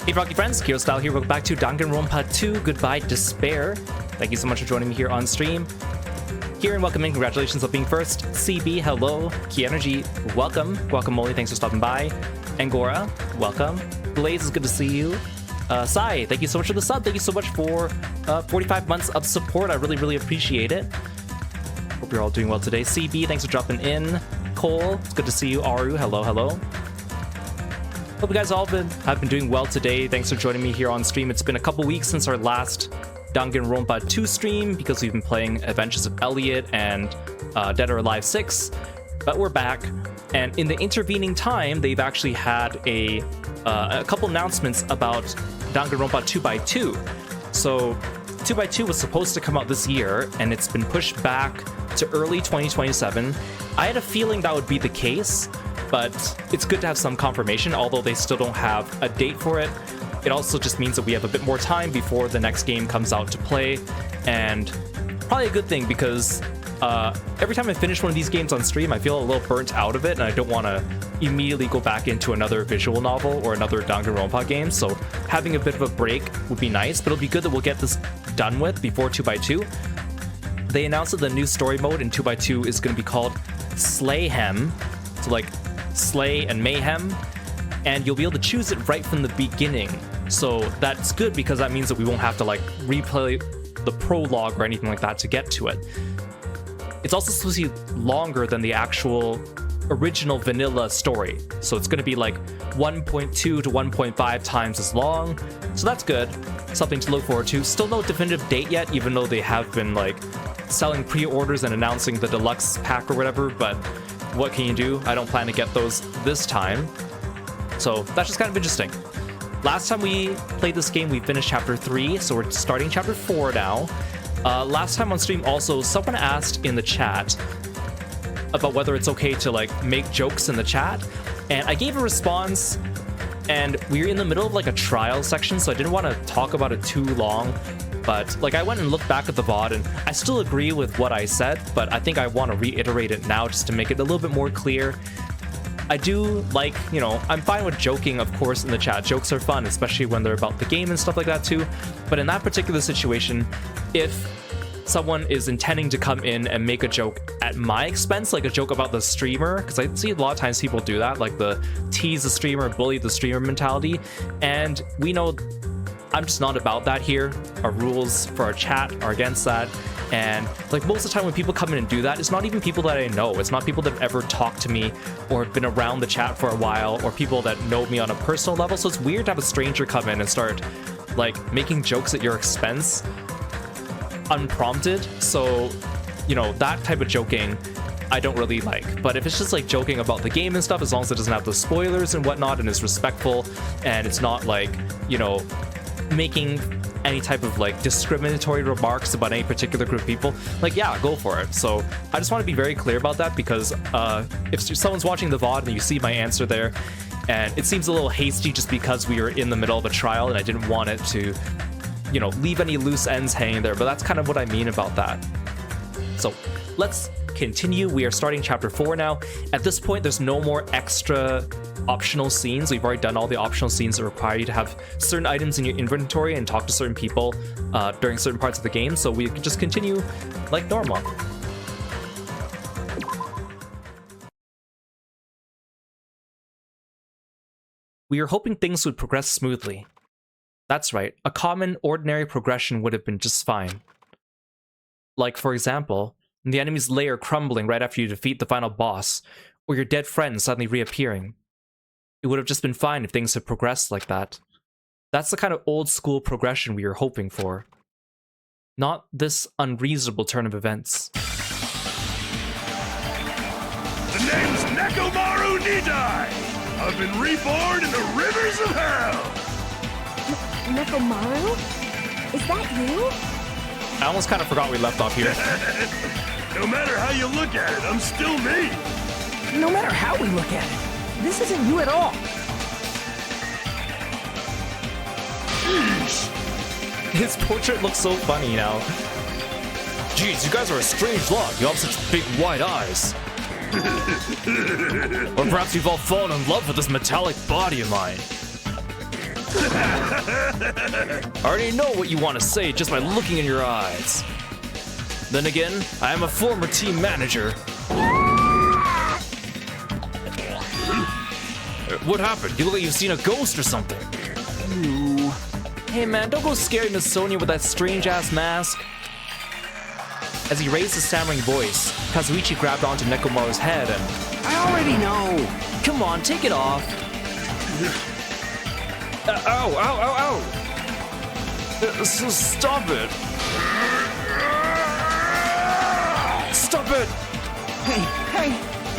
Hey Rocky friends, Kirostyle here. Welcome back to Danganronpa 2 Goodbye Despair. Thank you so much for joining me here on stream. Here and welcome in, congratulations on being first. CB, hello. Key Energy, welcome. Guacamole, thanks for stopping by. Angora, welcome. Blaze, is good to see you. Sai, thank you so much for the sub. Thank you so much for 45 months of support. I really appreciate it. Hope you're all doing well today. CB, thanks for dropping in. Cole, it's good to see you. Aru, hello. Hope you guys all have been doing well today. Thanks for joining me here on stream. It's been a couple weeks since our last Danganronpa 2 stream because we've been playing Adventures of Elliot and Dead or Alive 6, but we're back. And in the intervening time, they've actually had a couple announcements about Danganronpa 2x2. So 2x2 was supposed to come out this year, and it's been pushed back to early 2027. I had a feeling that would be the case, but it's good to have some confirmation, although they still don't have a date for it. It also just means that we have a bit more time before the next game comes out to play, and probably a good thing because every time I finish one of these games on stream, I feel a little burnt out of it, and I don't want to immediately go back into another visual novel or another Danganronpa game, so having a bit of a break would be nice, but it'll be good that we'll get this done with before 2x2. They announced that the new story mode in 2x2 is going to be called Slayhem, so like Slay and Mayhem, and you'll be able to choose it right from the beginning. So that's good because that means that we won't have to like replay the prologue or anything like that to get to it. It's also supposed to be longer than the actual original vanilla story. So it's going to be like 1.2 to 1.5 times as long. So that's good. Something to look forward to. Still no definitive date yet, even though they have been like selling pre-orders and announcing the deluxe pack or whatever, but what can you do? I don't plan to get those this time. So that's just kind of interesting. Last time we played this game, we finished chapter 3, so we're starting chapter 4 now. Last time on stream also, someone asked in the chat about whether it's okay to like make jokes in the chat, and I gave a response, and we were in the middle of like a trial section, so I didn't want to talk about it too long. But like I went and looked back at the VOD, and I still agree with what I said, but I think I want to reiterate it now just to make it a little bit more clear. I do like, you know, I'm fine with joking, of course, in the chat. Jokes are fun, especially when they're about the game and stuff like that too. But in that particular situation, if someone is intending to come in and make a joke at my expense, like a joke about the streamer, because I see a lot of times people do that, like the tease the streamer, bully the streamer mentality, and we know I'm just not about that here. Our rules for our chat are against that. And like most of the time when people come in and do that, it's not even people that I know. It's not people that have ever talked to me or have been around the chat for a while or people that know me on a personal level. So it's weird to have a stranger come in and start like making jokes at your expense unprompted. So, you know, that type of joking I don't really like. But if it's just like joking about the game and stuff, as long as it doesn't have the spoilers and whatnot and is respectful and it's not like, you know, making any type of like discriminatory remarks about any particular group of people, like, yeah, go for it. So I just want to be very clear about that because if someone's watching the VOD and you see my answer there and it seems a little hasty just because we were in the middle of a trial and I didn't want it to, you know, leave any loose ends hanging there, but that's kind of what I mean about that. So let's continue. We are starting chapter 4 now. At this point, there's no more extra optional scenes. We've already done all the optional scenes that require you to have certain items in your inventory and talk to certain people during certain parts of the game, so we can just continue like normal. We were hoping things would progress smoothly. That's right, a common, ordinary progression would have been just fine. Like, for example, the enemy's lair crumbling right after you defeat the final boss, or your dead friend suddenly reappearing. It would have just been fine if things had progressed like that. That's the kind of old-school progression we were hoping for. Not this unreasonable turn of events. The name's Nekomaru Nidai! I've been reborn in the rivers of hell! Nekomaru? Is that you? I almost kind of forgot we left off here. No matter how you look at it, I'm still me! No matter how we look at it, this isn't you at all. Jeez. His portrait looks so funny now. Jeez, you guys are a strange lot. You have such big white eyes. Or perhaps you've all fallen in love with this metallic body of mine. I already know what you want to say just by looking in your eyes. Then again, I am a former team manager. What happened? You look like you've seen a ghost or something. Ooh. Hey man, don't go scaring Miss Sonia with that strange-ass mask. As he raised his stammering voice, Kazuichi grabbed onto Nekomaru's head and... I already know. Come on, take it off. Ow, ow, ow, ow. Stop it. Stop it. Hey.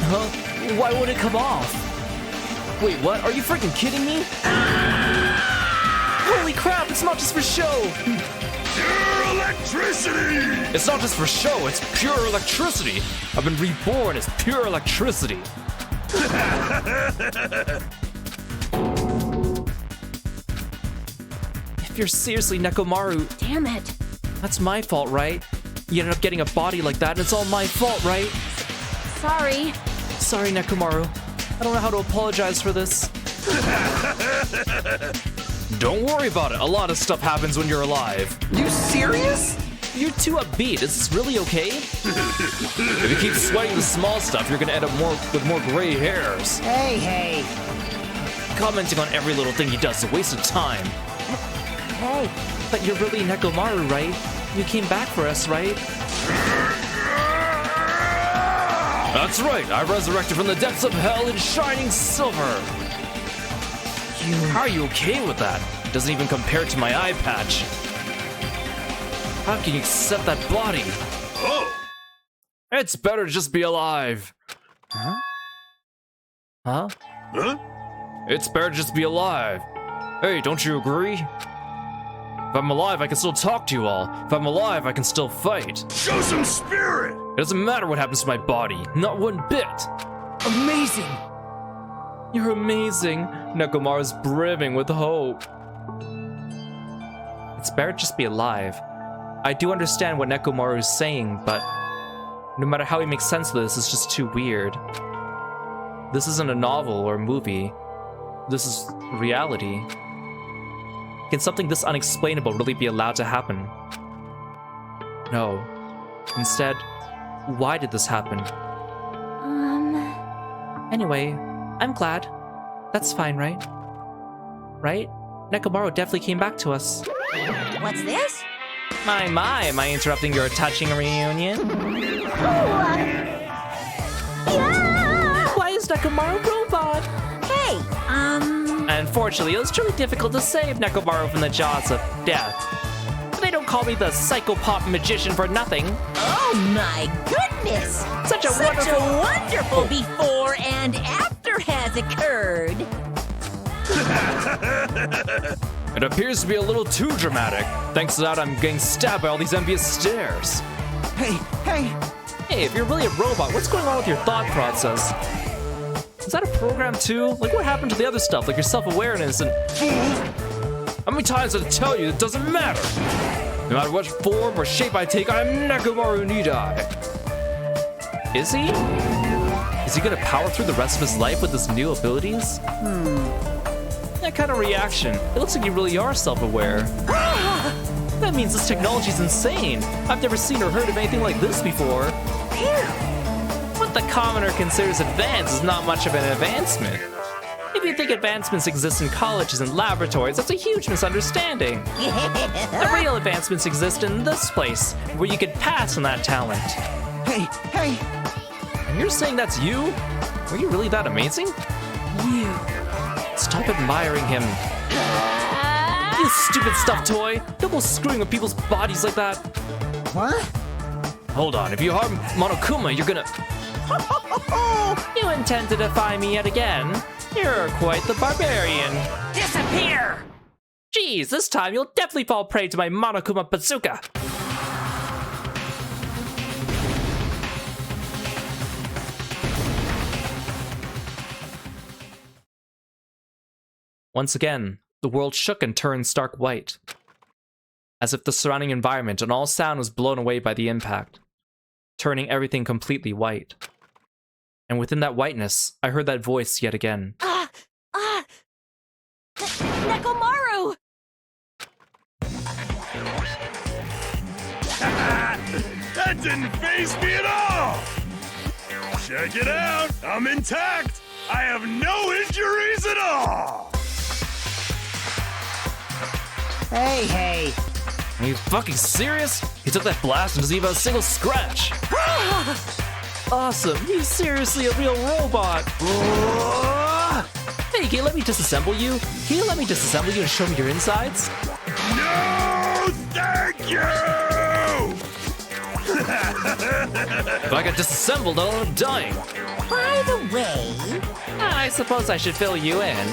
Huh? Why would it come off? Wait, what? Are you freaking kidding me? Holy crap, it's not just for show! Pure electricity! It's not just for show, it's pure electricity! I've been reborn as pure electricity! If you're seriously Nekomaru, Damn it. that's my fault, right? You ended up getting a body like that, and it's all my fault, right? Sorry. Sorry, Nekomaru. I don't know how to apologize for this. Don't worry about it. A lot of stuff happens when you're alive. You serious? You're too upbeat. Is this really okay? If you keep sweating the small stuff, you're gonna end up with more gray hairs. Hey. Commenting on every little thing he does is a waste of time. Hey. But you're really Nekomaru, right? You came back for us, right? That's right. I resurrected from the depths of hell in shining silver. How are you okay with that? It doesn't even compare to my eye patch. How can you accept that body? Oh! It's better to just be alive. Huh? Huh? It's better to just be alive. Hey, don't you agree? If I'm alive, I can still talk to you all. If I'm alive, I can still fight. Show some spirit! It doesn't matter what happens to my body. Not one bit. Amazing. You're amazing. Nekomaru's brimming with hope. It's better to just be alive. I do understand what Nekomaru is saying, but no matter how he makes sense of this, it's just too weird. This isn't a novel or a movie. This is reality. Can something this unexplainable really be allowed to happen? No. Instead, why did this happen? Anyway, I'm glad. That's fine, right? Right? Nekomaru definitely came back to us. What's this? My, am I interrupting your touching reunion? Yeah! Why is Nekomaru robot? Hey, Unfortunately, it was truly difficult to save Nekomaru from the jaws of death. But they don't call me the psychopop magician for nothing. Oh my goodness! Such a wonderful before and after has occurred. It appears to be a little too dramatic. Thanks to that, I'm getting stabbed by all these envious stares. Hey. Hey, if you're really a robot, what's going on with your thought process? Is that a program too? Like, what happened to the other stuff, like your self-awareness and... How many times did I tell you it doesn't matter? No matter what form or shape I take, I am Nekomaru Nidai. Is he? Is he gonna power through the rest of his life with his new abilities? That kind of reaction. It looks like you really are self-aware. That means this technology's insane. I've never seen or heard of anything like this before. What the commoner considers advanced is not much of an advancement. If you think advancements exist in colleges and laboratories, that's a huge misunderstanding. The real advancements exist in this place, where you could pass on that talent. Hey. And you're saying that's you? Were you really that amazing? You. Stop admiring him. You stupid stuffed toy! Don't go screwing with people's bodies like that. What? Hold on, if you harm Monokuma, you're gonna... You intend to defy me yet again? You're quite the barbarian. Disappear! Geez, this time you'll definitely fall prey to my Monokuma bazooka. Once again, the world shook and turned stark white, as if the surrounding environment and all sound was blown away by the impact, turning everything completely white. And within that whiteness, I heard that voice yet again. Nekomaru! That didn't faze me at all! Check it out! I'm intact! I have no injuries at all! Hey. Are you fucking serious? He took that blast and doesn't even have a single scratch. Awesome, he's seriously a real robot. Hey, can you let me disassemble you? Can you let me disassemble you and show me your insides? No, thank you! If I get disassembled, I'll end up dying. By the way, I suppose I should fill you in.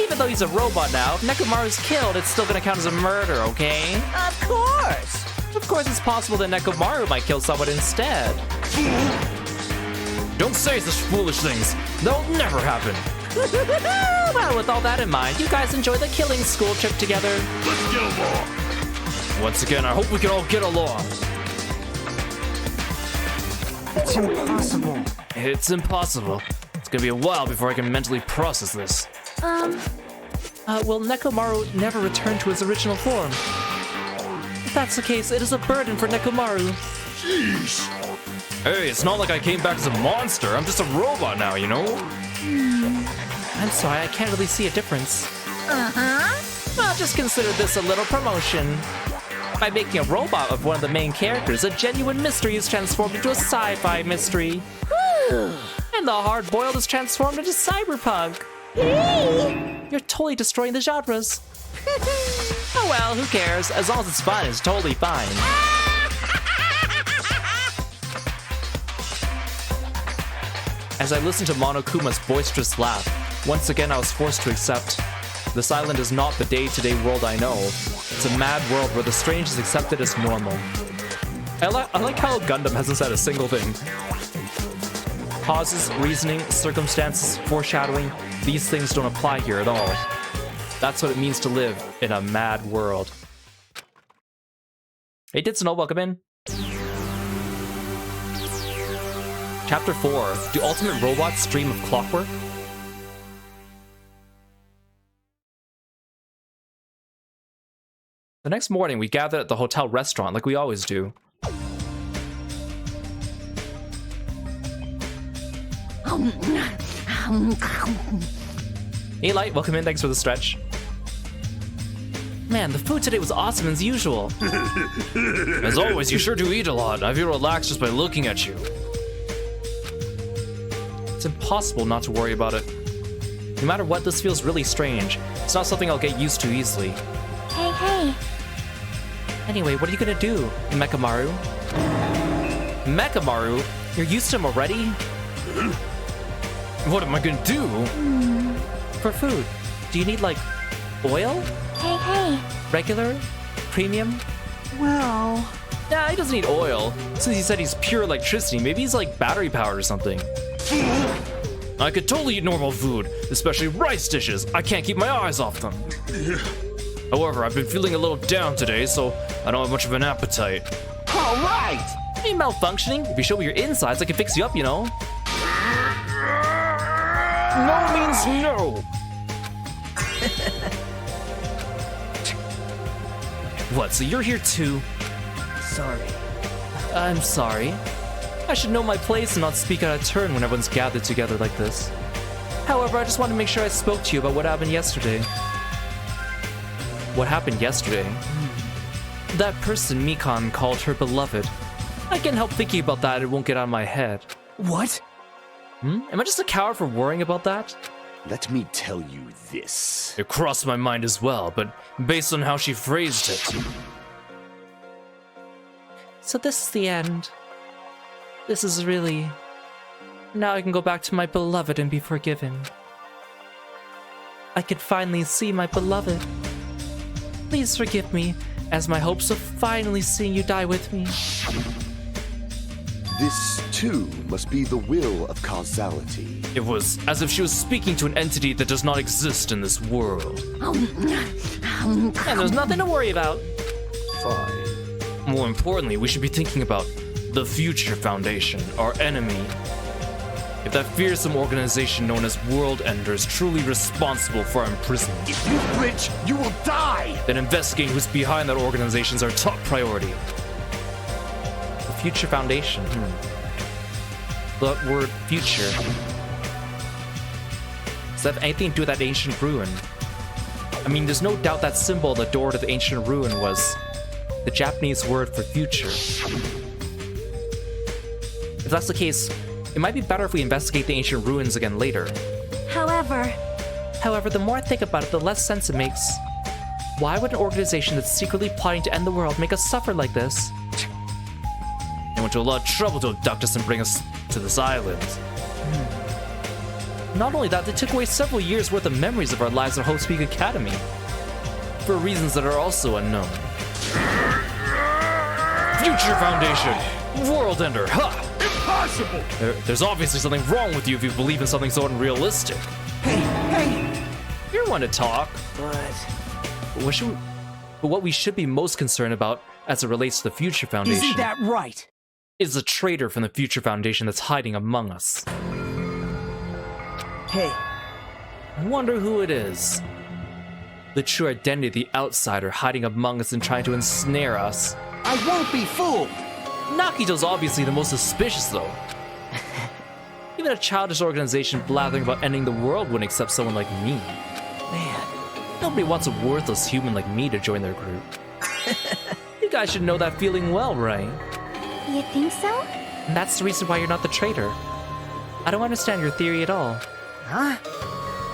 Even though he's a robot now, if Nekomaru's killed, it's still gonna count as a murder, okay? of course! Of course, it's possible that Nekomaru might kill someone instead. Don't say such foolish things. That'll never happen. Well, with all that in mind, you guys enjoy the killing school trip together. Let's get along! Once again, I hope we can all get along. It's impossible. It's impossible. It's gonna be a while before I can mentally process this. Will Nekomaru never return to his original form? If that's the case, it is a burden for Nekomaru. Jeez! Hey, it's not like I came back as a monster. I'm just a robot now, you know? I'm sorry, I can't really see a difference. Well, just consider this a little promotion. By making a robot of one of the main characters, a genuine mystery is transformed into a sci-fi mystery. And the hard-boiled is transformed into cyberpunk. You're totally destroying the genres. Oh well, who cares? As long as it's fun, it's totally fine. As I listened to Monokuma's boisterous laugh, once again I was forced to accept. This island is not the day-to-day world I know. It's a mad world where the strange is accepted as normal. I like how Gundam hasn't said a single thing. Causes, reasoning, circumstances, foreshadowing, these things don't apply here at all. That's what it means to live in a mad world. Hey, Ditsuno, welcome in. Chapter 4, Do Ultimate Robots Dream of Clockwork? The next morning, we gathered at the hotel restaurant like we always do. Hey Light, welcome in, thanks for the stretch. Man, the food today was awesome as usual. As always, you sure do eat a lot. I feel relaxed just by looking at you. It's impossible not to worry about it. No matter what, this feels really strange. It's not something I'll get used to easily. Hey. Anyway, what are you gonna do, Mekamaru? Mekamaru? You're used to him already? What am I gonna do? For food, do you need, like, oil? Hey. Regular? Premium? Well, Nah, he doesn't need oil. Since he said he's pure electricity, maybe he's like battery powered or something. I could totally eat normal food, especially rice dishes. I can't keep my eyes off them. However, I've been feeling a little down today, so I don't have much of an appetite. all right. Are you malfunctioning? If you show me your insides, I can fix you up, you know? No means no! What, so you're here too? Sorry. I'm sorry. I should know my place and not speak out of turn when everyone's gathered together like this. However, I just wanted to make sure I spoke to you about what happened yesterday. What happened yesterday? That person Mikan called her beloved. I can't help thinking about that, it won't get out of my head. What? Am I just a coward for worrying about that? Let me tell you this. It crossed my mind as well, but based on how she phrased it. So this is the end. This is really... Now I can go back to my beloved and be forgiven. I can finally see my beloved. Please forgive me, as my hopes of finally seeing you die with me. This, too, must be the will of causality. It was as if she was speaking to an entity that does not exist in this world. And there's nothing to worry about. Fine. More importantly, we should be thinking about the future Foundation, our enemy. If that fearsome organization known as World Ender is truly responsible for our imprisonment, If you flinch, you will die! then investigating who's behind that organization is our top priority. The Future Foundation. The word future. Does that have anything to do with that ancient ruin? I mean, there's no doubt that symbol on the door to the ancient ruin was the Japanese word for future. If that's the case, it might be better if we investigate the ancient ruins again later. However, The more I think about it, the less sense it makes. Why would an organization that's secretly plotting to end the world make us suffer like this? They went to a lot of trouble to abduct us and bring us to this island. Not only that, they took away several years' worth of memories of our lives at Hope Peak Academy. For reasons that are also unknown. Future Foundation! World Ender! Ha! Impossible! There's obviously something wrong with you if you believe in something so unrealistic. Hey! You're one to talk. But What we should be most concerned about as it relates to the Future Foundation isn't that right? is a traitor from the Future Foundation that's hiding among us. Hey, I wonder who it is. The true identity of the outsider hiding among us and trying to ensnare us. I won't be fooled! Nakito's obviously the most suspicious, though. Even a childish organization blathering about ending the world wouldn't accept someone like me. Man, Nobody wants a worthless human like me to join their group. You guys should know that feeling well, right? you think so? And that's the reason why you're not the traitor. I don't understand your theory at all. huh?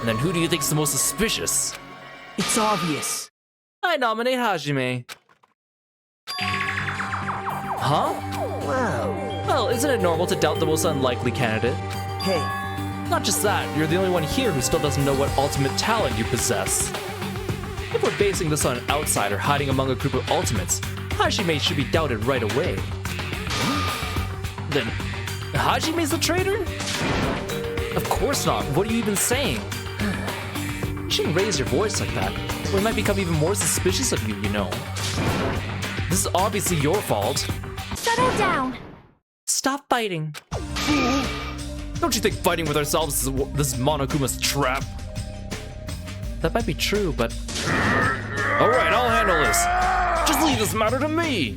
And then who do you think's the most suspicious? It's obvious. I nominate Hajime. Huh? Whoa. Well, isn't it normal to doubt the most unlikely candidate? Hey, Not just that, you're the only one here who still doesn't know what ultimate talent you possess. If we're basing this on an outsider hiding among a group of ultimates, Hajime should be doubted right away. Then, Hajime's the traitor? Of course not. What are you even saying? You shouldn't raise your voice like that, or we might become even more suspicious of you, you know. This is obviously your fault. Settle down. Stop fighting. Don't you think fighting with ourselves is this Monokuma's trap? That might be true, but... Alright, I'll handle this. Just leave this matter to me.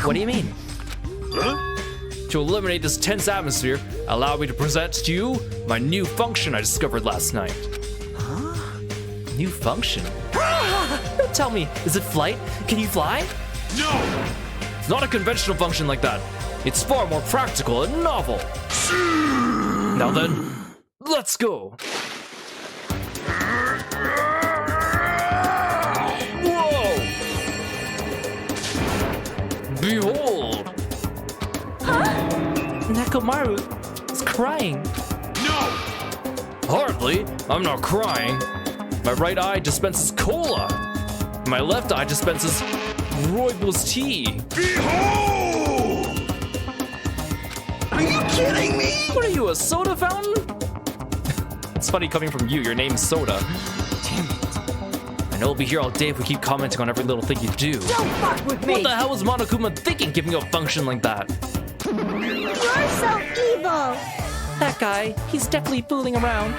What do you mean? To eliminate this tense atmosphere, allow me to present to you my new function I discovered last night. New function? Don't tell me, is it flight? Can you fly? No! It's not a conventional function like that. It's far more practical and novel. Now then, let's go. Whoa! Behold! Nekomaru is crying. No! Hardly. I'm not crying. My right eye dispenses cola. My left eye dispenses Rooibos tea. Behold! are you kidding me? What are you, a soda fountain? It's funny coming from you. Your name's Soda. Damn it. I know we'll be here all day if we keep commenting on every little thing you do. Don't fuck with me. What the hell was Monokuma thinking giving you a function like that? You're so evil. That guy, he's definitely fooling around.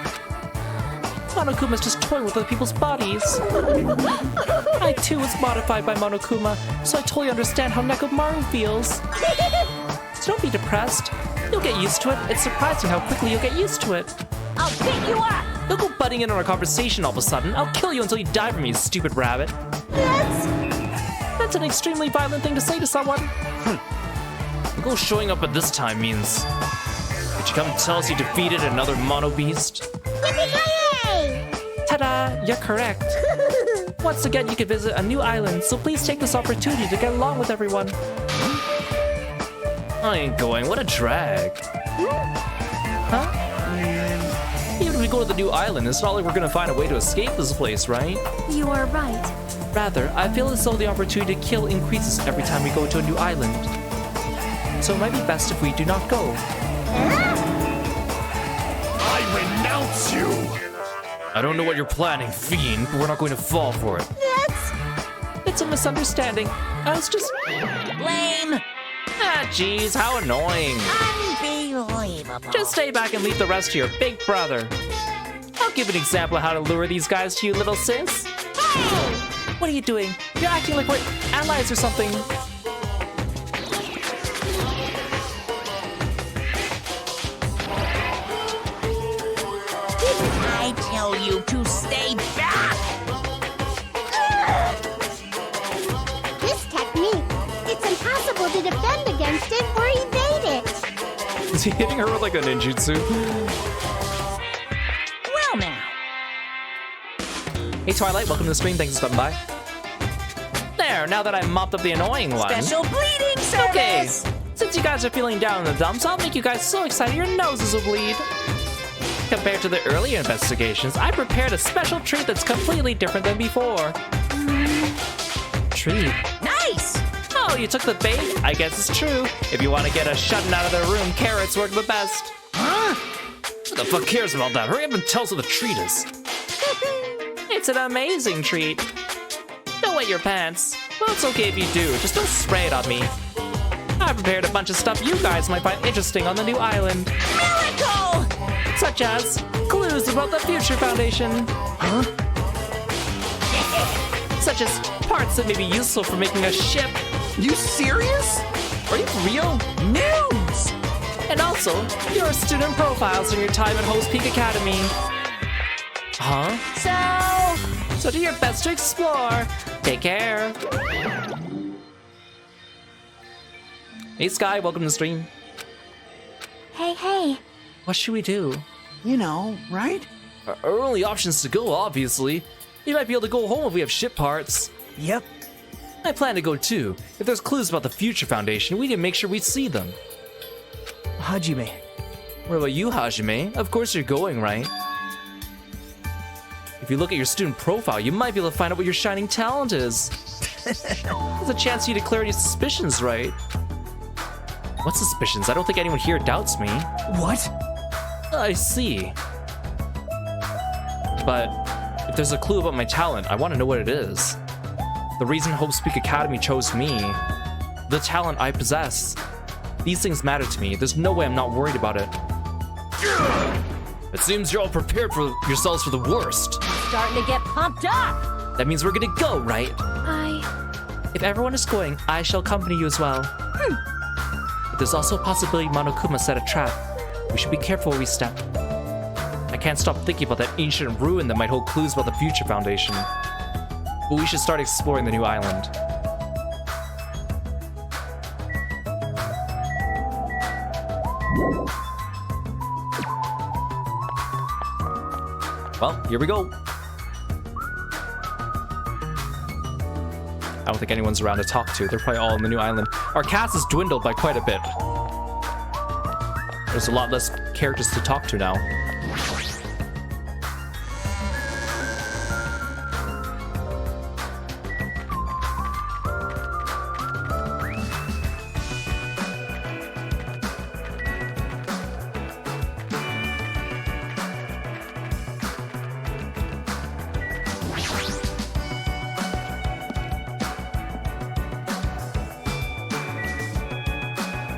Monokuma's just toying with other people's bodies. I too was modified by Monokuma, so I totally understand how Nekomaru feels. So don't be depressed. You'll get used to it. It's surprising how quickly you'll get used to it. I'll beat you up. Don't go butting in on our conversation all of a sudden. I'll kill you until you die from me, you stupid rabbit. That's an extremely violent thing to say to someone. Go showing up at this time means... Did you come tell us you defeated another mono beast? Yippee-ki-yay! Ta-da! You're correct. Once again, you can visit a new island, so please take this opportunity to get along with everyone. I ain't going. What a drag. Huh? Even if we go to the new island, it's not like we're gonna find a way to escape this place, right? You are right. Rather, I feel as though the opportunity to kill increases every time we go to a new island. So it might be best if we do not go. I renounce you! I don't know what you're planning, fiend, but we're not going to fall for it. It's a misunderstanding. I was just... Lame. Ah, jeez, how annoying. Unbelievable. Just stay back and leave the rest to your big brother. I'll give an example of how to lure these guys to you, little sis. Hey! What are you doing? You're acting like we're allies or something. I tell you to stay back! This technique, it's impossible to defend against it or evade it. Is he hitting her with like a ninjutsu? Well now. Hey Twilight, welcome to the stream. Thanks for stopping by. There, now that I mopped up the annoying one. Special bleeding service! Okay, since you guys are feeling down in the dumps, I'll make you guys so excited your noses will bleed. Compared to the earlier investigations, I prepared a special treat that's completely different than before. Treat? Nice! Oh, you took the bait? I guess it's true. If you want to get us shutting out of the room, carrots work the best. Huh? Who the fuck cares about that? Hurry up and tell us what the treat is. It's an amazing treat. Don't wet your pants. Well, it's okay if you do. Just don't spray it on me. I prepared a bunch of stuff you guys might find interesting on the new island. Miracle! Such as clues about the Future Foundation. Huh? Such as parts that may be useful for making a ship. You serious? Are you for real? News! And also, your student profiles from your time at Host Peak Academy. Huh? So do your best to explore. Take care. Hey Sky, welcome to the stream. Hey. What should we do? You know, right? Our only option's to go, obviously. You might be able to go home if we have ship parts. Yep. I plan to go too. If there's clues about the Future Foundation, we need to make sure we see them. Hajime. What about you, Hajime? Of course you're going, right? If you look at your student profile, you might be able to find out what your shining talent is. There's a chance you declare your suspicions, right? What suspicions? I don't think anyone here doubts me. What? I see. But if there's a clue about my talent, I want to know what it is. The reason Hope Speak Academy chose me, the talent I possess. These things matter to me. There's no way I'm not worried about it. It seems you're all prepared for yourselves for the worst. Starting to get pumped up. That means we're gonna go, right? If everyone is going, I shall accompany you as well. But there's also a possibility Monokuma set a trap. We should be careful where we step. I can't stop thinking about that ancient ruin that might hold clues about the Future Foundation. But we should start exploring the new island. Well, here we go. I don't think anyone's around to talk to. They're probably all on the new island. Our cast has dwindled by quite a bit. There's a lot less characters to talk to now.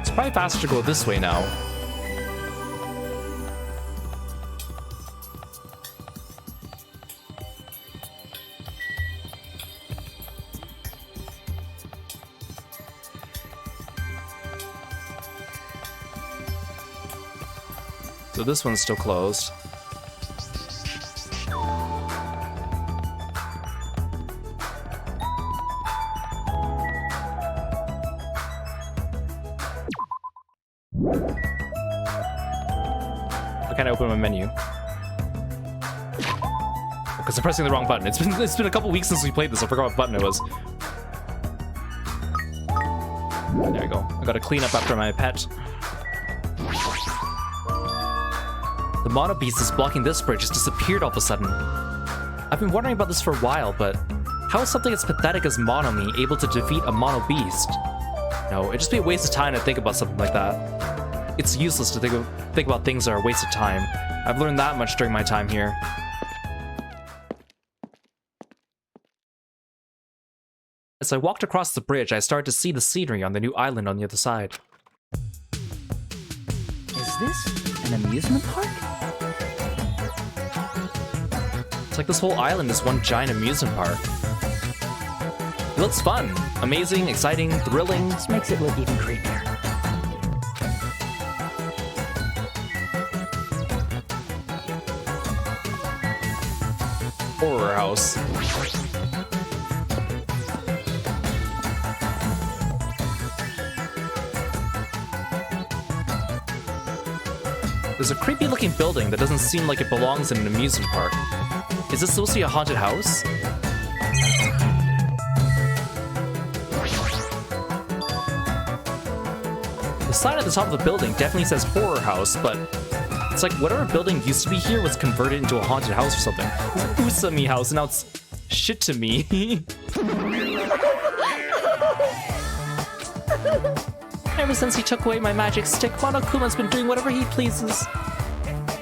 It's probably faster to go this way now. So this one's still closed. Why can't I open my menu? Because I'm pressing the wrong button. It's been a couple weeks since we played this. I forgot what button it was. There you go. I gotta clean up after my pet. The Mono Beast that's blocking this bridge just disappeared all of a sudden. I've been wondering about this for a while, but how is something as pathetic as Monomi able to defeat a Mono Beast? No, it'd just be a waste of time to think about something like that. It's useless to think about things that are a waste of time. I've learned that much during my time here. As I walked across the bridge, I started to see the scenery on the new island on the other side. Is this an amusement park? It's like this whole island is one giant amusement park. It looks fun, amazing, exciting, thrilling. This makes it look even creepier. Horror house. There's a creepy looking building that doesn't seem like it belongs in an amusement park. Is this supposed to be a haunted house? The sign at the top of the building definitely says horror house, but it's like whatever building used to be here was converted into a haunted house or something. It's Usami house, and now it's shit to me. Ever since he took away my magic stick, Monokuma's been doing whatever he pleases.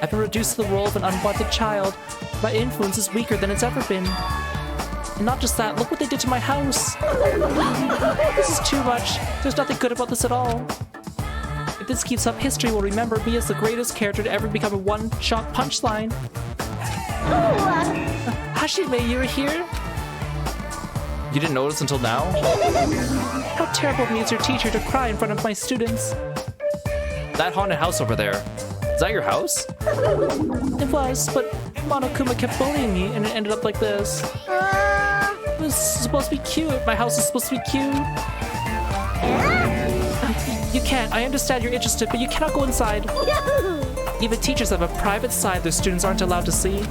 I've been reduced to the role of an unwanted child. My influence is weaker than it's ever been. And not just that, look what they did to my house. This is too much. There's nothing good about this at all. If this keeps up, history will remember me as the greatest character to ever become a one-shot punchline. Hashime, you're here? You didn't notice until now? How terrible of me as your teacher to cry in front of my students. That haunted house over there. Is that your house? It was, but Monokuma kept bullying me and it ended up like this. It was supposed to be cute. My house is supposed to be cute. You can't. I understand you're interested, but you cannot go inside. Even teachers have a private side their students aren't allowed to see.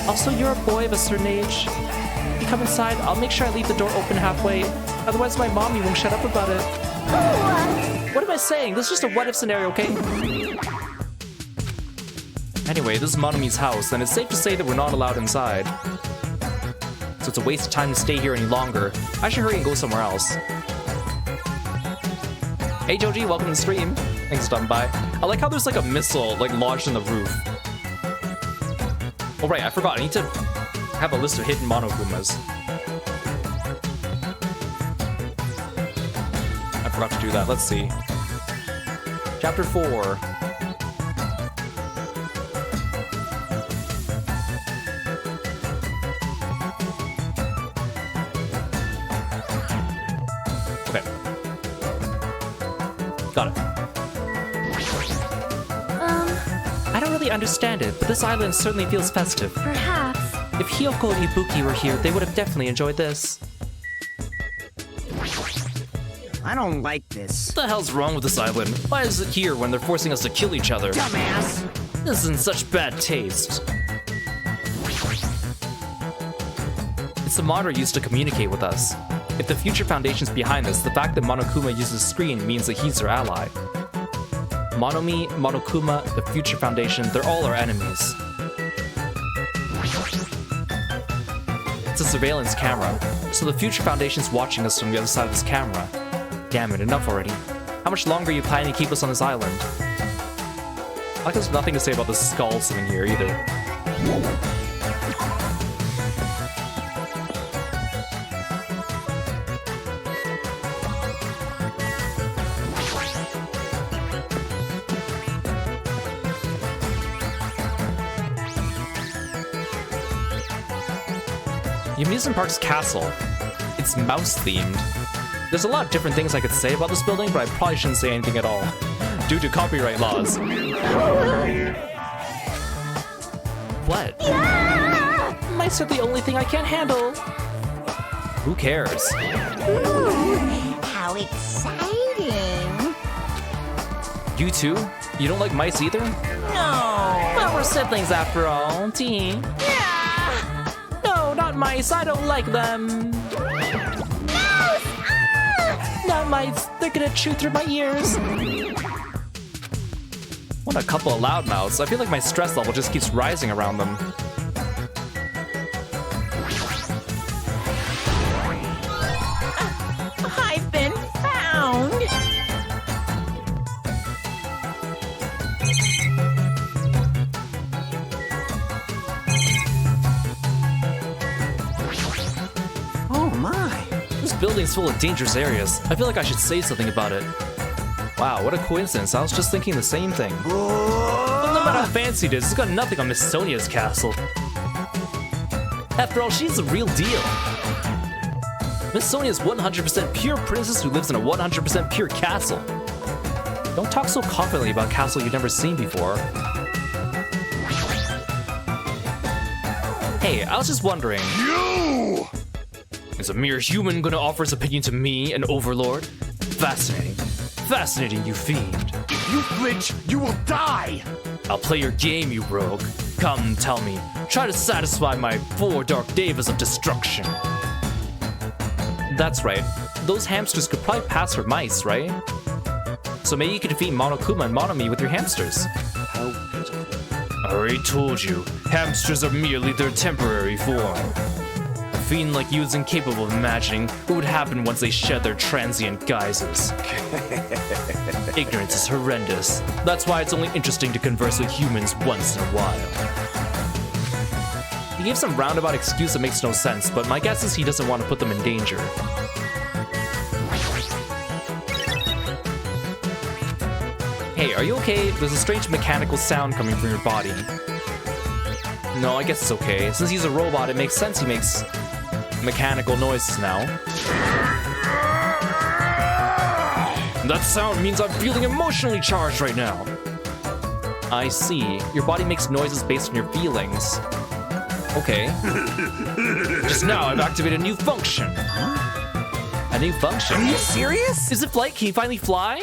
Also, you're a boy of a certain age. If you come inside, I'll make sure I leave the door open halfway. Otherwise, my mommy won't shut up about it. What am I saying? This is just a what-if scenario, okay? Anyway, this is Monomi's house, and it's safe to say that we're not allowed inside. So it's a waste of time to stay here any longer. I should hurry and go somewhere else. Hey Joji, welcome to the stream. Thanks for stopping by. I like how there's like a missile like lodged in the roof. Oh right, I forgot. I need to have a list of hidden Monokumas. I forgot to do that. Let's see. Chapter 4. Okay. Got it. I don't really understand it, but this island certainly feels festive. Perhaps. If Hiyoko and Ibuki were here, they would have definitely enjoyed this. I don't like this. What the hell's wrong with this island? Why is it here when they're forcing us to kill each other? Dumbass! This is in such bad taste. It's the monitor used to communicate with us. If the Future Foundation's behind this, the fact that Monokuma uses the screen means that he's their ally. Monomi, Monokuma, the Future Foundation, they're all our enemies. It's a surveillance camera, so the Future Foundation's watching us from the other side of this camera. Damn it, enough already. How much longer are you planning to keep us on this island? Like there's nothing to say about the skull sitting here either. The amusement park's castle. It's mouse-themed. There's a lot of different things I could say about this building, but I probably shouldn't say anything at all, due to copyright laws. What? Yeah! Mice are the only thing I can't handle. Who cares? How exciting! You too? You don't like mice either? No. Well, we're siblings after all, team. Yeah. No, not mice. I don't like them. Not mice. They're gonna chew through my ears. What a couple of loudmouths. I feel like my stress level just keeps rising around them. I've been found. Oh my! This building's full of dangerous areas. I feel like I should say something about it. Wow, what a coincidence. I was just thinking the same thing. But no matter how fancy it is, it's got nothing on Miss Sonia's castle. After all, she's the real deal. Miss Sonia's 100% pure princess who lives in a 100% pure castle. Don't talk so confidently about a castle you've never seen before. Hey, I was just wondering. You! Is a mere human gonna offer his opinion to me, an overlord? Fascinating. Fascinating, you fiend. If you flinch, you will die! I'll play your game, you rogue. Come, tell me. Try to satisfy my 4 dark devas of destruction. That's right. Those hamsters could probably pass for mice, right? So maybe you could defeat Monokuma and Monomi with your hamsters. How pitiful. I already told you, hamsters are merely their temporary form. A fiend like you is incapable of imagining what would happen once they shed their transient guises. Ignorance is horrendous. That's why it's only interesting to converse with humans once in a while. He gave some roundabout excuse that makes no sense, but my guess is he doesn't want to put them in danger. Hey, are you okay? There's a strange mechanical sound coming from your body. No, I guess it's okay. Since he's a robot, it makes sense he makes mechanical noises now. That sound means I'm feeling emotionally charged right now. I see. Your body makes noises based on your feelings. Okay. Just now, I've activated a new function. A new function? Are you serious? Is it flight? Can you finally fly?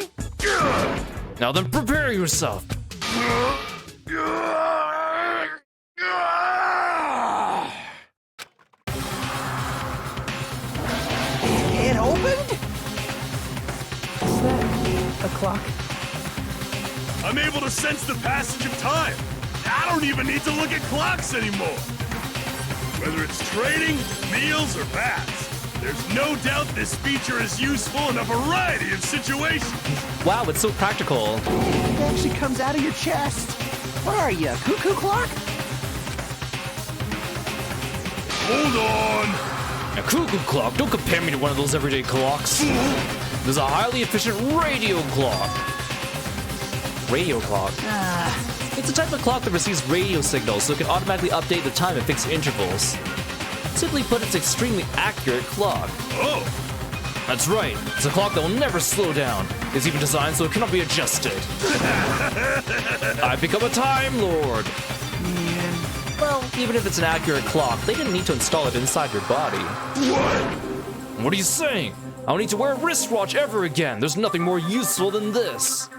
Now then, prepare yourself. It opened? Is that a clock? I'm able to sense the passage of time. I don't even need to look at clocks anymore. Whether it's training, meals, or baths, there's no doubt this feature is useful in a variety of situations. Wow, it's so practical. It actually comes out of your chest. What are you, a cuckoo clock? Hold on. A cuckoo clock? Don't compare me to one of those everyday clocks. There's a highly efficient radio clock. Radio clock? It's a type of clock that receives radio signals, so it can automatically update the time at fixed intervals. Simply put, it's an extremely accurate clock. Oh, That's right. It's a clock that will never slow down. It's even designed so it cannot be adjusted. I've become a Time Lord. Well, even if it's an accurate clock, they didn't need to install it inside your body. what? What are you saying? I don't need to wear a wristwatch ever again. There's nothing more useful than this.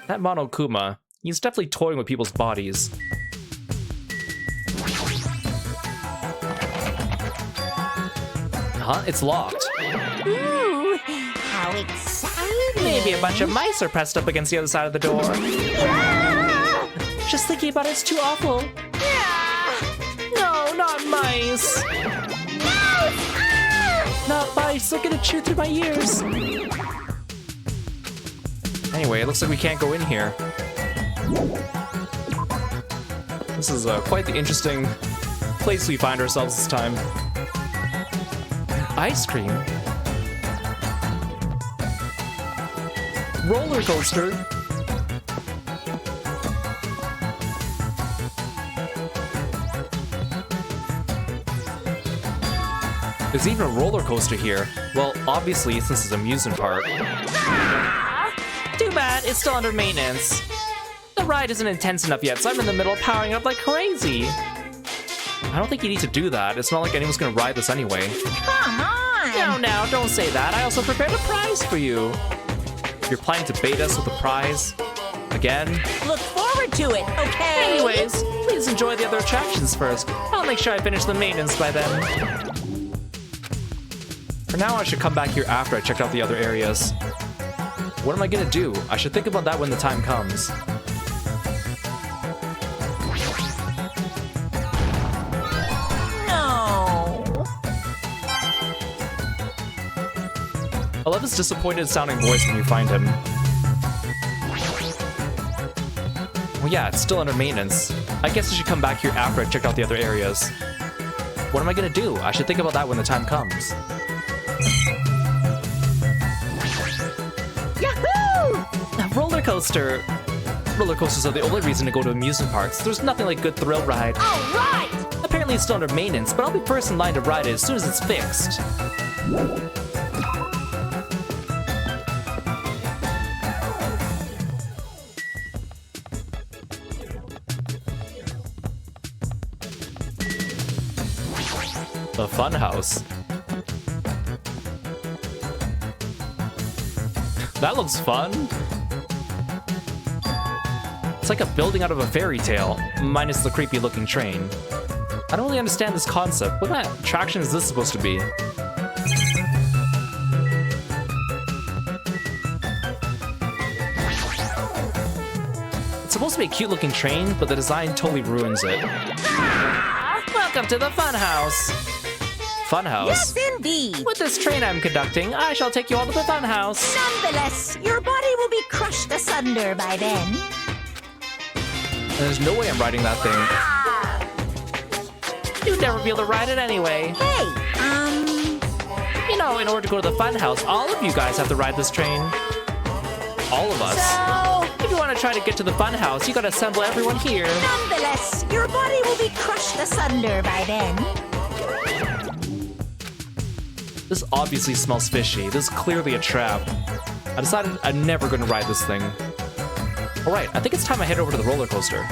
That Monokuma, he's definitely toying with people's bodies. Huh? It's locked. Ooh, how exciting! Maybe a bunch of mice are pressed up against the other side of the door. Ah! Just thinking about it's too awful. No, not mice. Not mice. They're gonna chew through my ears. Anyway, it looks like we can't go in here. This is quite the interesting place we find ourselves this time. Ice cream. Roller coaster. There's even a roller coaster here. Well, obviously, since it's an amusement park. Too bad, it's still under maintenance. The ride isn't intense enough yet, so I'm in the middle of powering up like crazy. I don't think you need to do that. It's not like anyone's gonna ride this anyway. Come on! No, don't say that. I also prepared a prize for you. You're planning to bait us with a prize? Again? Look forward to it, okay? Anyways, please enjoy the other attractions first. I'll make sure I finish the maintenance by then. For now, I should come back here after I checked out the other areas. What am I gonna do? I should think about that when the time comes. No. I love his disappointed sounding voice when you find him. Well, yeah, it's still under maintenance. I guess I should come back here after I checked out the other areas. What am I gonna do? I should think about that when the time comes. Yahoo! roller coaster. Roller coasters are the only reason to go to amusement parks. There's nothing like good thrill ride. All right. Apparently it's still under maintenance, but I'll be first in line to ride it as soon as it's fixed. The fun house. That looks fun. It's like a building out of a fairy tale, minus the creepy looking train. I don't really understand this concept. What kind of attraction is this supposed to be? It's supposed to be a cute looking train, but the design totally ruins it. Welcome to the fun house. Fun house? Yes, indeed. With this train I'm conducting, I shall take you all to the fun house. Nonetheless, your body will be crushed asunder by then. There's no way I'm riding that thing. You'd never be able to ride it anyway. Hey, You know, in order to go to the fun house, all of you guys have to ride this train. All of us. so... If you want to try to get to the fun house, you gotta assemble everyone here. Nonetheless, your body will be crushed asunder by then. This obviously smells fishy. This is clearly a trap. I decided I'm never gonna ride this thing. Alright, I think it's time I head over to the roller coaster.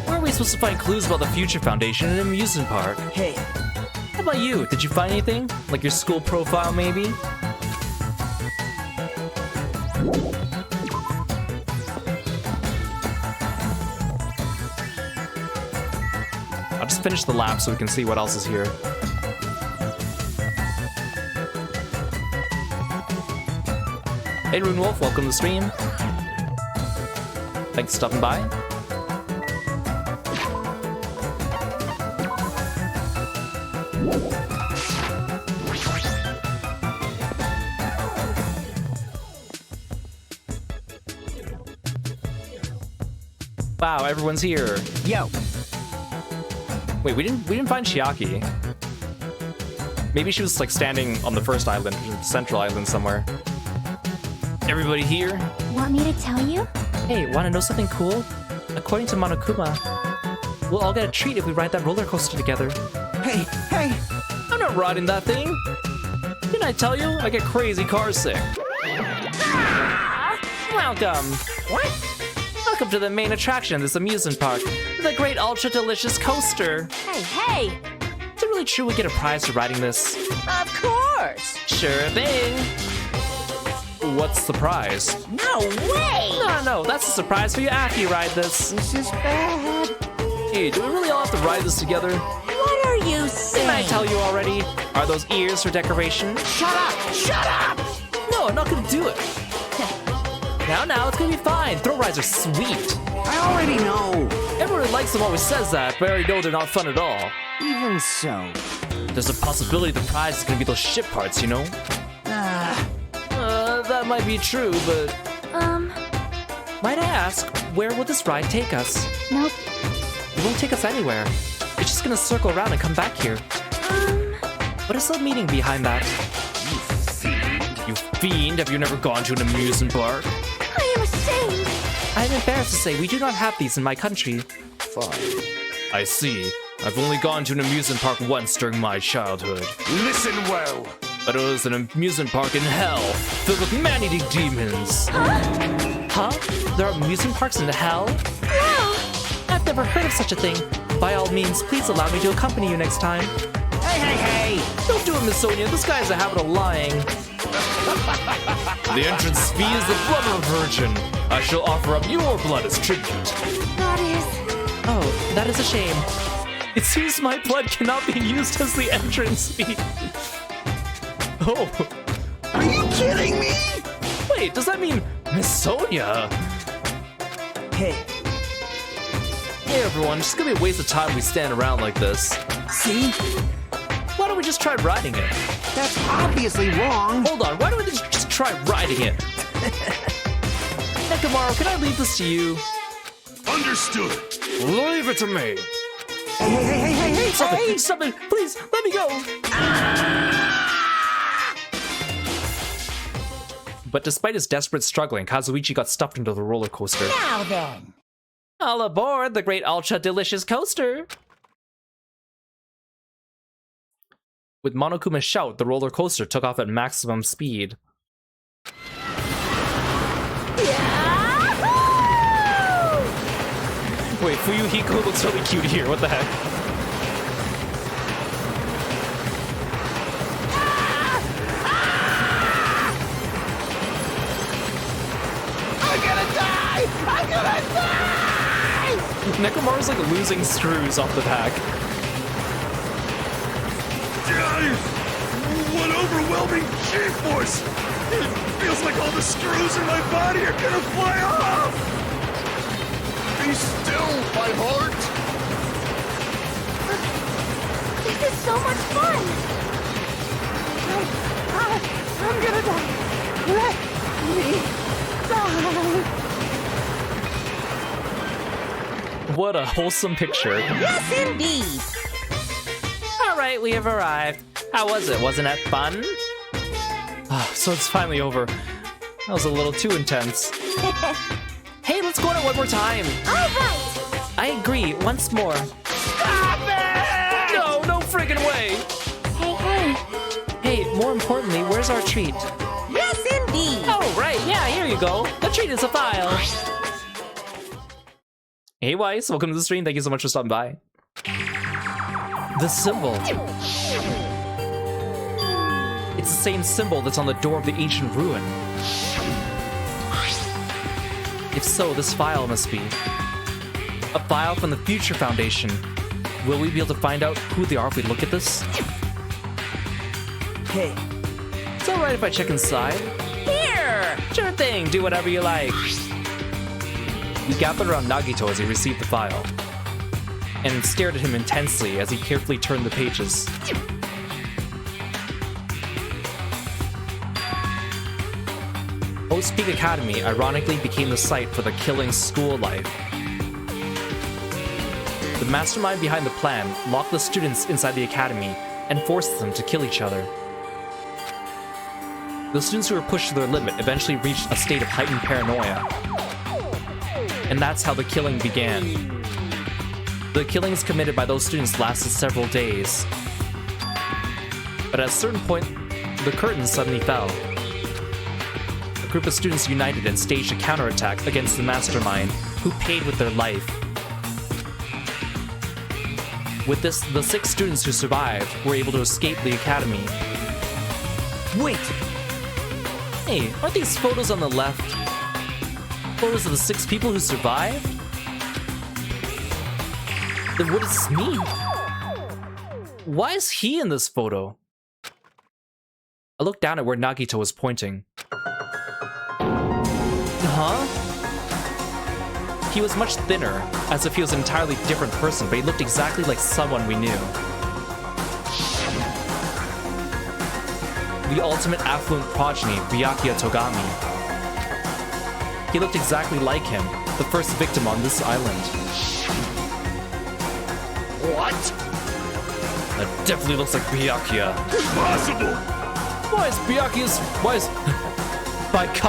Where are we supposed to find clues about the Future Foundation in an amusement park? Hey, How about you? Did you find anything? Like your school profile, maybe? I'll just finish the lap so we can see what else is here. Hey, Rune Wolf, welcome to the stream. Thanks for stopping by. Wow, everyone's here. yo, Wait, we didn't find Chiaki. Maybe she was like standing on the first island, central island somewhere. Everybody here? Want me to tell you? Hey, wanna know something cool? According to Monokuma, we'll all get a treat if we ride that roller coaster together. hey, hey. I'm not riding that thing. Didn't I tell you? I get crazy car sick. Welcome. What? Welcome to the main attraction of this amusement park, the great ultra delicious coaster. Hey, hey. Is it really true we get a prize for riding this? Of course. Sure thing. What's the prize? No way. No, that's a surprise for you after you ride this. This is bad. Hey, do we really all have to ride this together? What are you saying? Didn't I tell you already? Are those ears for decoration? Shut up! Shut up! No, I'm not gonna do it. Now, it's gonna be fine. Thrill rides are sweet. I already know. Everyone who likes them always says that, but I already know they're not fun at all. Even so. There's a possibility the prize is gonna be those ship parts, you know? That might be true, but... Might I ask, where will this ride take us? Nope. It won't take us anywhere. It's just gonna circle around and come back here. What is the meaning behind that? You fiend, have you never gone to an amusement park? I am ashamed. I'm embarrassed to say we do not have these in my country. Fine. I see. I've only gone to an amusement park once during my childhood. Listen well. But it was an amusement park in hell, filled with man-eating demons. Huh? There are amusement parks in hell? Wow. I've never heard of such a thing. By all means, please allow me to accompany you next time. Hey. Don't do it, Miss Sonia. This guy has a habit of lying. The entrance fee is the blood of a virgin. I shall offer up your blood as tribute. That is... Oh, that is a shame. It seems my blood cannot be used as the entrance fee. Oh. Are you kidding me? Wait, does that mean Miss Sonia? Hey, Hey everyone, it's gonna be a waste of time we stand around like this. see? Why don't we just try riding it? That's obviously wrong. Hold on, why don't we just try riding it? Nekomaru, can I leave this to you? Understood. Leave it to me. Hey. Stop it, please, let me go. But despite his desperate struggling, Kazuichi got stuffed into the roller coaster. Now then. All aboard the great ultra delicious coaster! With Monokuma's shout, the roller coaster took off at maximum speed. Wait, Fuyuhiko looks really cute here, what the heck? I'm gonna die! I'm gonna die! Nekomaru's like losing screws off the back. What overwhelming G-force! It feels like all the screws in my body are gonna fly off! Be still, my heart! This is so much fun! I'm gonna die! Let me die! What a wholesome picture. Yes, indeed. Alright, we have arrived. How was it? Wasn't that fun? So it's finally over. That was a little too intense. Hey, let's go on it one more time. All right! I agree, once more. Stop it! No, no friggin' way! Hey, more importantly, where's our treat? Yes, indeed. Oh, right, yeah, here you go. The treat is a file. Hey, Weiss, welcome to the stream. Thank you so much for stopping by. The symbol. It's the same symbol that's on the door of the ancient ruin. If so, this file must be a file from the Future Foundation. Will we be able to find out who they are if we look at this? Hey, it's alright if I check inside. Here. Sure thing, do whatever you like. We gathered around Nagito as he received the file, and stared at him intensely as he carefully turned the pages. Host Peak Academy ironically became the site for the killing school life. The mastermind behind the plan locked the students inside the academy and forced them to kill each other. The students who were pushed to their limit eventually reached a state of heightened paranoia. And that's how the killing began. The killings committed by those students lasted several days. But at a certain point, the curtain suddenly fell. A group of students united and staged a counterattack against the mastermind, who paid with their life. With this, the 6 students who survived were able to escape the academy. Wait! Hey, aren't these photos on the left photos of the 6 people who survived? Then what does this mean? Why is he in this photo? I looked down at where Nagito was pointing. Huh? He was much thinner, as if he was an entirely different person, but he looked exactly like someone we knew. The ultimate affluent progeny, Byakuya Togami. He looked exactly like him, the first victim on this island. What? That definitely looks like Byakuya. Impossible! Why is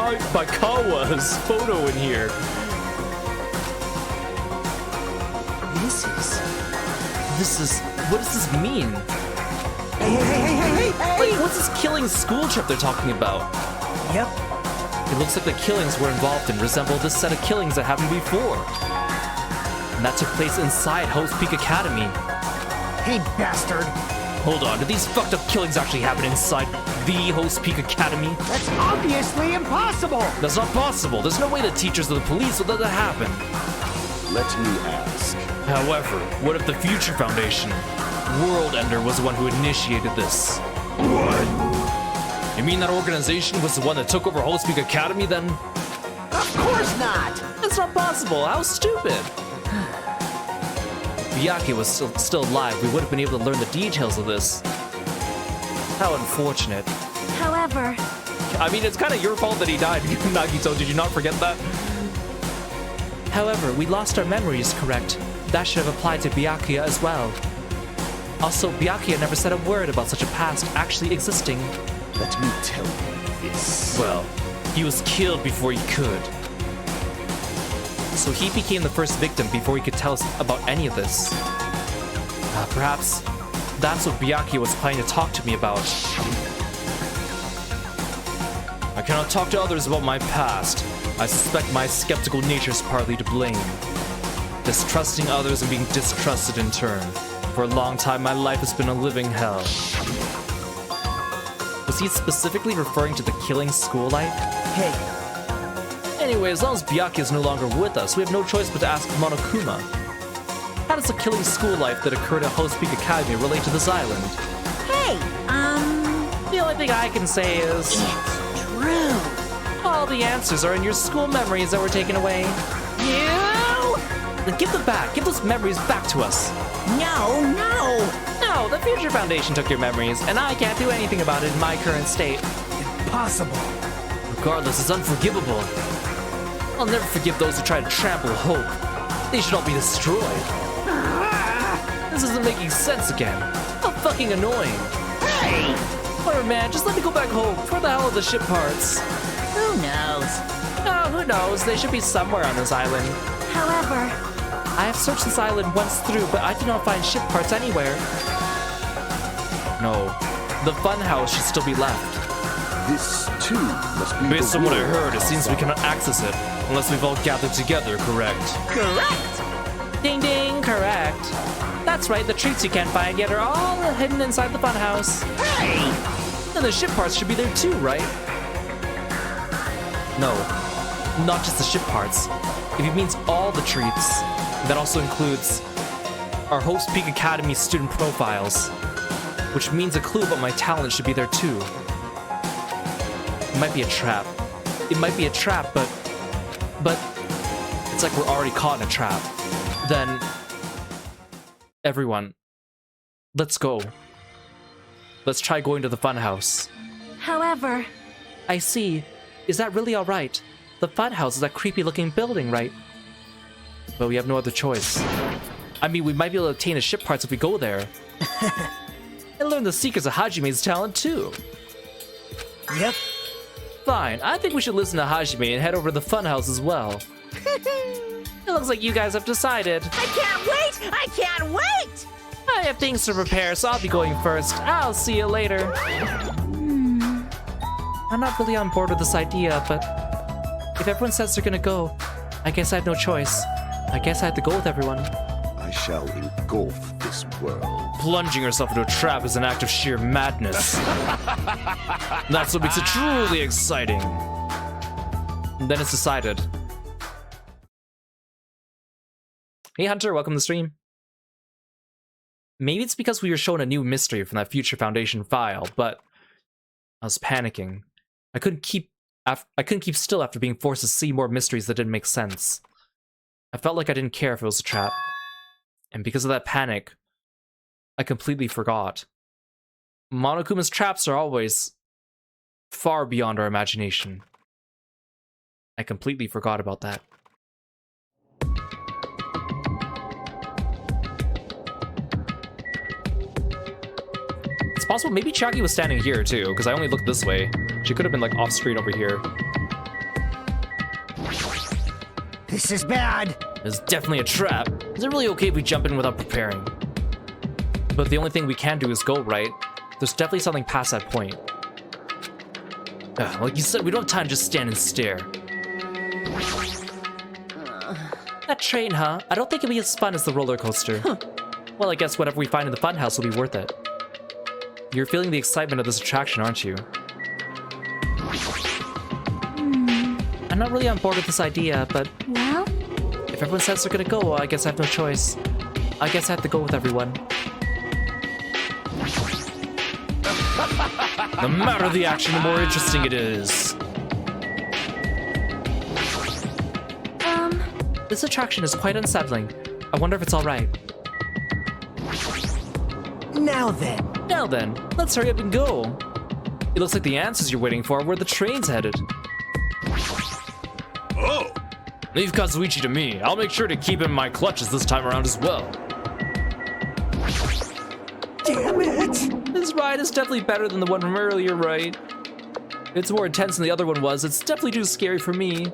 Baikawa's photo in here? What does this mean? Hey! Like, what's this killing school trip they're talking about? Yep. It looks like the killings we're involved in resemble this set of killings that happened before. And that took place inside Host Peak Academy. Hey, bastard. Hold on, did these fucked up killings actually happen inside the Host Peak Academy? That's obviously impossible. That's not possible. There's no way the teachers or the police would let that happen. Let me ask. However, what if the Future Foundation, World Ender, was the one who initiated this? What? You mean that organization was the one that took over Host Peak Academy then? Of course not. That's not possible. How stupid. If Byakuya was still alive, we would have been able to learn the details of this. How unfortunate. However, I mean, it's kind of your fault that he died, Nagito. Did you not forget that? However, we lost our memories, correct? That should have applied to Byakuya as well. Also, Byakuya never said a word about such a past actually existing. Let me tell you this. Well, He was killed before he could. So he became the first victim before he could tell us about any of this. Perhaps that's what Byakuya was planning to talk to me about. I cannot talk to others about my past. I suspect my skeptical nature is partly to blame. Distrusting others and being distrusted in turn. For a long time, my life has been a living hell. Was he specifically referring to the killing school life? Hey, Anyway, as long as Byakuya is no longer with us, we have no choice but to ask Monokuma. How does the killing school life that occurred at Host Peak Academy relate to this island? Hey, The only thing I can say is... it's true. all the answers are in your school memories that were taken away. You? Then give them back. Give those memories back to us. No. No, the Future Foundation took your memories, and I can't do anything about it in my current state. impossible. Regardless, it's unforgivable. I'll never forgive those who try to trample hope. They should all be destroyed. This isn't making sense again. How fucking annoying. Hey, Whatever, man, just let me go back home. Where the hell are the ship parts? who knows? Oh, who knows? They should be somewhere on this island. However, I have searched this island once through, but I do not find ship parts anywhere. No, the funhouse should still be left. This, too, must be Based the on what I will of heard, it seems we Kazama. cannot access it unless we've all gathered together, correct? correct. Ding ding, correct. That's right, the treats you can't find yet are all hidden inside the funhouse. Hey, And the ship parts should be there too, right? No, not just the ship parts. If it means all the treats, that also includes our Host Peak Academy student profiles, which means a clue about my talent should be there too. It might be a trap. It might be a trap, but it's like we're already caught in a trap. Then, everyone, let's go. Let's try going to the funhouse. however, I see. Is that really alright? The funhouse is that creepy-looking building, right? But we have no other choice. I mean, we might be able to obtain the ship parts if we go there. And learn the secrets of Hajime's talent, too. Yep. Fine, I think we should listen to Hajime and head over to the funhouse as well. It looks like you guys have decided. I can't wait! I can't wait! I have things to prepare, so I'll be going first. I'll see you later. I'm not really on board with this idea, but if everyone says they're gonna go, I guess I have no choice. I guess I have to go with everyone. I shall engulf this world. Plunging yourself into a trap is an act of sheer madness. That's what makes it truly exciting. And then it's decided. Hey Hunter, welcome to the stream. Maybe it's because we were shown a new mystery from that Future Foundation file, but I was panicking. I couldn't keep still after being forced to see more mysteries that didn't make sense. I felt like I didn't care if it was a trap. And because of that panic, I completely forgot. Monokuma's traps are always far beyond our imagination. I completely forgot about that. It's possible maybe Chiaki was standing here too, because I only looked this way. She could have been like off screen over here. This is bad. It's definitely a trap. Is it really okay if we jump in without preparing? But the only thing we can do is go, right? There's definitely something past that point. Like you said, we don't have time to just stand and stare. That train, huh? I don't think it'll be as fun as the roller coaster. Well, I guess whatever we find in the funhouse will be worth it. You're feeling the excitement of this attraction, aren't you? I'm not really on board with this idea, but Well, if everyone says they're gonna go, I guess I have no choice. I guess I have to go with everyone. The madder the action, the more interesting it is. This attraction is quite unsettling. I wonder if it's alright. Now then. Now then, let's hurry up and go. It looks like the answers you're waiting for are where the train's headed. Oh, Leave Kazuichi to me. I'll make sure to keep him in my clutches this time around as well. Damn it. This ride is definitely better than the one from earlier, right? It's more intense than the other one was. It's definitely too scary for me.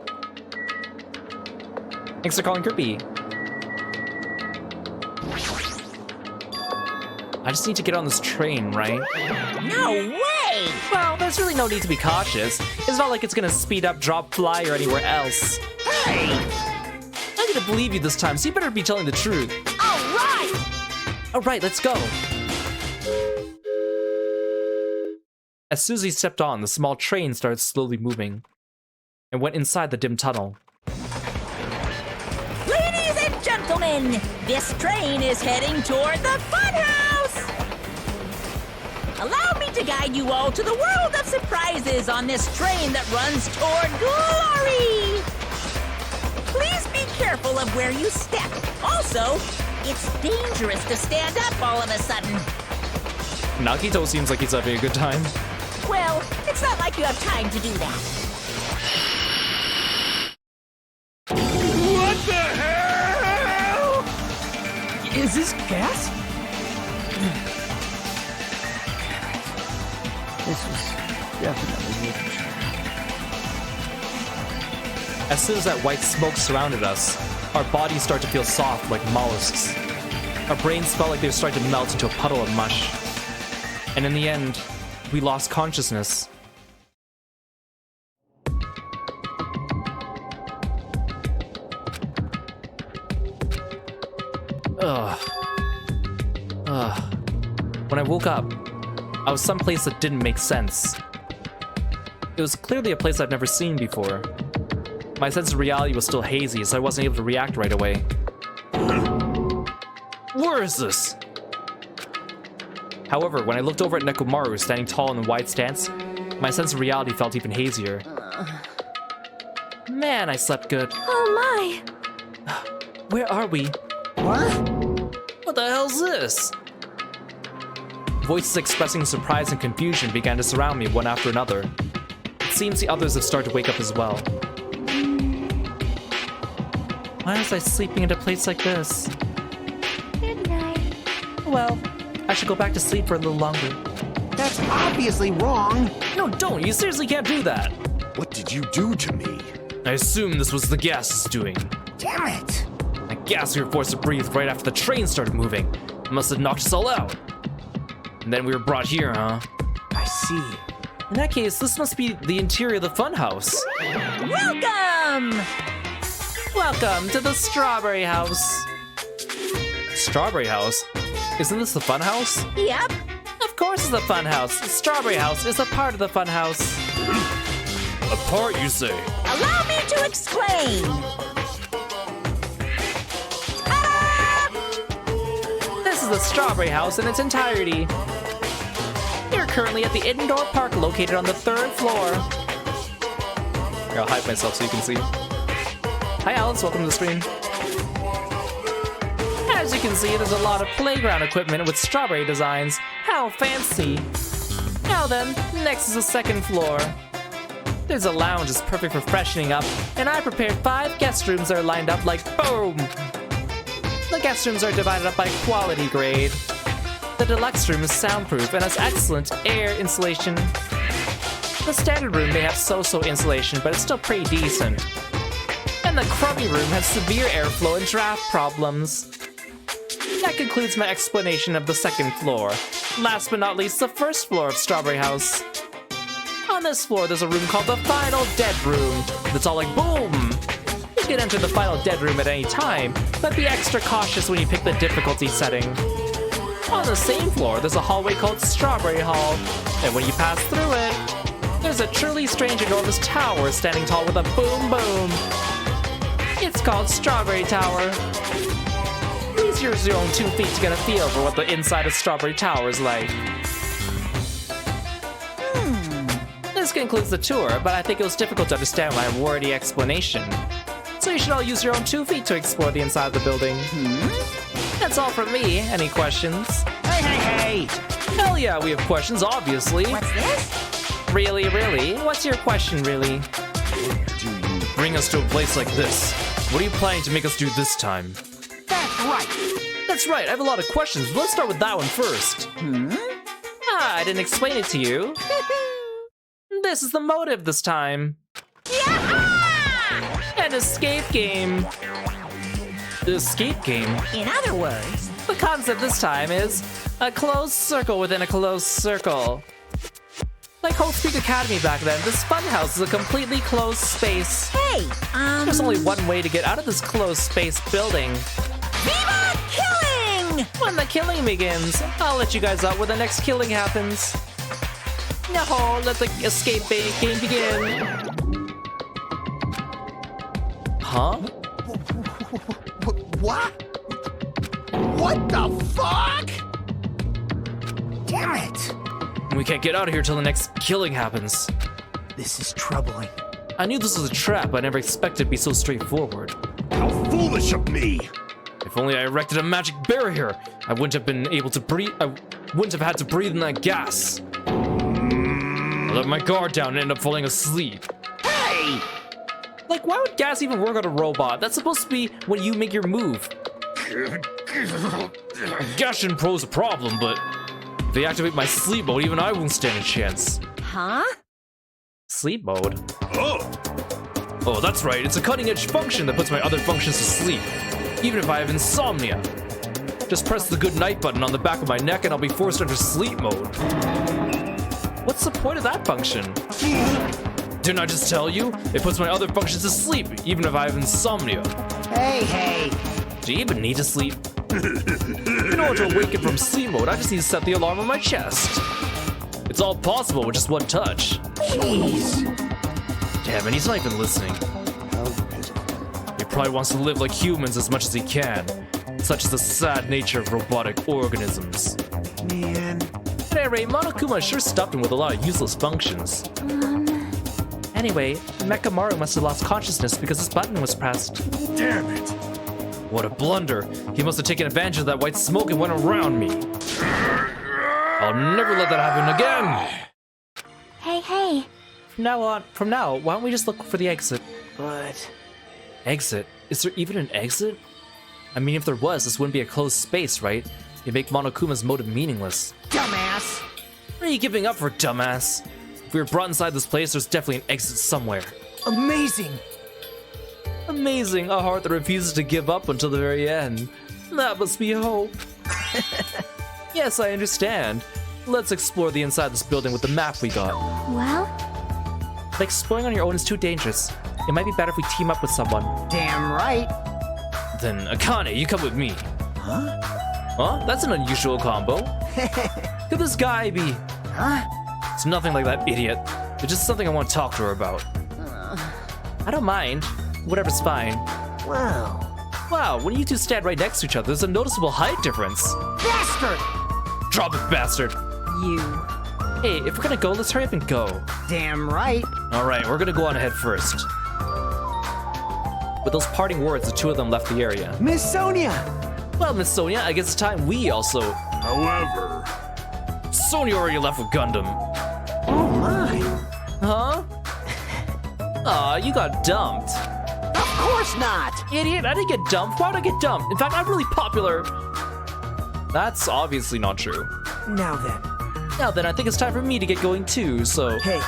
Thanks for calling Kirby. I just need to get on this train, right? No way! Well, there's really no need to be cautious. It's not like it's gonna speed up, drop, fly, or anywhere else. Hey! I'm gonna believe you this time, so you better be telling the truth. All right! Alright, let's go. As soon as he stepped on, the small train started slowly moving and went inside the dim tunnel. Ladies and gentlemen, this train is heading toward the funhouse! Allow me to guide you all to the world of surprises on this train that runs toward glory! Please be careful of where you step. Also, it's dangerous to stand up all of a sudden. Nagito seems like he's having a good time. Well, it's not like you have time to do that. What the hell? Is this gas? This was definitely making sure. As soon as that white smoke surrounded us, our bodies started to feel soft like mollusks. Our brains felt like they were starting to melt into a puddle of mush. And in the end, we lost consciousness. When I woke up, I was someplace that didn't make sense. It was clearly a place I've never seen before. My sense of reality was still hazy, so I wasn't able to react right away. Where is this? However, when I looked over at Nekomaru standing tall in a wide stance, my sense of reality felt even hazier. Man, I slept good. Oh my! Where are we? What? What the hell's this? Voices expressing surprise and confusion began to surround me one after another. It seems the others have started to wake up as well. Why was I sleeping in a place like this? Good night. Well, I should go back to sleep for a little longer. That's obviously wrong. No, don't! You seriously can't do that! What did you do to me? I assume this was the gas's doing. Damn it. I guess we were forced to breathe right after the train started moving. It must have knocked us all out. And then we were brought here, huh? I see. In that case, this must be the interior of the funhouse. Welcome! Welcome to the Strawberry House. Strawberry House? Isn't this the funhouse? Yep. Of course it's the funhouse. The Strawberry House is a part of the funhouse. A part, you say? Allow me to explain. This is the Strawberry House in its entirety. You're currently at the indoor park located on the 3rd floor. Here, I'll hide myself so you can see. Hi Alice, welcome to the stream. As you can see, there's a lot of playground equipment with strawberry designs. How fancy. Now then, next is the 2nd floor. There's a lounge that's perfect for freshening up, and I prepared 5 guest rooms that are lined up like boom. The guest rooms are divided up by quality grade. The deluxe room is soundproof and has excellent air insulation. The standard room may have so-so insulation, but it's still pretty decent. And the crummy room has severe airflow and draft problems. That concludes my explanation of the 2nd floor. Last but not least, the 1st floor of Strawberry House. On this floor, there's a room called the Final Dead Room. That's all like boom! You can enter the Final Dead Room at any time, but be extra cautious when you pick the difficulty setting. On the same floor, there's a hallway called Strawberry Hall, and when you pass through it, there's a truly strange enormous tower standing tall with a boom boom. It's called Strawberry Tower. Please use your own 2 feet to get a feel for what the inside of Strawberry Tower is like. This concludes the tour, but I think it was difficult to understand my wordy explanation. So you should all use your own 2 feet to explore the inside of the building. That's all from me. Any questions? Hey! Hell yeah, we have questions, obviously. What's this? Really, really? What's your question, really? Do you Bring us to a place like this. What are you planning to make us do this time? That's right. That's right, I have a lot of questions, but let's start with that one first. I didn't explain it to you. This is the motive this time. An escape game. The escape game? In other words, The concept this time is a closed circle within a closed circle. Like Hope Peak Academy back then, this funhouse is a completely closed space. hey, There's only one way to get out of this closed space building. Viva Killing! When the killing begins, I'll let you guys out when the next killing happens. No, let the escape game begin. Huh? What? What the fuck? Damn it! We can't get out of here till the next killing happens. This is troubling. I knew this was a trap, but I never expected it to be so straightforward. How foolish of me! If only I erected a magic barrier, I wouldn't have been able to breathe. I wouldn't have had to breathe in that gas. I let my guard down and ended up falling asleep. Hey! Like, why would gas even work on a robot? That's supposed to be when you make your move. Gas shouldn't pose a problem, but if they activate my sleep mode, even I won't stand a chance. Huh? Sleep mode? Oh, Oh, that's right. It's a cutting-edge function that puts my other functions to sleep, even if I have insomnia. Just press the good night button on the back of my neck and I'll be forced into sleep mode. What's the point of that function? Didn't I just tell you? It puts my other functions to sleep, even if I have insomnia. Hey! Do you even need to sleep? In order to awaken from sleep mode, I just need to set the alarm on my chest. It's all possible with just one touch. Jeez. Damn it, he's not even listening. He probably wants to live like humans as much as he can. Such is the sad nature of robotic organisms. Man. At any rate, Monokuma sure stuffed him with a lot of useless functions. Anyway, Mekamaru must have lost consciousness because his button was pressed. damn it! What a blunder. He must have taken advantage of that white smoke and went around me. I'll never let that happen again! Hey. From now, why don't we just look for the exit? But... Exit? Is there even an exit? I mean, if there was, this wouldn't be a closed space, right? It'd make Monokuma's motive meaningless. Dumbass! What are you giving up for, dumbass? If we were brought inside this place, there's definitely an exit somewhere. Amazing! Amazing, a heart that refuses to give up until the very end. That must be hope. Yes, I understand. Let's explore the inside of this building with the map we got. Well, But exploring on your own is too dangerous. It might be better if we team up with someone. Damn right! Then, Akane, you come with me. Huh? Huh? That's an unusual combo. Could this guy be? Huh? It's nothing like that idiot. It's just something I want to talk to her about. I don't mind. Whatever's fine. Wow. Wow, when you two stand right next to each other, there's a noticeable height difference. Bastard! Drop it, bastard. You. Hey, if we're gonna go, let's hurry up and go. Damn right. Alright, we're gonna go on ahead first. With those parting words, the two of them left the area. Miss Sonia! Well, Miss Sonia, I guess it's time we also... However, Sonia already left with Gundam. Oh my. Huh? Aw, you got dumped. Of course not! Idiot, I didn't get dumped. Why would I get dumped? In fact, I'm really popular. That's obviously not true. Now then. Now then, I think it's time for me to get going too, so... Hey.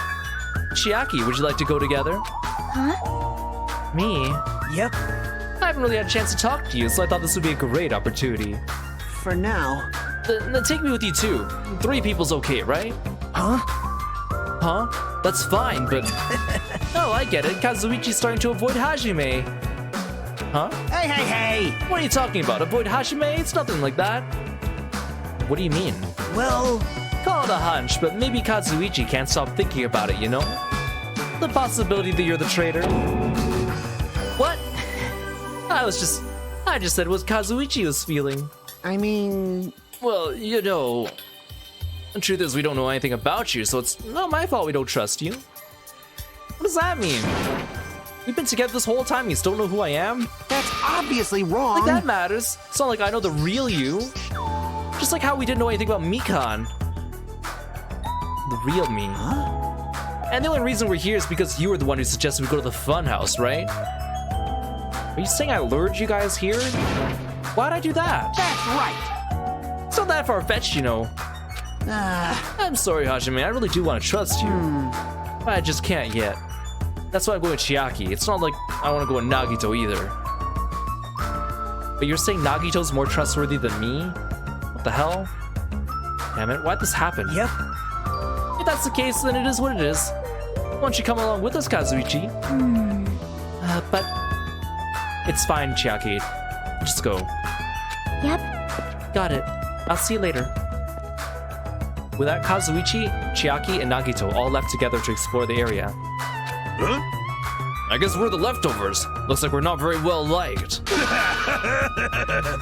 Chiaki, would you like to go together? huh? Me? Yep. I haven't really had a chance to talk to you, so I thought this would be a great opportunity. For now. Then take me with you too. 3 people's okay, right? Huh? Huh? That's fine, but... Oh, I get it. Kazuichi's starting to avoid Hajime. Huh? Hey! What are you talking about? Avoid Hajime? It's nothing like that. What do you mean? Well, Call it a hunch, but maybe Kazuichi can't stop thinking about it, you know? The possibility that you're the traitor. What? I just said what Kazuichi was feeling. I mean... Well, you know, the truth is we don't know anything about you, so it's not my fault we don't trust you. What does that mean? We've been together this whole time, you still don't know who I am? That's obviously wrong! Like that matters. It's not like I know the real you. Just like how we didn't know anything about Mikan. The real me. Huh? And the only reason we're here is because you were the one who suggested we go to the funhouse, right? Are you saying I lured you guys here? Why'd I do that? That's right! It's not that far-fetched, you know. I'm sorry, Hajime. I really do want to trust you. I just can't yet. That's why I'm going with Chiaki. It's not like I want to go with Nagito either. But you're saying Nagito's more trustworthy than me? What the hell? Damn it, why'd this happen? Yep. If that's the case, then it is what it is. Why don't you come along with us, Kazuichi? But... It's fine, Chiaki. Just go. Yep. Got it. I'll see you later. With that, Kazuichi, Chiaki, and Nagito all left together to explore the area. Huh? I guess we're the leftovers. Looks like we're not very well liked.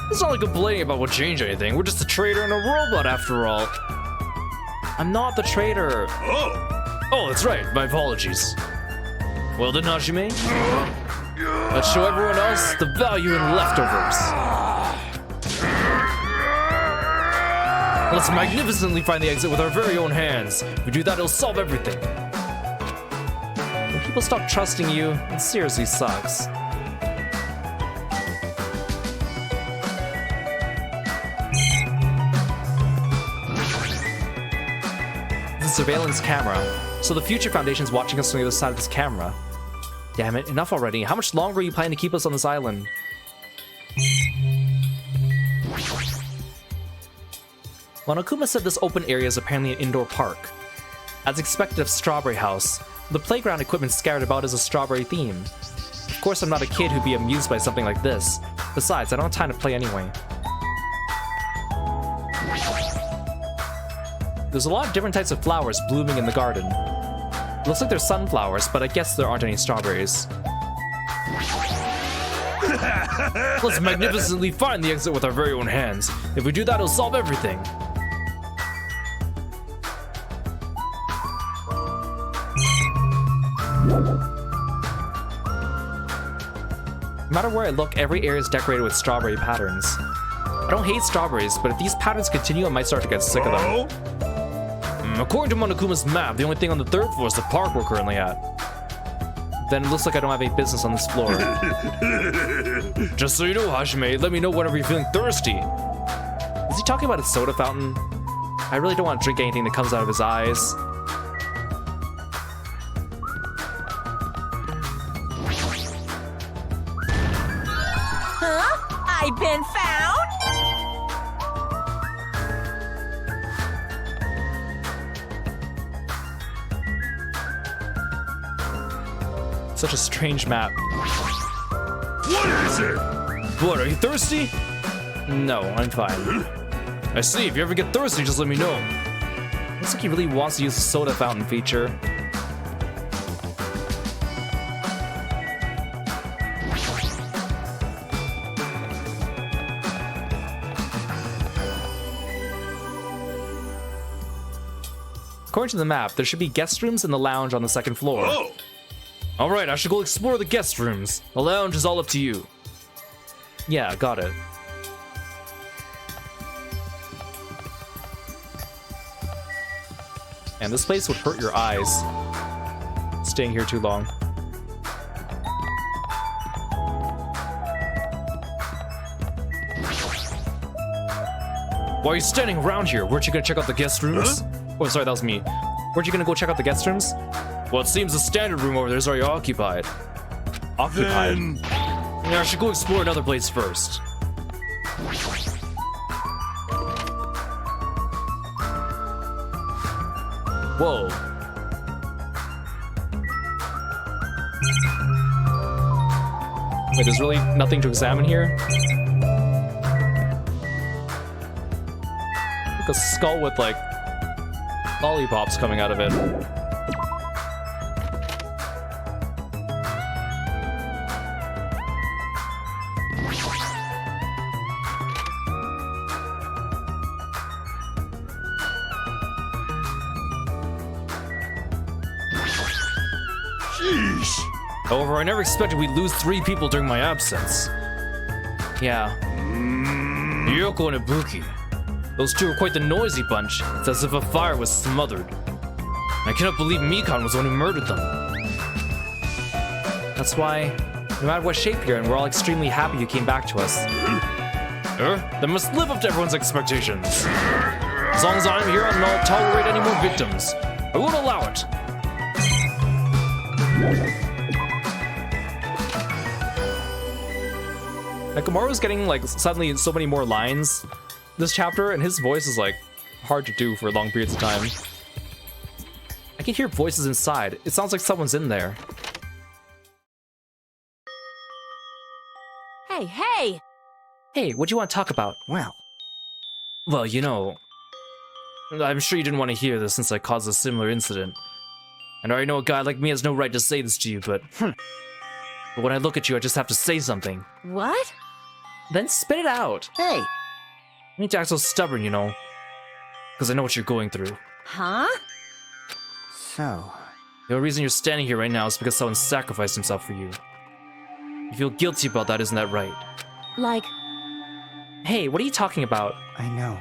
It's not like complaining about what changed anything. We're just a traitor and a robot after all. I'm not the traitor. Oh, that's right. My apologies. Well then, Hajime. Let's show everyone else the value in leftovers. Let's magnificently find the exit with our very own hands. If we do that, it'll solve everything. When people stop trusting you, it seriously sucks. This is a surveillance camera, so the Future Foundation's watching us from the other side of this camera. Damn it, enough already. How much longer are you planning to keep us on this island? Monokuma said this open area is apparently an indoor park. As expected of Strawberry House, the playground equipment scattered about is a strawberry theme. Of course, I'm not a kid who'd be amused by something like this. Besides, I don't have time to play anyway. There's a lot of different types of flowers blooming in the garden. It looks like they're sunflowers, but I guess there aren't any strawberries. Let's magnificently find the exit with our very own hands. If we do that, it'll solve everything. No matter where I look, every area is decorated with strawberry patterns. I don't hate strawberries, but if these patterns continue, I might start to get sick of them. According to Monokuma's map, the only thing on the third floor is the park we're currently at. Then it looks like I don't have any business on this floor. Just so you know, Hajime, let me know whenever you're feeling thirsty. Is he talking about a soda fountain? I really don't want to drink anything that comes out of his eyes. Huh? I've been found? Such a strange map. What is it? What, are you thirsty? No, I'm fine. I see, if you ever get thirsty, just let me know. Looks like he really wants to use the soda fountain feature. According to the map, there should be guest rooms in the lounge on the second floor. Oh! Alright, I should go explore the guest rooms. The lounge is all up to you. Yeah, got it. And this place would hurt your eyes. Staying here too long. Why are you standing around here? Weren't you gonna check out the guest rooms? Huh? Oh, sorry, that was me. Weren't you gonna go check out the guest rooms? Well, it seems the standard room over there is already occupied. Then... Yeah, I should go explore another place first. Whoa. Wait, there's really nothing to examine here? Like a skull with, like, lollipops coming out of it. Sheesh. However, I never expected we'd lose 3 people during my absence. Yeah. Yoko and Ibuki. Those 2 are quite the noisy bunch. It's as if a fire was smothered. I cannot believe Mikan was the one who murdered them. That's why, no matter what shape you're in, we're all extremely happy you came back to us. That must live up to everyone's expectations. As long as I'm here, I'll not tolerate any more victims. I won't allow it. Nakamura's getting like suddenly so many more lines this chapter, and his voice is like hard to do for long periods of time. I can hear voices inside. It sounds like someone's in there. Hey, hey! Hey, what do you want to talk about? Well, you know, I'm sure you didn't want to hear this since I caused a similar incident. And I already know a guy like me has no right to say this to you, but when I look at you, I just have to say something. What? Then spit it out. hey, You need to act so stubborn, you know, because I know what you're going through. Huh? so, The only reason you're standing here right now is because someone sacrificed himself for you. You feel guilty about that, isn't that right? Like, Hey, what are you talking about? I know.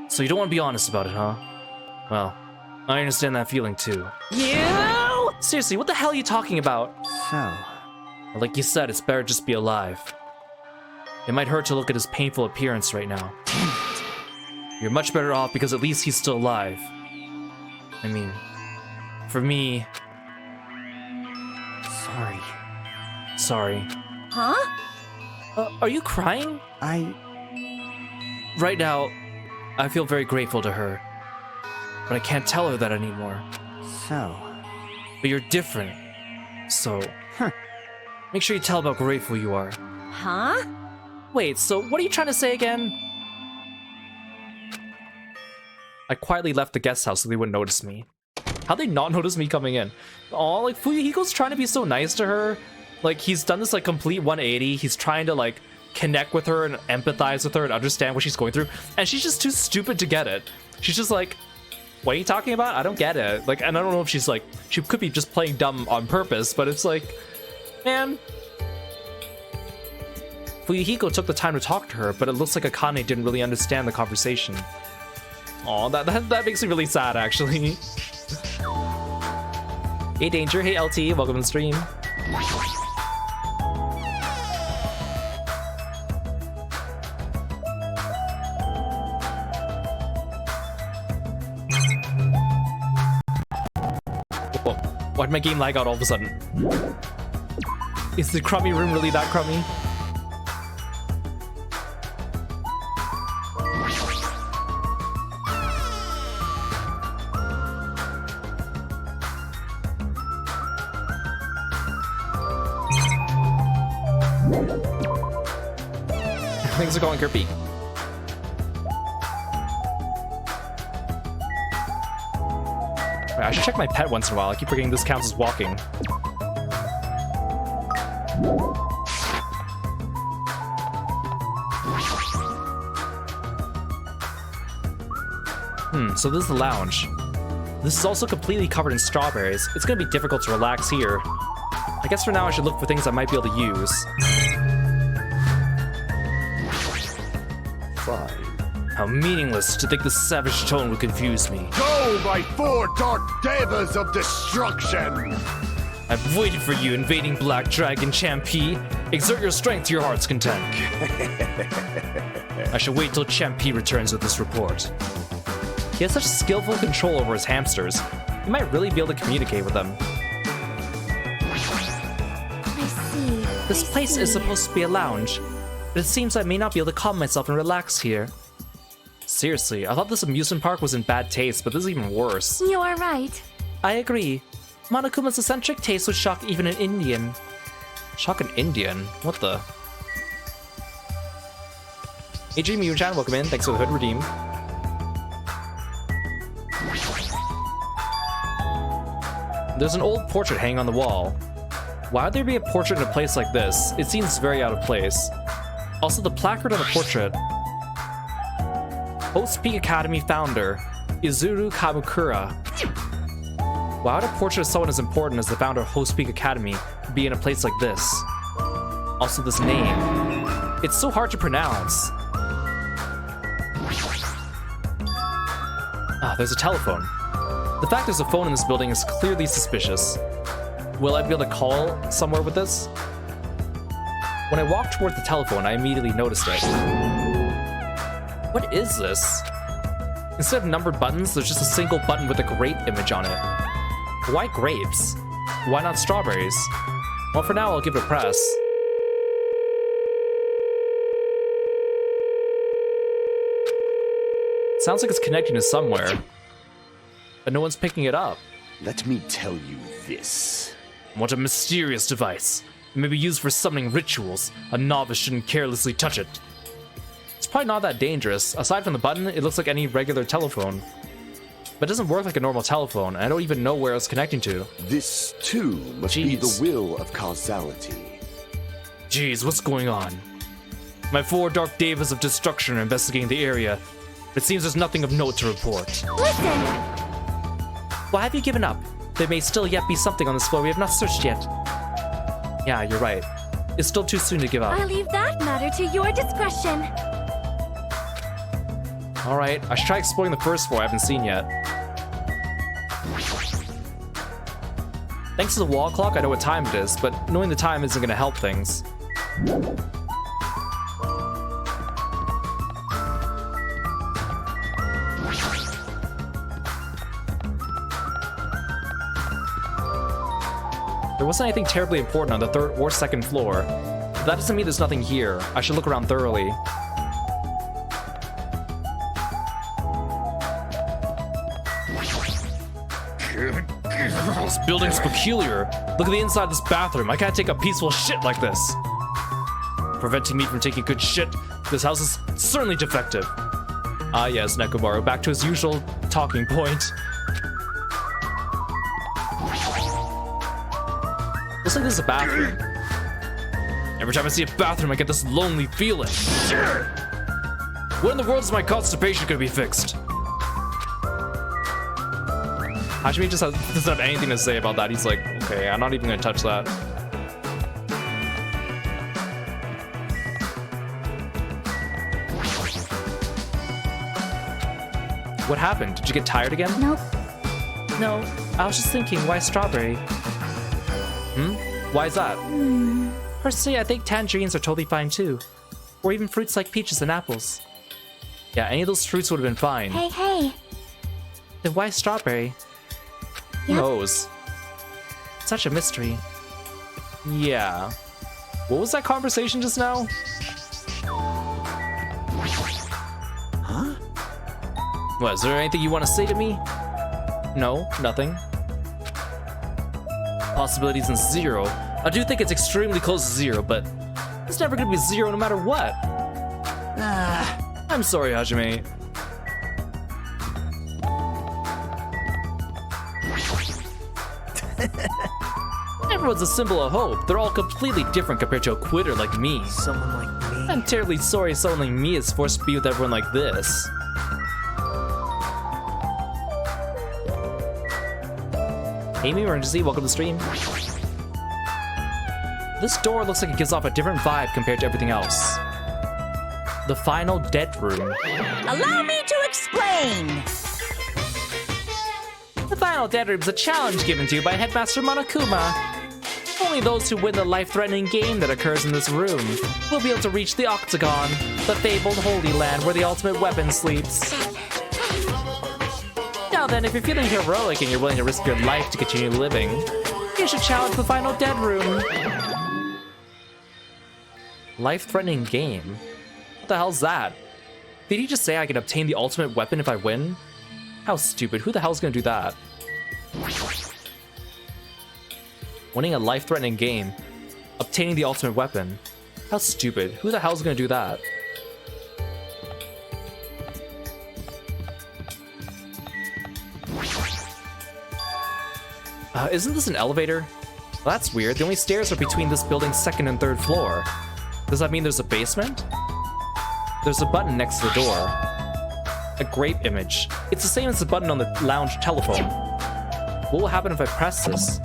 So you don't want to be honest about it, huh? Well, I understand that feeling too. you? Seriously, what the hell are you talking about? So, Like you said, it's better just be alive. It might hurt to look at his painful appearance right now. You're much better off because at least he's still alive. I mean, for me, sorry. sorry. Huh? Are you crying? Right now, I feel very grateful to her. But I can't tell her that anymore. So, But you're different. So, make sure you tell how grateful you are. Huh? Wait, so what are you trying to say again? I quietly left the guest house so they wouldn't notice me. How'd they not notice me coming in? Aw, like Fuyuhiko's trying to be so nice to her. Like he's done this like complete 180. He's trying to like connect with her and empathize with her and understand what she's going through. And she's just too stupid to get it. She's just like, what are you talking about? I don't get it. Like, and I don't know if she's like, she could be just playing dumb on purpose, but it's like, man. Fuyuhiko took the time to talk to her, but it looks like Akane didn't really understand the conversation. Aw, that makes me really sad, actually. Hey Danger, hey LT, welcome to the stream. Whoa, why'd my game lag out all of a sudden? Is the crummy room really that crummy? Things are going Kirby. I should check my pet once in a while. I keep forgetting this counts as walking. So this is the lounge. This is also completely covered in strawberries. It's gonna be difficult to relax here. I guess for now I should look for things I might be able to use. Fine. How meaningless to think this savage tone would confuse me. Go, my four dark devas of destruction! I've waited for you, invading Black Dragon Champi. Exert your strength to your heart's content. I shall wait till Champi returns with this report. He has such skillful control over his hamsters. He might really be able to communicate with them. I see. This place is supposed to be a lounge, but it seems I may not be able to calm myself and relax here. Seriously, I thought this amusement park was in bad taste, but this is even worse. You are right. I agree. Monokuma's eccentric taste would shock even an Indian. Shock an Indian? What the? AJ Mewchan, welcome in. Thanks for the hood redeem. There's an old portrait hanging on the wall. Why would there be a portrait in a place like this? It seems very out of place. Also, the placard on the portrait. Host Peak Academy founder, Izuru Kamukura. Why would a portrait of someone as important as the founder of Host Peak Academy be in a place like this? Also, this name. It's so hard to pronounce. Ah, there's a telephone. The fact there's a phone in this building is clearly suspicious. Will I be able to call somewhere with this? When I walked toward the telephone, I immediately noticed it. What is this? Instead of numbered buttons, there's just a single button with a grape image on it. Why grapes? Why not strawberries? Well, for now, I'll give it a press. Sounds like it's connecting to somewhere, but no one's picking it up. Let me tell you this. What a mysterious device. It may be used for summoning rituals. A novice shouldn't carelessly touch it. It's probably not that dangerous. Aside from the button, it looks like any regular telephone. But it doesn't work like a normal telephone, and I don't even know where it's connecting to. This, too, must be the will of causality. Jeez, what's going on? My 4 dark devas of destruction are investigating the area. It seems there's nothing of note to report. Listen! Why have you given up? There may still yet be something on this floor we have not searched yet. Yeah, you're right. It's still too soon to give up. I leave that matter to your discretion. Alright, I should try exploring the first floor I haven't seen yet. Thanks to the wall clock, I know what time it is, but knowing the time isn't going to help things. There wasn't anything terribly important on the 3rd or 2nd floor. But that doesn't mean there's nothing here. I should look around thoroughly. This building's peculiar. Look at the inside of this bathroom. I can't take a peaceful shit like this. Preventing me from taking good shit. This house is certainly defective. Ah yes, Nekomaru, back to his usual talking point. Looks like this is a bathroom. Every time I see a bathroom, I get this lonely feeling. When in the world is my constipation gonna be fixed? Hajime just doesn't have anything to say about that. He's like, okay, I'm not even gonna touch that. What happened? Did you get tired again? Nope. No, I was just thinking, why strawberry? Why is that? Personally, I think tangerines are totally fine too. Or even fruits like peaches and apples. Yeah, any of those fruits would have been fine. Hey. Then why strawberry? Who knows? Such a mystery. Yeah. What was that conversation just now? Huh? What, is there anything you want to say to me? No, nothing. Possibilities in 0. I do think it's extremely close to 0, but it's never gonna be 0 no matter what. I'm sorry, Hajime. Everyone's a symbol of hope. They're all completely different compared to a quitter like me. Someone like me. I'm terribly sorry someone like me is forced to be with everyone like this. Amy Emergency, welcome to the stream. This door looks like it gives off a different vibe compared to everything else. The final dead room. Allow me to explain. The final dead room is a challenge given to you by Headmaster Monokuma. Only those who win the life-threatening game that occurs in this room will be able to reach the Octagon, the fabled Holy Land where the ultimate weapon sleeps. Now then, if you're feeling heroic and you're willing to risk your life to continue living, you should challenge the final dead room. Life-threatening game? What the hell's that? Did he just say I can obtain the ultimate weapon if I win? How stupid. Who the hell's gonna do that? Winning a life-threatening game. Obtaining the ultimate weapon. How stupid. Who the hell's gonna do that? Isn't this an elevator? Well, that's weird. The only stairs are between this building's 2nd and 3rd floor. Does that mean there's a basement? There's a button next to the door. A grape image. It's the same as the button on the lounge telephone. What will happen if I press this?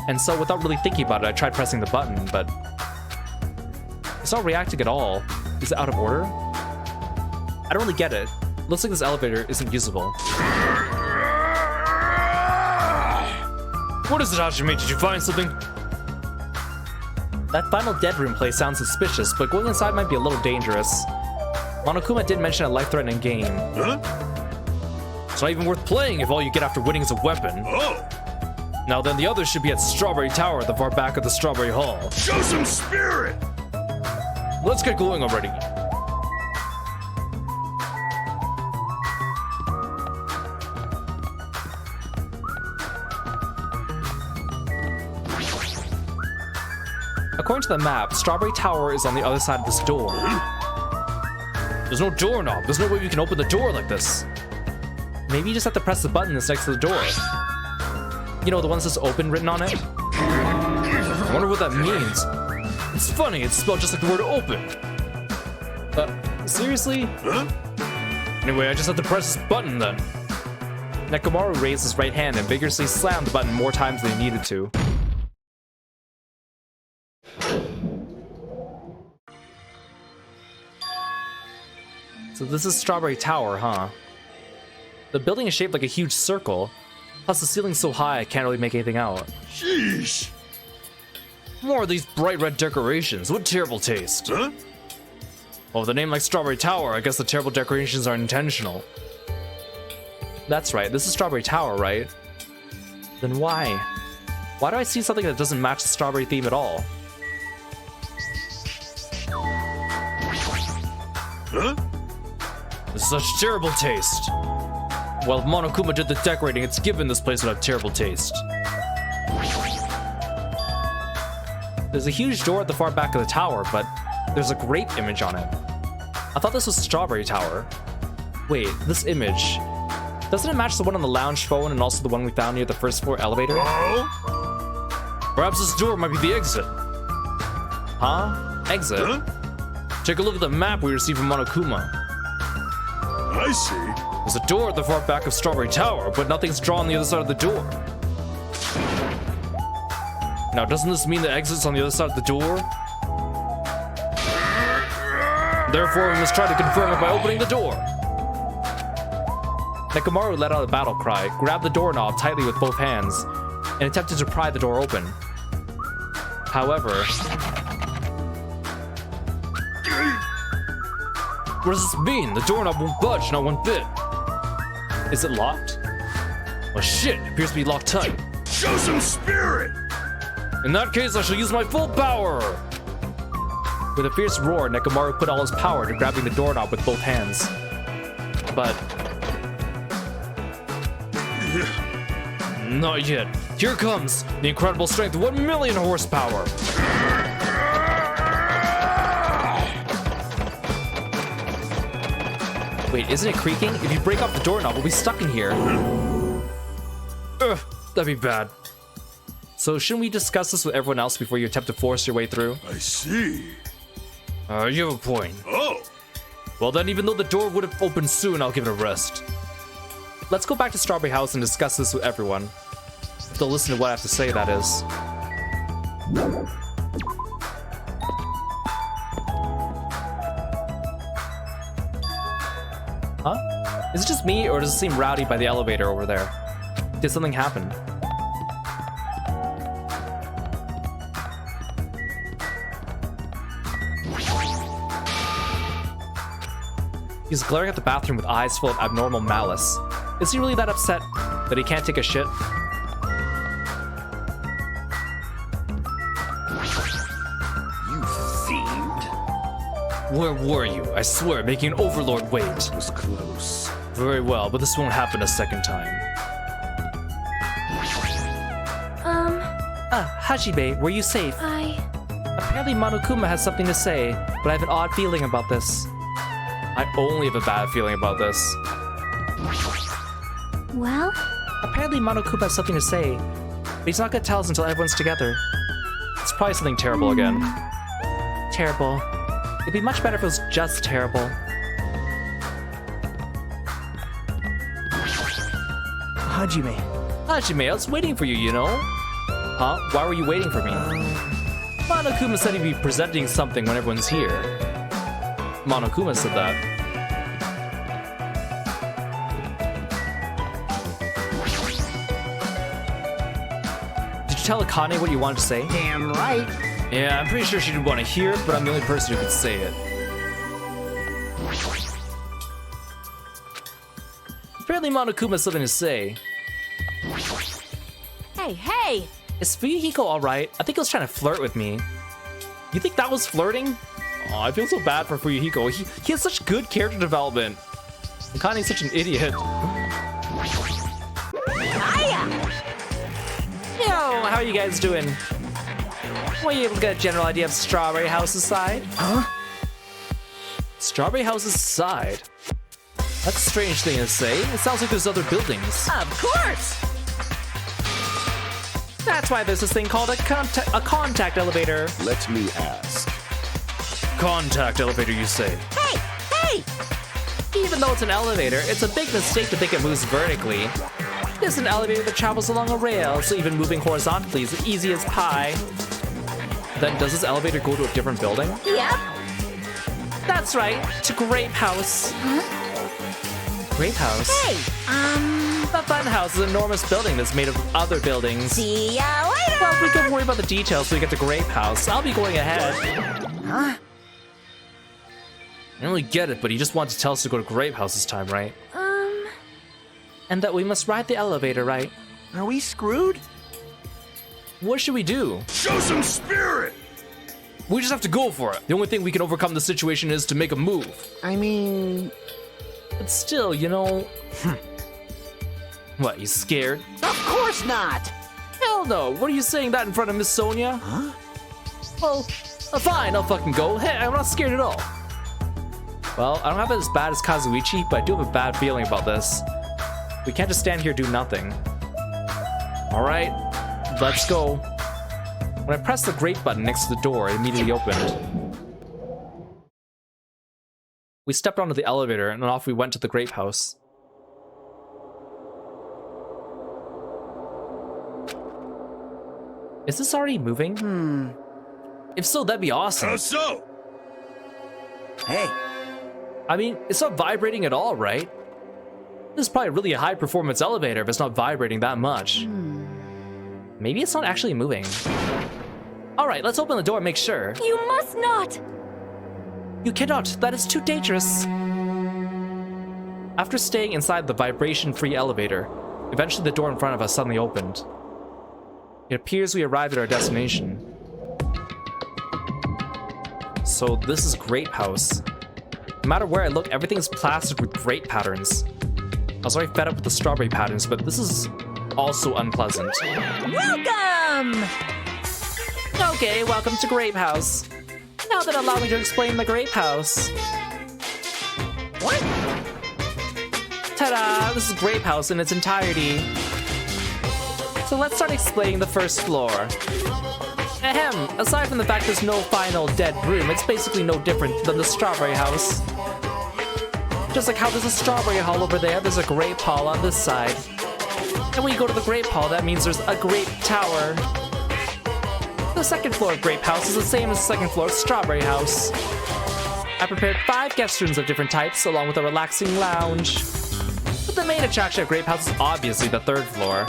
And so, without really thinking about it, I tried pressing the button, but it's not reacting at all. Is it out of order? I don't really get it. Looks like this elevator isn't usable. What is it, Hajime? Did you find something? That final dead room place sounds suspicious, but going inside might be a little dangerous. Monokuma did mention a life-threatening game. Huh? It's not even worth playing if all you get after winning is a weapon. Oh! Now then, the others should be at Strawberry Tower at the far back of the Strawberry Hall. Show some spirit! Let's get going already. According to the map, Strawberry Tower is on the other side of this door. There's no doorknob. There's no way we can open the door like this. Maybe you just have to press the button that's next to the door. You know, the one that says open written on it? I wonder what that means. It's funny, it's spelled just like the word open. Seriously? Huh? Anyway, I just have to press this button then. Nekomaru raised his right hand and vigorously slammed the button more times than he needed to. So this is Strawberry Tower, huh? The building is shaped like a huge circle. Plus the ceiling's so high I can't really make anything out. Sheesh! More of these bright red decorations. What terrible taste. Huh? Well, with a name like Strawberry Tower, I guess the terrible decorations are intentional. That's right, this is Strawberry Tower, right? Then why? Why do I see something that doesn't match the strawberry theme at all? Huh? This is such terrible taste. Well, if Monokuma did the decorating, it's given this place would have terrible taste. There's a huge door at the far back of the tower, but there's a grape image on it. I thought this was Strawberry Tower. Wait, this image, doesn't it match the one on the lounge phone and also the one we found near the first floor elevator? Oh? Perhaps this door might be the exit. Huh? Exit? Huh? Take a look at the map we received from Monokuma. I see. There's a door at the far back of Strawberry Tower, but nothing's drawn on the other side of the door. Now, doesn't this mean the exit's on the other side of the door? Therefore, we must try to confirm it by opening the door. Nekomaru let out a battle cry, grabbed the doorknob tightly with both hands, and attempted to pry the door open. However... What does this mean? The doorknob won't budge, not one bit. Is it locked? Oh shit, it appears to be locked tight. Show some spirit! In that case, I shall use my full power! With a fierce roar, Nekomaru put all his power to grabbing the doorknob with both hands. But... not yet. Here comes the incredible strength of 1 million horsepower! Wait, isn't it creaking? If you break off the doorknob, we'll be stuck in here. Ugh, that'd be bad. So shouldn't we discuss this with everyone else before you attempt to force your way through? I see. You have a point. Oh! Well then, even though the door would have opened soon, I'll give it a rest. Let's go back to Strawberry House and discuss this with everyone. If they'll listen to what I have to say, that is. Huh? Is it just me, or does it seem rowdy by the elevator over there? Did something happen? He's glaring at the bathroom with eyes full of abnormal malice. Is he really that upset that he can't take a shit? You fiend. Where were you? I swear, making an overlord wait. It was close. Very well, but this won't happen a second time. Hajime, were you safe? Apparently Monokuma has something to say, but I have an odd feeling about this. I only have a bad feeling about this. Well? Apparently Monokuma has something to say, but he's not gonna tell us until everyone's together. It's probably something terrible again. Terrible. It'd be much better if it was just terrible. Hajime. Hajime, I was waiting for you, you know? Huh? Why were you waiting for me? Monokuma said he'd be presenting something when everyone's here. Monokuma said that. Did you tell Akane what you wanted to say? Damn right. Yeah, I'm pretty sure she didn't want to hear it, but I'm the only person who could say it. Apparently Monokuma has something to say. Hey, hey! Is Fuyuhiko alright? I think he was trying to flirt with me. You think that was flirting? Oh, I feel so bad for Fuyuhiko. He has such good character development. Kane's such an idiot. Hiya! Yo, how are you guys doing? Were you able to get a general idea of Strawberry House's side? Huh? Strawberry House's side? That's a strange thing to say. It sounds like there's other buildings. Of course! That's why there's this thing called a contact elevator. Let me ask. Contact elevator, you say? Hey, hey! Even though it's an elevator, it's a big mistake to think it moves vertically. It's an elevator that travels along a rail, so even moving horizontally is easy as pie. Then does this elevator go to a different building? Yep. That's right, to Grape House. Huh? Grape House? Hey, The Fun House is an enormous building that's made of other buildings. see ya later! Well, we can worry about the details when we get to Grape House. I'll be going ahead. Huh? I don't really get it, but he just wanted to tell us to go to Grape House this time, right? And that we must ride the elevator, right? Are we screwed? What should we do? Show some spirit! We just have to go for it. The only thing we can overcome the situation is to make a move. I mean... But still, you know... What, you scared? Of course not! Hell no! What are you saying that in front of Miss Sonia? Huh? Well, fine, I'll fucking go. Hey, I'm not scared at all. Well, I don't have it as bad as Kazuichi, but I do have a bad feeling about this. We can't just stand here and do nothing. Alright, let's go. When I pressed the grate button next to the door, it immediately opened. We stepped onto the elevator, and off we went to the Grape House. Is this already moving? If so, that'd be awesome. How so? Hey, I mean, it's not vibrating at all, right? This is probably really a high-performance elevator if it's not vibrating that much. Maybe it's not actually moving. Alright, let's open the door and make sure. You must not! You cannot, that is too dangerous. After staying inside the vibration-free elevator, eventually the door in front of us suddenly opened. It appears we arrived at our destination. So this is Grape House. No matter where I look, everything is plastered with grape patterns. I was already fed up with the strawberry patterns, but this is also unpleasant. Welcome! Okay, welcome to Grape House. Now then, allow me to explain the Grape House. What? Ta-da! This is Grape House in its entirety. So let's start explaining the first floor. Ahem, aside from the fact there's no final dead room, it's basically no different than the Strawberry House. Just like how there's a Strawberry Hall over there, there's a Grape Hall on this side. And when you go to the Grape Hall, that means there's a Grape Tower. The second floor of Grape House is the same as the second floor of Strawberry House. I prepared 5 guest rooms of different types, along with a relaxing lounge. But the main attraction of Grape House is obviously the third floor.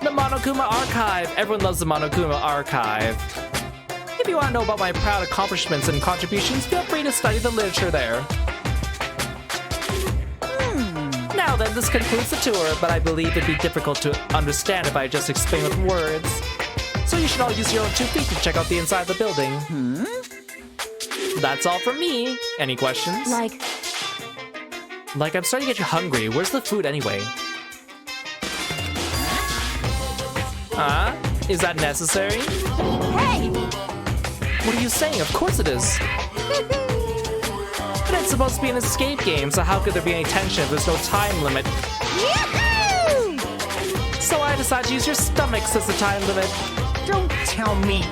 The Monokuma Archive! Everyone loves the Monokuma Archive. If you want to know about my proud accomplishments and contributions, feel free to study the literature there. Now then, this concludes the tour, but I believe it'd be difficult to understand if I just explain with words. So you should all use your own 2 feet to check out the inside of the building. That's all from me. Any questions? Like, I'm starting to get you hungry. Where's the food anyway? Huh? Is that necessary? hey! What are you saying? Of course it is. But it's supposed to be an escape game, so how could there be any tension if there's no time limit? Yahoo! So I decided to use your stomachs as the time limit. don't tell me.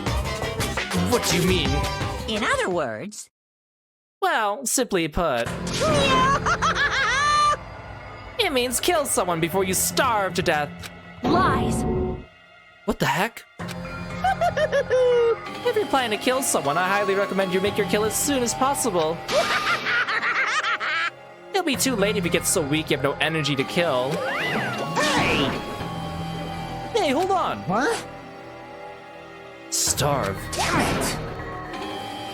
What do you mean? In other words... Well, simply put, it means kill someone before you starve to death. Lies! What the heck? If you're planning to kill someone, I highly recommend you make your kill as soon as possible. It'll be too late if you get so weak you have no energy to kill. Hey! Hey, hold on! What? Starve. Damn it!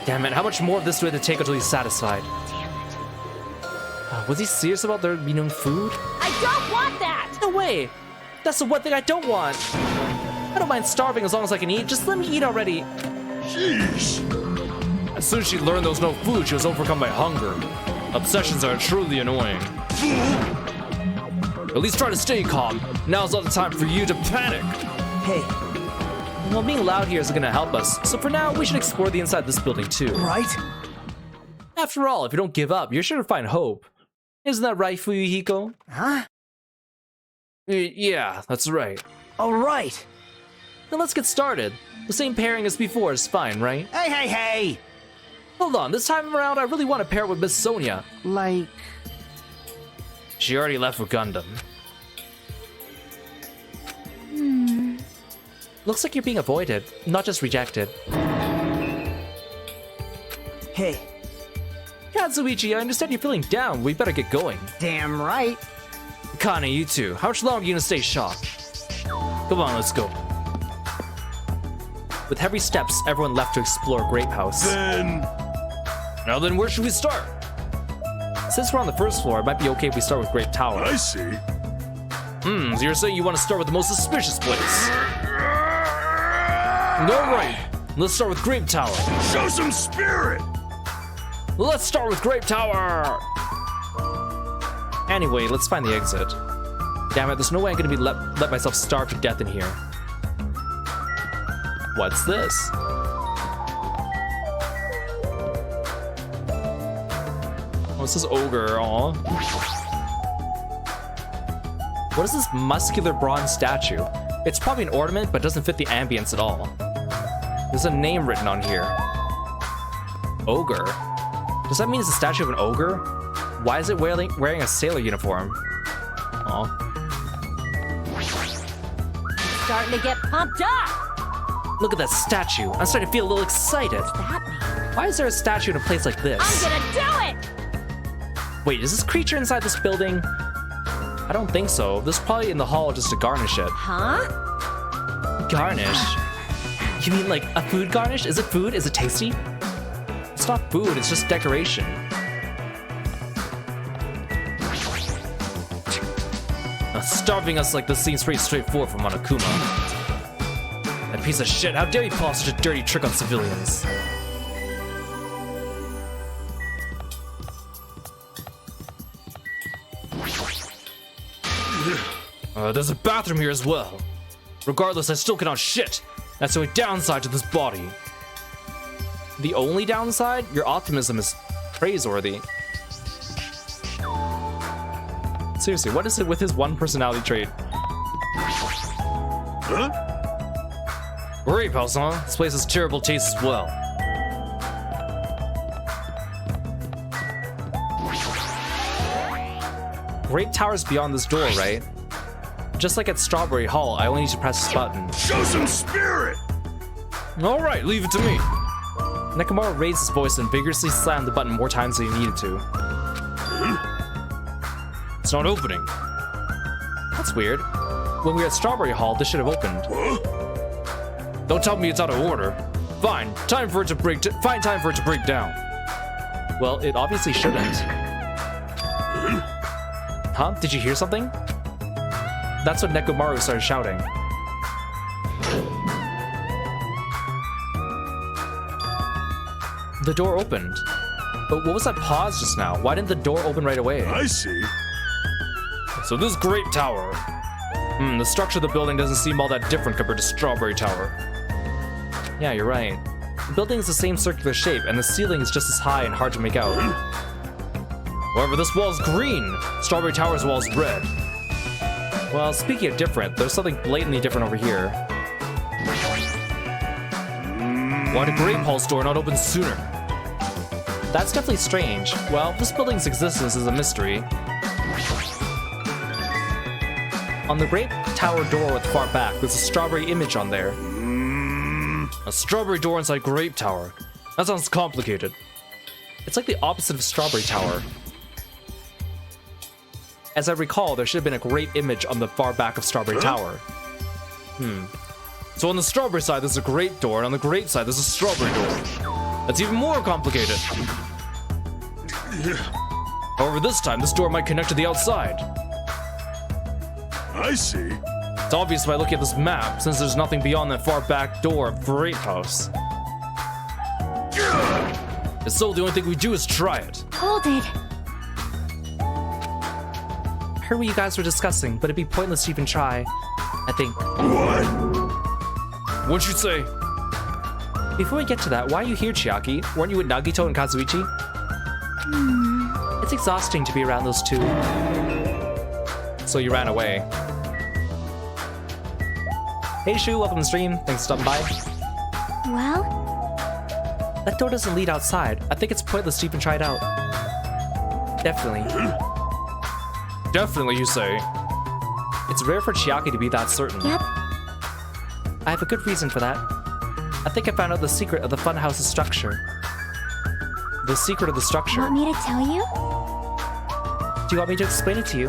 Damn it, how much more of this do we have to take until he's satisfied? Was he serious about there being no food? I don't want that! No way! That's the one thing I don't want. I don't mind starving as long as I can eat. Just let me eat already. Sheesh. As soon as she learned there was no food, she was overcome by hunger. Obsessions are truly annoying. At least try to stay calm. Now's not the time for you to panic. Hey, Well, being loud here isn't gonna help us, so for now, we should explore the inside of this building too. right? After all, if you don't give up, you're sure to find hope. Isn't that right, Fuyuhiko? Huh? Yeah, that's right. All right. Then let's get started. The same pairing as before is fine, right? Hey, hey, hey! Hold on, this time around, I really want to pair with Miss Sonia. Like, She already left with Gundam. Looks like you're being avoided, not just rejected. Hey, Kazuichi, I understand you're feeling down. We better get going. damn right. Kane, you too. How much longer are you gonna stay shocked? Come on, let's go. With heavy steps, everyone left to explore Grape House. Now then, where should we start? Since we're on the first floor, it might be okay if we start with Grape Tower. I see. So you're saying you want to start with the most suspicious place? Alright, let's start with Grape Tower. Show some spirit! Let's start with Grape Tower! Anyway, let's find the exit. Damn it, there's no way I'm gonna be let myself starve to death in here. What's this? Oh, this is Ogre, aw. What is this muscular bronze statue? It's probably an ornament, but doesn't fit the ambience at all. There's a name written on here. Ogre? Does that mean it's a statue of an ogre? Why is it wearing a sailor uniform? Aw. Starting to get pumped up. Look at that statue. I'm starting to feel a little excited. That means Why is there a statue in a place like this? I'm gonna do it. Wait, is this creature inside this building? I don't think so. This is probably in the hall just to garnish it. Huh? Garnish? You mean like a food garnish? Is it food? Is it tasty? It's not food, it's just decoration. Starving us like this seems pretty straightforward from Monokuma. That piece of shit, how dare you pull off such a dirty trick on civilians? There's a bathroom here as well. Regardless, I still cannot shit. That's the only downside to this body. The only downside? Your optimism is praiseworthy. Seriously, what is it with his one personality trait? Huh? Grape House, huh? This place has terrible taste as well. Grape Tower's beyond this door, right? Just like at Strawberry Hall, I only need to press this button. Show some spirit! Alright, leave it to me. Nekomaru raised his voice and vigorously slammed the button more times than he needed to. It's not opening. That's weird. When we were at Strawberry Hall, this should have opened. Huh? Don't tell me it's out of order. Fine, time for it to break down. Well, it obviously shouldn't. Huh? Did you hear something? That's when Nekomaru started shouting. The door opened. But what was that pause just now? Why didn't the door open right away? I see. So this Grape Tower. The structure of the building doesn't seem all that different compared to Strawberry Tower. Yeah, you're right. The building is the same circular shape, and the ceiling is just as high and hard to make out. However, this wall's green. Strawberry Tower's wall's red. Well, speaking of different, there's something blatantly different over here. Why did Grape Hall's door not open sooner? That's definitely strange. Well, this building's existence is a mystery. On the Grape Tower door at the far back, there's a strawberry image on there. A strawberry door inside Grape Tower. That sounds complicated. It's like the opposite of Strawberry Tower. As I recall, there should have been a grape image on the far back of Strawberry Tower. So on the strawberry side, there's a grape door, and on the grape side, there's a strawberry door. That's even more complicated. However, this time, this door might connect to the outside. I see. It's obvious by looking at this map, since there's nothing beyond that far back door of Grape House. And so the only thing we do is try it. Hold it. I heard what you guys were discussing, but it'd be pointless to even try. I think. What? What'd you say? Before we get to that, why are you here, Chiaki? Weren't you with Nagito and Kazuichi? It's exhausting to be around those two. So you ran away. Hey Shu, welcome to the stream. Thanks for stopping by. Well, That door doesn't lead outside. I think it's pointless to even try it out. Definitely. Definitely, you say? It's rare for Chiaki to be that certain. yep. I have a good reason for that. I think I found out the secret of the funhouse's structure. The secret of the structure. Want me to tell you? Do you want me to explain it to you?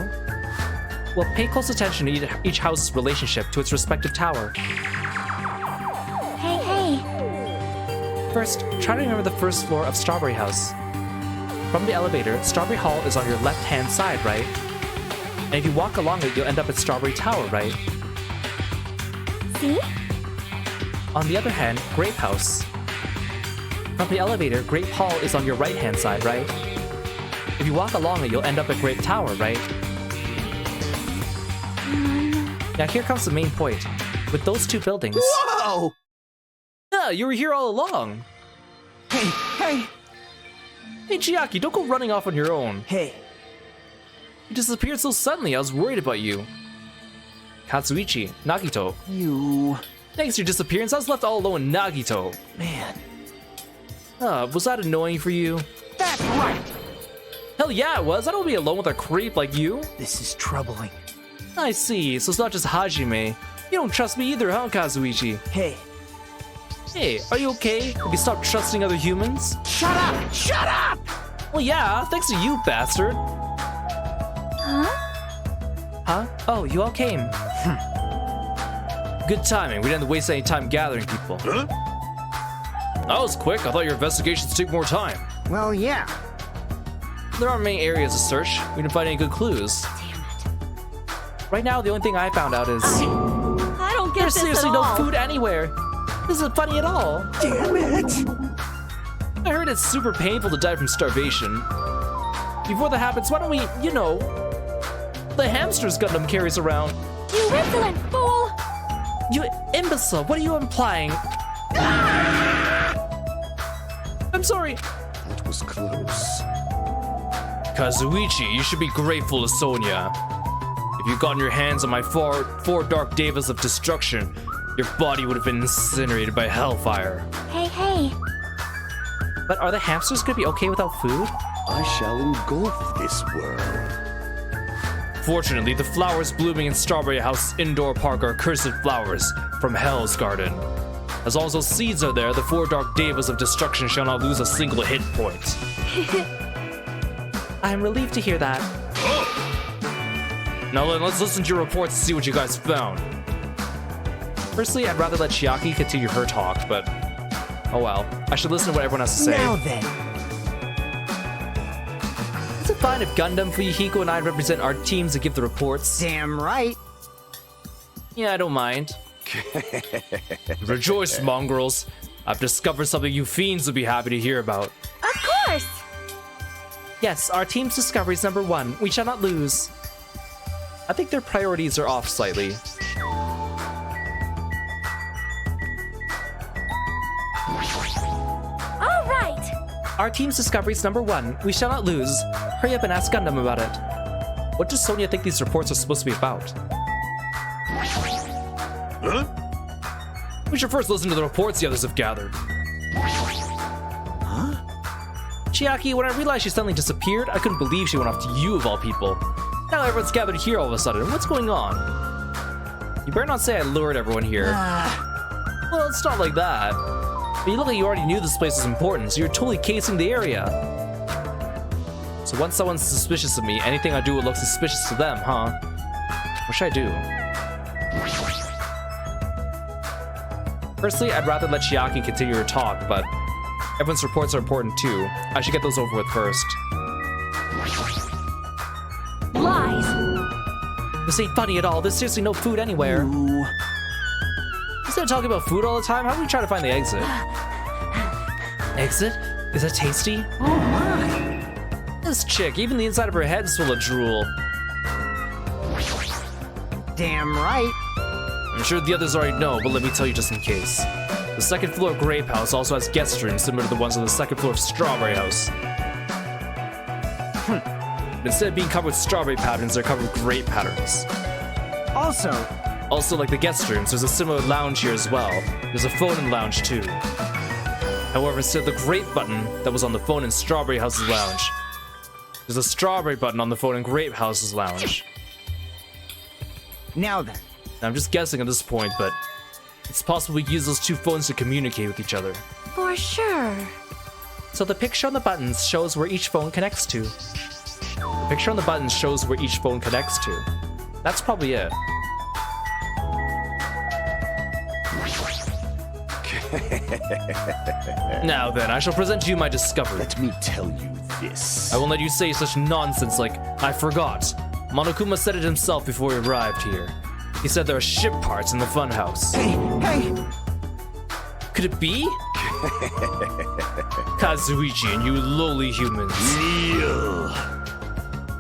Well, pay close attention to each house's relationship to its respective tower. Hey, hey. First, try to remember the first floor of Strawberry House. From the elevator, Strawberry Hall is on your left-hand side, right? And if you walk along it, you'll end up at Strawberry Tower, right? See? On the other hand, Grape House. From the elevator, Grape Hall is on your right-hand side, right? If you walk along it, you'll end up at Grape Tower, right? Now here comes the main point. With those two buildings... Whoa! Ah, you were here all along! Hey, hey, Hey Chiaki, don't go running off on your own. hey. You disappeared so suddenly, I was worried about you. Katsuichi, Nagito. You... Thanks to your disappearance, I was left all alone with Nagito. Man, Was that annoying for you? that's right! Hell yeah, it was. I don't want to be alone with a creep like you. This is troubling. I see, so it's not just Hajime. You don't trust me either, huh, Kazuichi? Hey, Hey, are you okay? Have you stopped trusting other humans? shut up! Shut up! Well, yeah, thanks to you, bastard. Huh? Huh? Oh, you all came. Good timing. We didn't waste any time gathering people. Huh? That was quick. I thought your investigations take more time. Well, yeah. There aren't many areas to search. We didn't find any good clues. Damn it. Right now, the only thing I found out is I don't get there's this seriously at no all. food anywhere. This isn't funny at all. Damn it! I heard it's super painful to die from starvation. Before that happens, why don't we, you know, the hamsters Gundam carries around. You insolent fool! You imbecile, what are you implying? I'm sorry. That was close. Kazuichi, you should be grateful to Sonia. If you'd gotten your hands on my four dark devas of destruction, your body would have been incinerated by hellfire. Hey, hey. But are the hamsters gonna be okay without food? I shall engulf this world. Fortunately, the flowers blooming in Strawberry House Indoor Park are cursed flowers from Hell's Garden. As long as those seeds are there, the four dark devas of destruction shall not lose a single hit point. I'm relieved to hear that. Now let's listen to your reports to see what you guys found. Firstly, I'd rather let Chiaki continue her talk, but oh well. I should listen to what everyone has to say. Now then. Is it fine if Gundam, Fuyuhiko, and I represent our teams to give the reports? Damn right. Yeah, I don't mind. Rejoice, mongrels. I've discovered something you fiends would be happy to hear about. Of course! Yes, our team's discovery is number 1. We shall not lose. I think their priorities are off slightly. All right! Our team's discovery is number 1. We shall not lose. Hurry up and ask Gundam about it. What does Sonia think these reports are supposed to be about? Huh? We should first listen to the reports the others have gathered. Huh? Chiaki, when I realized she suddenly disappeared, I couldn't believe she went off to you of all people. Now everyone's gathered here all of a sudden. What's going on? You better not say I lured everyone here. Well, it's not like that. But you look like you already knew this place was important, so you're totally casing the area. So once someone's suspicious of me, anything I do would look suspicious to them, huh? What should I do? Firstly, I'd rather let Chiaki continue her talk, but everyone's reports are important too. I should get those over with first. Lies! This ain't funny at all. There's seriously no food anywhere. Ooh. Instead of talking about food all the time, how about we try to find the exit? Exit? Is that tasty? Oh my. This chick, even the inside of her head's full of drool. Damn right. I'm sure the others already know, but let me tell you just in case. The second floor of Grape House also has guest rooms similar to the ones on the second floor of Strawberry House. Instead of being covered with strawberry patterns, they're covered with grape patterns. Also, like the guest rooms, there's a similar lounge here as well. There's a phone in the lounge too. However, instead of the grape button that was on the phone in Strawberry House's lounge, there's a strawberry button on the phone in Grape House's lounge. Now then. Now, I'm just guessing at this point, but it's possible we use those two phones to communicate with each other. For sure. So the picture on the buttons shows where each phone connects to. The picture on the buttons shows where each phone connects to. That's probably it. Now then, I shall present to you my discovery. Let me tell you this. I won't let you say such nonsense like, I forgot. Monokuma said it himself before he arrived here. He said there are ship parts in the funhouse. Hey! Could it be? Kazuichi and you lowly humans. Kneel.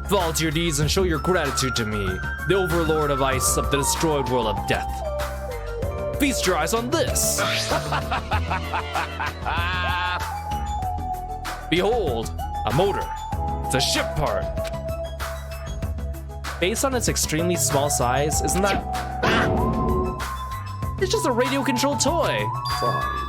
Fall to your knees and show your gratitude to me, the overlord of ice of the destroyed world of death. Feast your eyes on this! Behold, a motor. It's a ship part. Based on its extremely small size, isn't that... It's just a radio-controlled toy. Fine.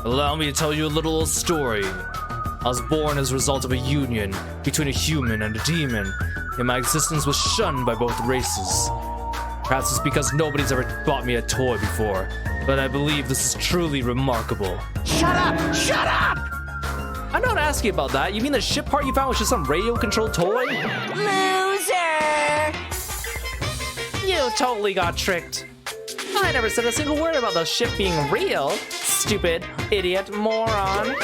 Allow me to tell you a little story. I was born as a result of a union between a human and a demon, and my existence was shunned by both races. Perhaps it's because nobody's ever bought me a toy before, but I believe this is truly remarkable. Shut up! Shut up! I'm not asking about that. You mean the ship part you found was just some radio-controlled toy? Loser! You totally got tricked. I never said a single word about the ship being real. Stupid, idiot, moron.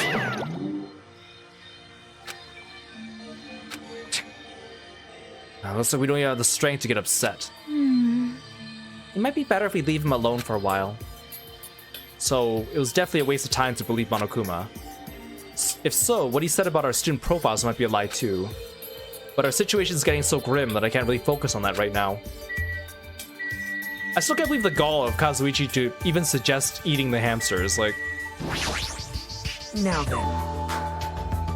Looks like we don't even have the strength to get upset. It might be better if we leave him alone for a while. So, it was definitely a waste of time to believe Monokuma. If so, what he said about our student profiles might be a lie too. But our situation is getting so grim that I can't really focus on that right now. I still can't believe the gall of Kazuichi to even suggest eating the hamsters, like... Now then,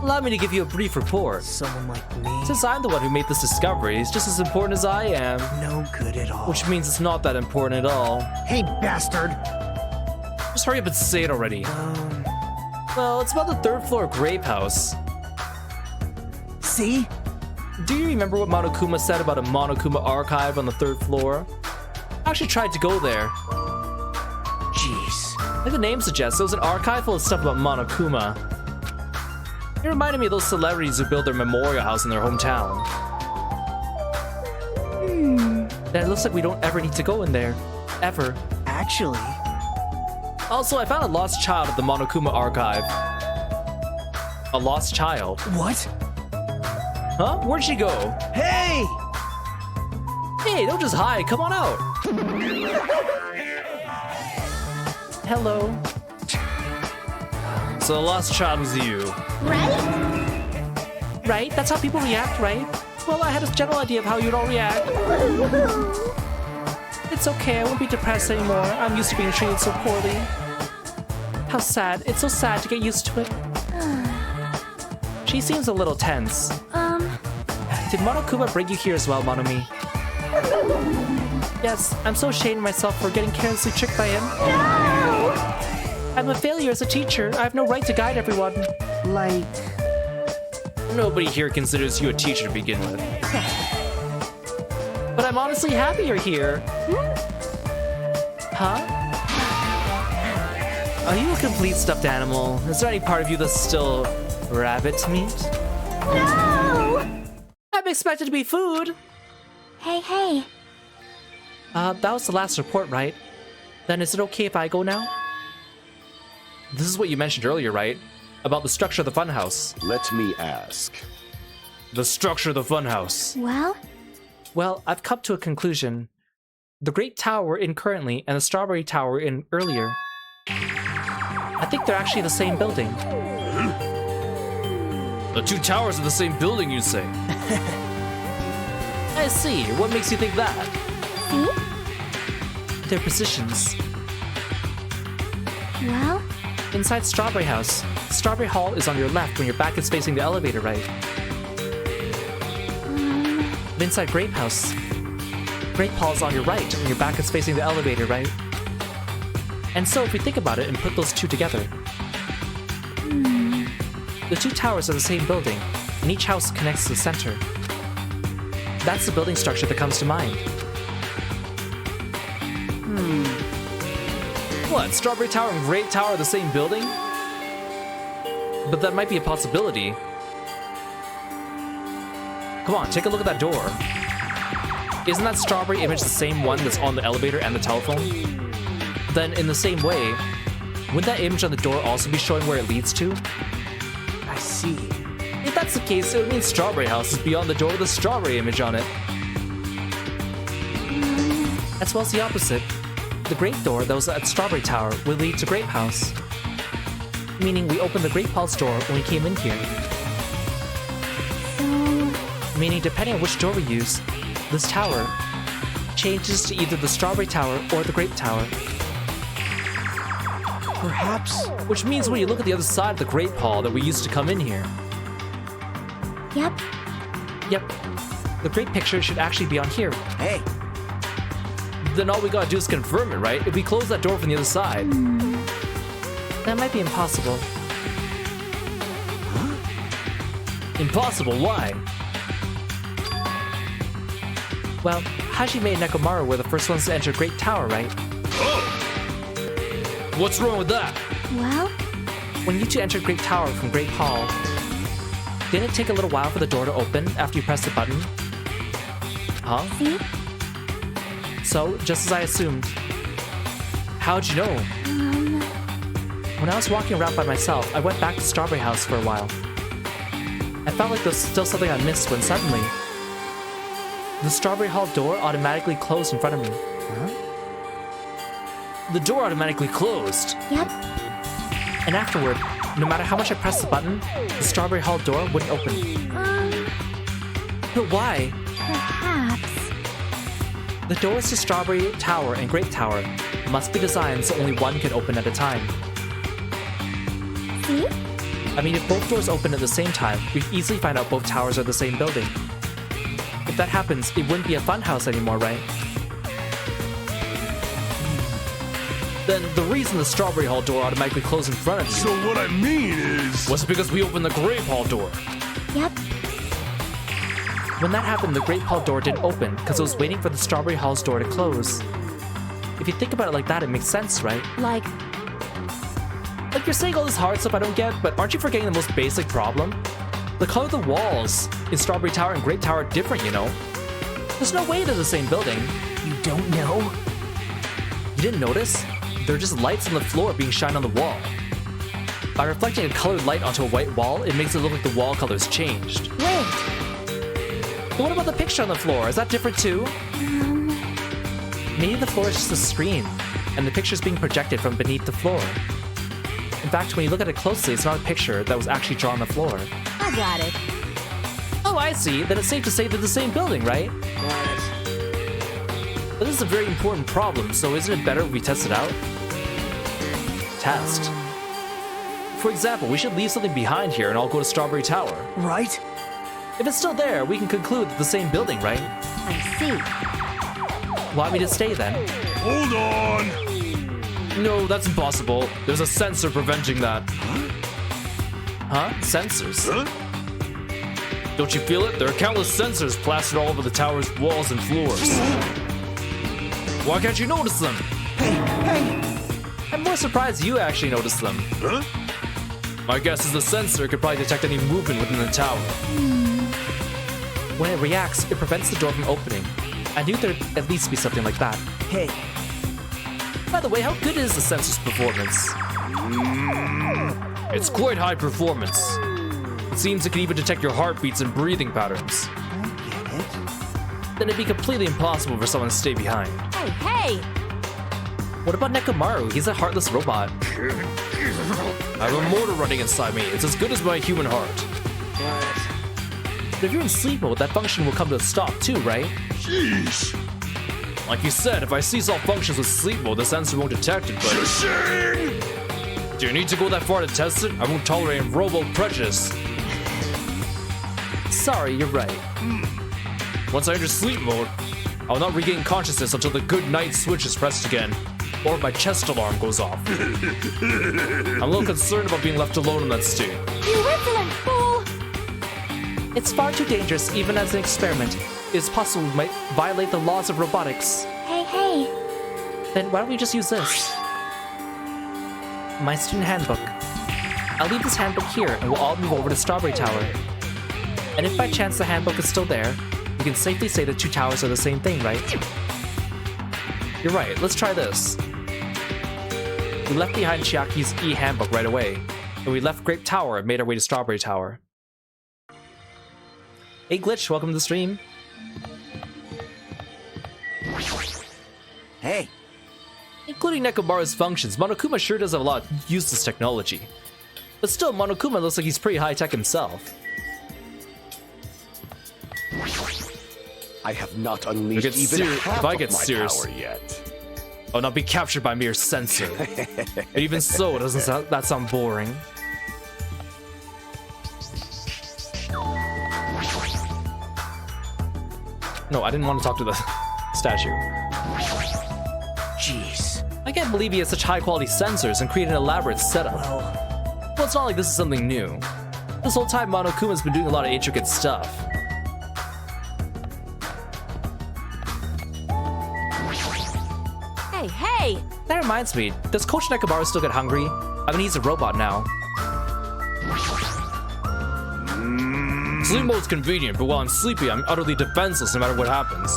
Allow me to give you a brief report. someone like me, Since I'm the one who made this discovery, it's just as important as I am. no good at all. Which means it's not that important at all. Hey, bastard! Just hurry up and say it already. Well, it's about the third floor Grape House. See? Do you remember what Monokuma said about a Monokuma archive on the third floor? I actually tried to go there. Jeez. Like the name suggests, it was an archive full of stuff about Monokuma. It reminded me of those celebrities who build their memorial house in their hometown. And it looks like we don't ever need to go in there. Ever. Actually, Also, I found a lost child at the Monokuma archive. A lost child? what? Huh? Where'd she go? Hey! Hey, don't just hide. Come on out. Hello. So the lost child was you. Right? Right? That's how people react, right? Well, I had a general idea of how you'd all react. It's okay, I won't be depressed anymore. I'm used to being treated so poorly. How sad. It's so sad to get used to it. She seems a little tense. Did Monokuma bring you here as well, Monomi? Yes, I'm so ashamed of myself for getting carelessly tricked by him. No! I'm a failure as a teacher. I have no right to guide everyone. Like... Nobody here considers you a teacher to begin with. But I'm honestly happy you're here. Huh? Are you a complete stuffed animal? Is there any part of you that's still rabbit meat? No! I'm expected to be food. Hey. That was the last report, right? Then is it okay if I go now? This is what you mentioned earlier, right? About the structure of the funhouse. Let me ask. The structure of the funhouse. Well, Well, I've come to a conclusion. The Great Tower we're in currently and the Strawberry Tower we're in earlier. I think they're actually the same building. The two towers are the same building, you say? I see. What makes you think that? See? Their positions. Well, Inside Strawberry House, Strawberry Hall is on your left when your back is facing the elevator, right? But inside Grape House, Grape Hall is on your right when your back is facing the elevator, right? And so if we think about it and put those two together, the two towers are the same building, and each house connects to the center. That's the building structure that comes to mind. What, Strawberry Tower and Grape Tower are the same building? But that might be a possibility. Come on, take a look at that door. Isn't that strawberry image the same one that's on the elevator and the telephone? Then, in the same way, wouldn't that image on the door also be showing where it leads to? I see. If that's the case, it would mean Strawberry House is beyond the door with a strawberry image on it. As well as the opposite. The grape door that was at Strawberry Tower would lead to Grape House. Meaning we opened the Grape Hall's door when we came in here. Meaning depending on which door we use, this tower changes to either the Strawberry Tower or the Grape Tower. Perhaps. Which means when you look at the other side of the Grape Hall that we used to come in here. yep. Yep, the grape picture should actually be on here. Hey, Then all we gotta do is confirm it, right? If we close that door from the other side. That might be impossible. Impossible, why? Well, Hajime and Nekomaru were the first ones to enter Great Tower, right? What's wrong with that? Well, When you two entered Great Tower from Great Hall, didn't it take a little while for the door to open after you pressed the button? Huh? see? So, just as I assumed. How'd you know? When I was walking around by myself, I went back to Strawberry House for a while. I felt like there was still something I missed when suddenly, the Strawberry Hall door automatically closed in front of me. The door automatically closed. Yep. And afterward, no matter how much I pressed the button, the Strawberry Hall door wouldn't open. But why? Perhaps. The doors to Strawberry Tower and Grape Tower must be designed so only one can open at a time. See? I mean, if both doors open at the same time, we'd easily find out both towers are the same building. If that happens, it wouldn't be a fun house anymore, right? Then the reason the Strawberry Hall door automatically closed in front of you So what I mean is... was because we opened the Grape Hall door. Yep. When that happened, the Grape Hall door didn't open because it was waiting for the Strawberry Hall's door to close. If you think about it like that, it makes sense, right? Like, Like, you're saying all this hard stuff I don't get, but aren't you forgetting the most basic problem? The color of the walls in Strawberry Tower and Grape Tower are different, you know? There's no way they're the same building. you don't know? You didn't notice? They're just lights on the floor being shined on the wall. By reflecting a colored light onto a white wall, it makes it look like the wall color's changed. wait. But what about the picture on the floor? Is that different too? Maybe the floor is just a screen, and the picture's being projected from beneath the floor. In fact, when you look at it closely, it's not a picture that was actually drawn on the floor. I got it. Oh, I see. Then it's safe to say they're the same building, right? But this is a very important problem, so isn't it better if we test it out? Test. For example, we should leave something behind here and all go to Strawberry Tower. Right? If it's still there, we can conclude that the same building, right? I see. Want me to stay then? Hold on! No, that's impossible. There's a sensor preventing that. Huh? Sensors? Huh? Don't you feel it? There are countless sensors plastered all over the tower's walls and floors. Why can't you notice them? I'm more surprised you actually noticed them. Huh? My guess is the sensor could probably detect any movement within the tower. When it reacts, it prevents the door from opening. I knew there'd at least be something like that. Hey, By the way, how good is the sensor's performance? It's quite high performance. It seems it can even detect your heartbeats and breathing patterns. I get it. then it'd be completely impossible for someone to stay behind. Hey, hey! What about Nekomaru? He's a heartless robot. I have a motor running inside me. It's as good as my human heart. But if you're in sleep mode, that function will come to a stop too, right? Sheesh. Like you said, if I cease all functions with sleep mode, the sensor won't detect it, but... Shing! Do you need to go that far to test it? I won't tolerate robo prejudice. Sorry, you're right. Once I enter sleep mode, I will not regain consciousness until the good night switch is pressed again, or my chest alarm goes off. I'm a little concerned about being left alone in that state. You insolent fool! It's far too dangerous, even as an experiment. It's possible we might violate the laws of robotics. Hey, hey. Then why don't we just use this? My student handbook. I'll leave this handbook here and we'll all move over to Strawberry Tower. And if by chance the handbook is still there, we can safely say the two towers are the same thing, right? You're right, let's try this. We left behind Chiaki's e-handbook right away, and we left Grape Tower and made our way to Strawberry Tower. Hey Glitch, welcome to the stream. Hey, Including Nekomaru's functions, Monokuma sure does have a lot of useless technology. But still, Monokuma looks like he's pretty high-tech himself. I have not unleashed even half if I of get my serious, power yet. I'll not be captured by mere sensor. And even so, doesn't that sound boring? No, I didn't want to talk to the statue. jeez. I can't believe he has such high-quality sensors and created an elaborate setup. Well, it's not like this is something new. This whole time, Monokuma's been doing a lot of intricate stuff. Hey, hey! That reminds me, does Coach Nekomaru still get hungry? I mean, he's a robot now. Sleep mode's convenient, but while I'm sleepy, I'm utterly defenseless no matter what happens.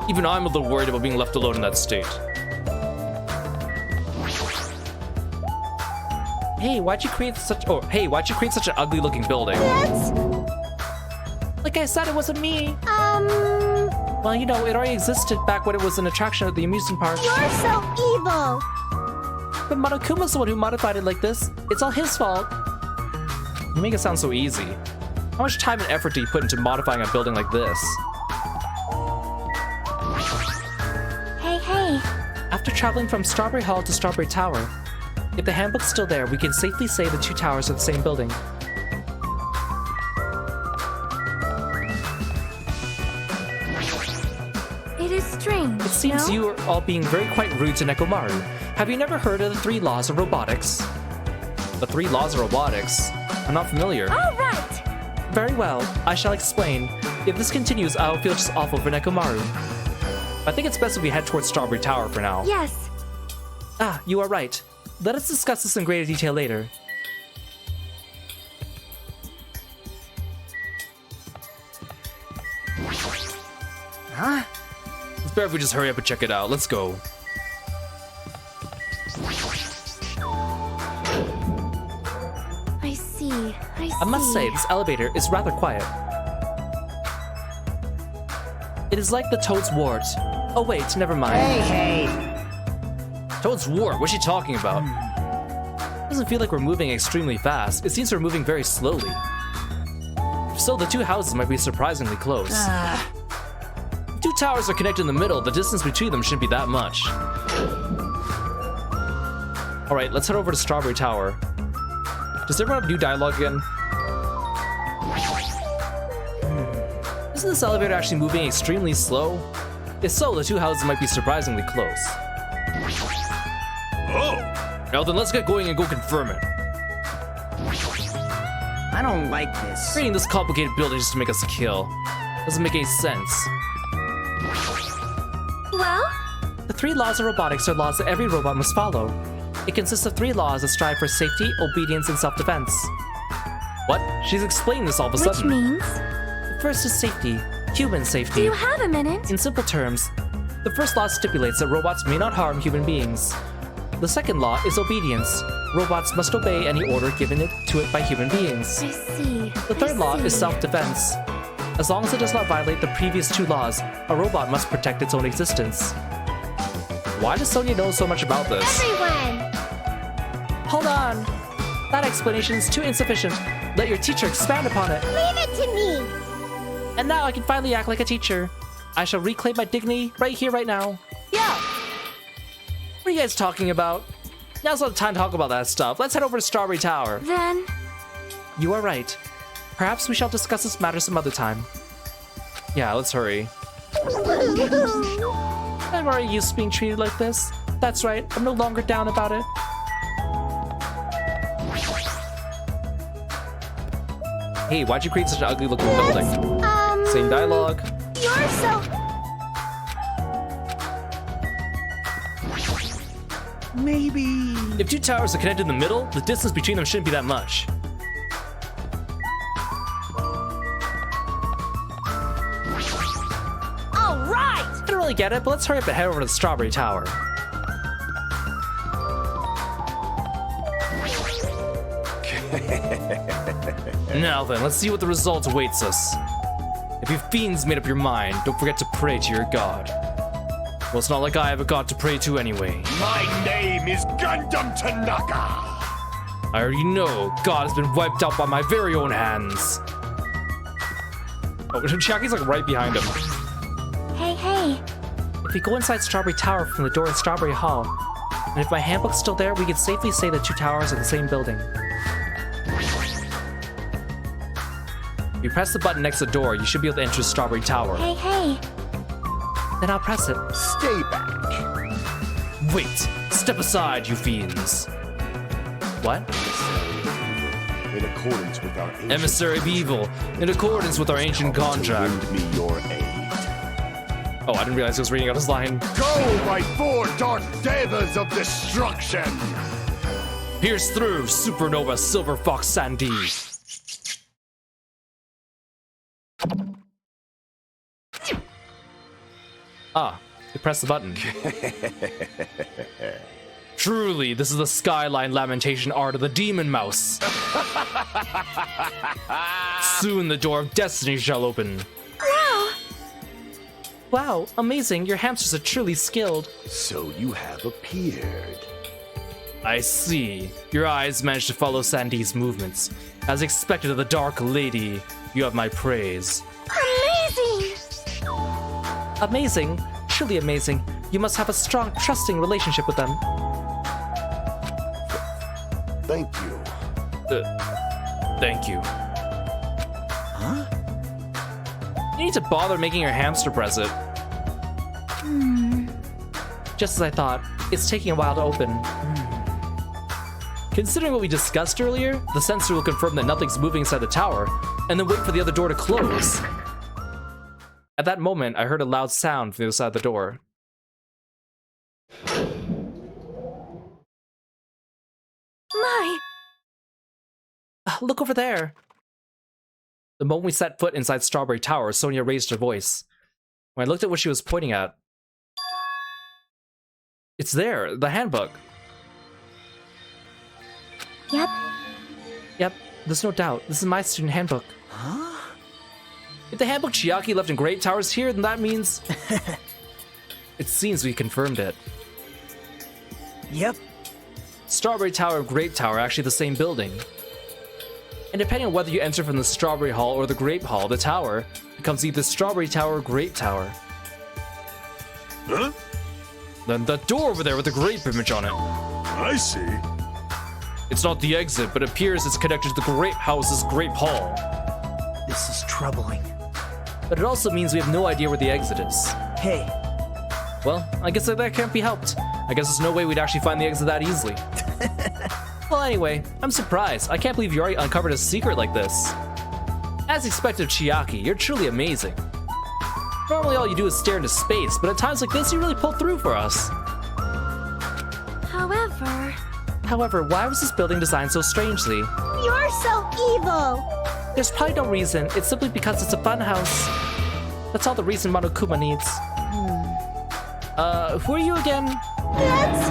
Even I'm a little worried about being left alone in that state. Hey, why'd you create such an ugly-looking building? That's... Like I said, it wasn't me. Well, you know, it already existed back when it was an attraction at the amusement park. You're so evil! But Monokuma's the one who modified it like this. It's all his fault. You make it sound so easy. How much time and effort do you put into modifying a building like this? Hey, hey. After traveling from Strawberry Hall to Strawberry Tower, if the handbook's still there, we can safely say the two towers are the same building. It is strange, It seems no? you are all being quite rude to Nekomaru. Have you never heard of the 3 laws of robotics? The 3 laws of robotics? I'm not familiar. All right! Very well, I shall explain. If this continues, I will feel just awful for Nekomaru. I think it's best if we head towards Strawberry Tower for now. Yes. Ah, you are right. Let us discuss this in greater detail later. Huh? It's better if we just hurry up and check it out. Let's go. I see. I must say, this elevator is rather quiet. It is like the Toad's Wart. Oh wait, never mind. Hey, hey. Toad's Wart? What's she talking about? Doesn't feel like we're moving extremely fast. It seems we're moving very slowly. If so, the 2 houses might be surprisingly close. 2 towers are connected in the middle. The distance between them shouldn't be that much. Alright, let's head over to Strawberry Tower. Does everyone have new dialogue again? Isn't this elevator actually moving extremely slow? If so, the 2 houses might be surprisingly close. Oh! Now then, let's get going and go confirm it. I don't like this. Creating this complicated building just to make us kill. Doesn't make any sense. Well? The 3 laws of robotics are laws that every robot must follow. It consists of 3 laws that strive for safety, obedience, and self-defense. What? She's explaining this all of a Which sudden. means? The first is safety. Human Do safety. you have a minute? In simple terms, the first law stipulates that robots may not harm human beings. The second law is obedience. Robots must obey any order given to it by human beings. I see. The third law is self-defense. As long as it does not violate the previous 2 laws, a robot must protect its own existence. Why does Sonia know so much about this? Everyone! Hold on! That explanation is too insufficient. Let your teacher expand upon it. Leave it to me! And now I can finally act like a teacher. I shall reclaim my dignity right here, right now. Yeah! What are you guys talking about? Now's not the time to talk about that stuff. Let's head over to Strawberry Tower. Then... You are right. Perhaps we shall discuss this matter some other time. Yeah, let's hurry. I'm already used to being treated like this. That's right, I'm no longer down about it. Hey, why'd you create such an ugly looking building? Same dialogue. You're so... Maybe... If 2 towers are connected in the middle, the distance between them shouldn't be that much. All right! I don't really get it, but let's hurry up and head over to the Strawberry Tower. Now then, let's see what the result awaits us. If you fiends made up your mind, don't forget to pray to your god. Well, it's not like I have a god to pray to anyway. My name is Gundam Tanaka. I already know God has been wiped out by my very own hands. Oh, Chiaki's like right behind him. Hey, hey. If we go inside Strawberry Tower from the door in Strawberry Hall, and if my handbook's still there, we can safely say the 2 towers are the same building. If you press the button next to the door, you should be able to enter Strawberry Tower. Hey, hey. Then I'll press it. Stay back. Wait! Step aside, you fiends! What? In accordance with our ancient Emissary of Evil, in accordance with our ancient contract. lend me your aid. Oh, I didn't realize he was reading out his line. Go, my 4 dark devas of destruction! Pierce through, Supernova Silver Fox Sandy! Ah, you press the button. Truly, this is the skyline lamentation art of the demon mouse. Soon the door of destiny shall open. Wow! Wow, amazing. Your hamsters are truly skilled. So you have appeared. I see. Your eyes managed to follow Sandy's movements. As expected of the Dark Lady, you have my praise. Amazing! Amazing. Truly amazing. You must have a strong, trusting relationship with them. Thank you. Thank you. Huh? You need to bother making your hamster press it. Just as I thought, it's taking a while to open. Considering what we discussed earlier, the sensor will confirm that nothing's moving inside the tower, and then wait for the other door to close. At that moment, I heard a loud sound from the other side of the door. My! Look over there. The moment we set foot inside Strawberry Tower, Sonia raised her voice. When I looked at what she was pointing at, it's there, the handbook. Yep. Yep, there's no doubt. This is my student handbook. Huh? If the handbook Chiaki left in Great Tower is here, then that means... It seems we confirmed it. Yep. Strawberry Tower and Grape Tower are actually the same building. And depending on whether you enter from the Strawberry Hall or the Grape Hall, the tower becomes either Strawberry Tower or Grape Tower. Huh? Then that door over there with the grape image on it. I see. It's not the exit, but appears it's connected to the Grape House's Grape Hall. This is troubling. But it also means we have no idea where the exit is. Hey, Well, I guess that can't be helped. I guess there's no way we'd actually find the exit that easily. Well, anyway, I'm surprised. I can't believe you already uncovered a secret like this. As expected of Chiaki, you're truly amazing. Normally all you do is stare into space, but at times like this you really pull through for us. However, why was this building designed so strangely? You're so evil! There's probably no reason. It's simply because it's a fun house. That's all the reason Monokuma needs. Who are you again? That's...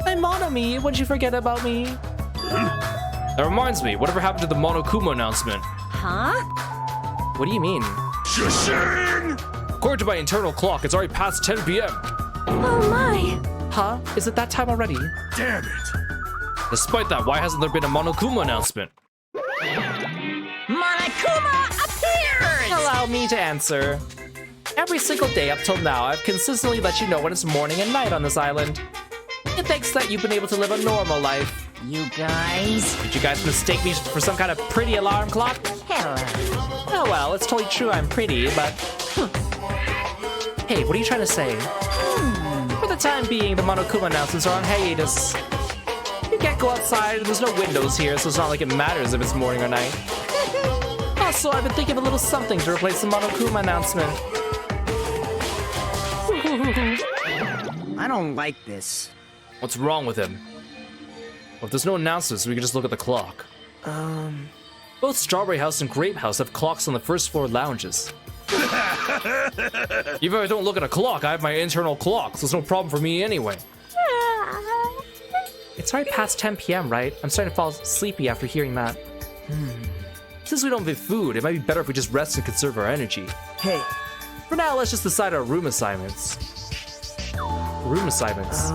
I'm Monomi. What'd you forget about me? That reminds me, whatever happened to the Monokuma announcement? Huh? What do you mean? Shing! According to my internal clock, it's already past 10 p.m. Oh my! Huh? Is it that time already? Damn it! Despite that, why hasn't there been a Monokuma announcement? Monokuma appears! Allow me to answer. Every single day up till now, I've consistently let you know when it's morning and night on this island. It thanks that you've been able to live a normal life. You guys? Did you guys mistake me for some kind of pretty alarm clock? Hello. Oh well, it's totally true I'm pretty, but... Hey, what are you trying to say? For the time being, the Monokuma announcements are on hiatus. You can't go outside, and there's no windows here, so it's not like it matters if it's morning or night. Also, I've been thinking of a little something to replace the Monokuma announcement. I don't like this. What's wrong with him? Well, if there's no announcements, we can just look at the clock. Both Strawberry House and Grape House have clocks on the first floor lounges. Even if I don't look at a clock, I have my internal clock, so it's no problem for me anyway. It's already past 10 p.m., right? I'm starting to fall sleepy after hearing that. Since we don't have food, it might be better if we just rest and conserve our energy. Hey, For now, let's just decide our room assignments. Room assignments.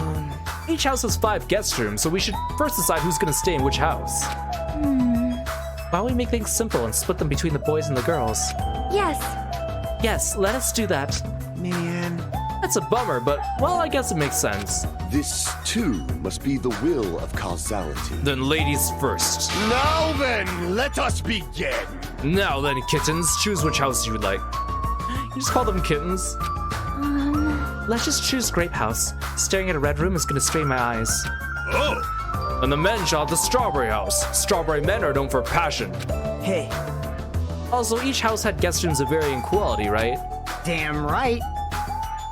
Each house has 5 guest rooms, so we should first decide who's gonna stay in which house. Why don't we make things simple and split them between the boys and the girls? Yes. Yes, let us do that. man. That's a bummer, but, well, I guess it makes sense. This, too, must be the will of causality. Then ladies first. Now then, let us begin. Now then, kittens, choose which house you would like. You just call them kittens? Let's just choose Grape House. Staring at a red room is gonna strain my eyes. Oh, And the men shall have the Strawberry House. Strawberry men are known for passion. Hey, Also, each house had guest rooms of varying quality, right? damn right.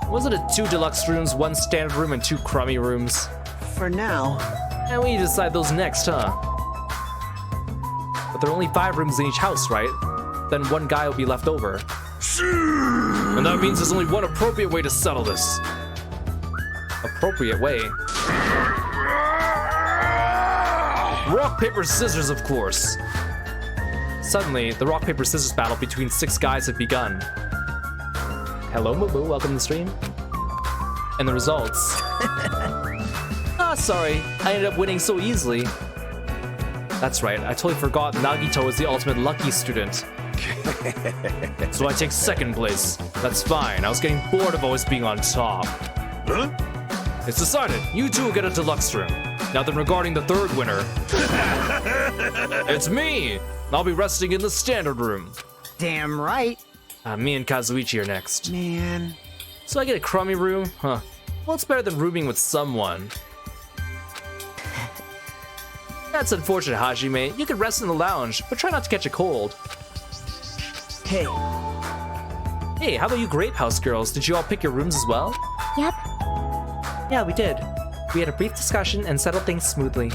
Wasn't it 2 deluxe rooms, 1 standard room, and 2 crummy rooms? For now. And we need to decide those next, huh? But there are only 5 rooms in each house, right? Then 1 guy will be left over. And that means there's only one appropriate way to settle this. Appropriate way? Rock, paper, scissors, of course. Suddenly, the rock, paper, scissors battle between 6 guys had begun. Hello, Mubu, welcome to the stream. And the results. Sorry, I ended up winning so easily. That's right, I totally forgot Nagito is the ultimate lucky student. So I take 2nd place. That's fine, I was getting bored of always being on top. huh? It's decided, you 2 will get a deluxe room. Now then, regarding the 3rd winner, it's me! I'll be resting in the standard room. Damn right. Me and Kazuichi are next. Man. So I get a crummy room? Huh. Well, it's better than rooming with someone. That's unfortunate, Hajime. You could rest in the lounge, but try not to catch a cold. Hey, Hey, how about you Grape House girls? Did you all pick your rooms as well? Yep. Yeah, we did. We had a brief discussion and settled things smoothly.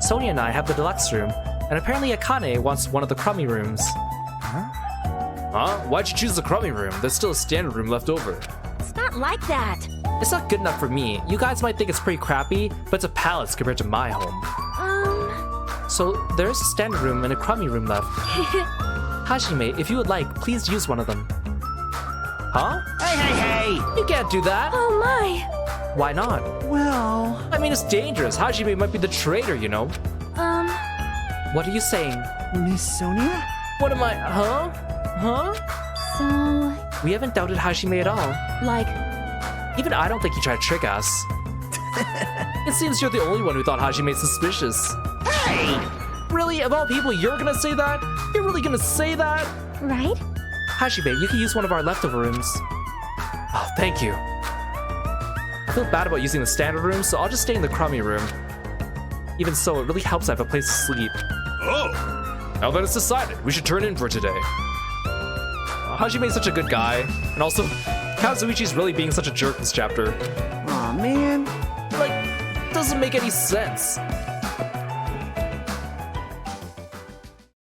Sonia and I have the deluxe room, and apparently Akane wants one of the crummy rooms. Huh? Why'd you choose the crummy room? There's still a standard room left over. It's not like that. It's not good enough for me. You guys might think it's pretty crappy, but it's a palace compared to my home. So there's a standard room and a crummy room left. Hajime, if you would like, please use one of them. Huh? hey! You can't do that. Oh my. Why not? Well, I mean, it's dangerous. Hajime might be the traitor, you know. What are you saying? Miss Sonia? What am I? Huh? Huh? So, We haven't doubted Hajime at all. like, Even I don't think he tried to trick us. It seems you're the only one who thought Hajime's suspicious. Hey! Really? Of all people, you're gonna say that? You're really gonna say that? right? Hajime, you can use one of our leftover rooms. Oh, thank you. I feel bad about using the standard room, so I'll just stay in the crummy room. Even so, it really helps I have a place to sleep. Oh, Now that it's decided, we should turn in for today. Hajime's such a good guy, and also, Kazuichi's really being such a jerk this chapter. Aw, man. Like, doesn't make any sense.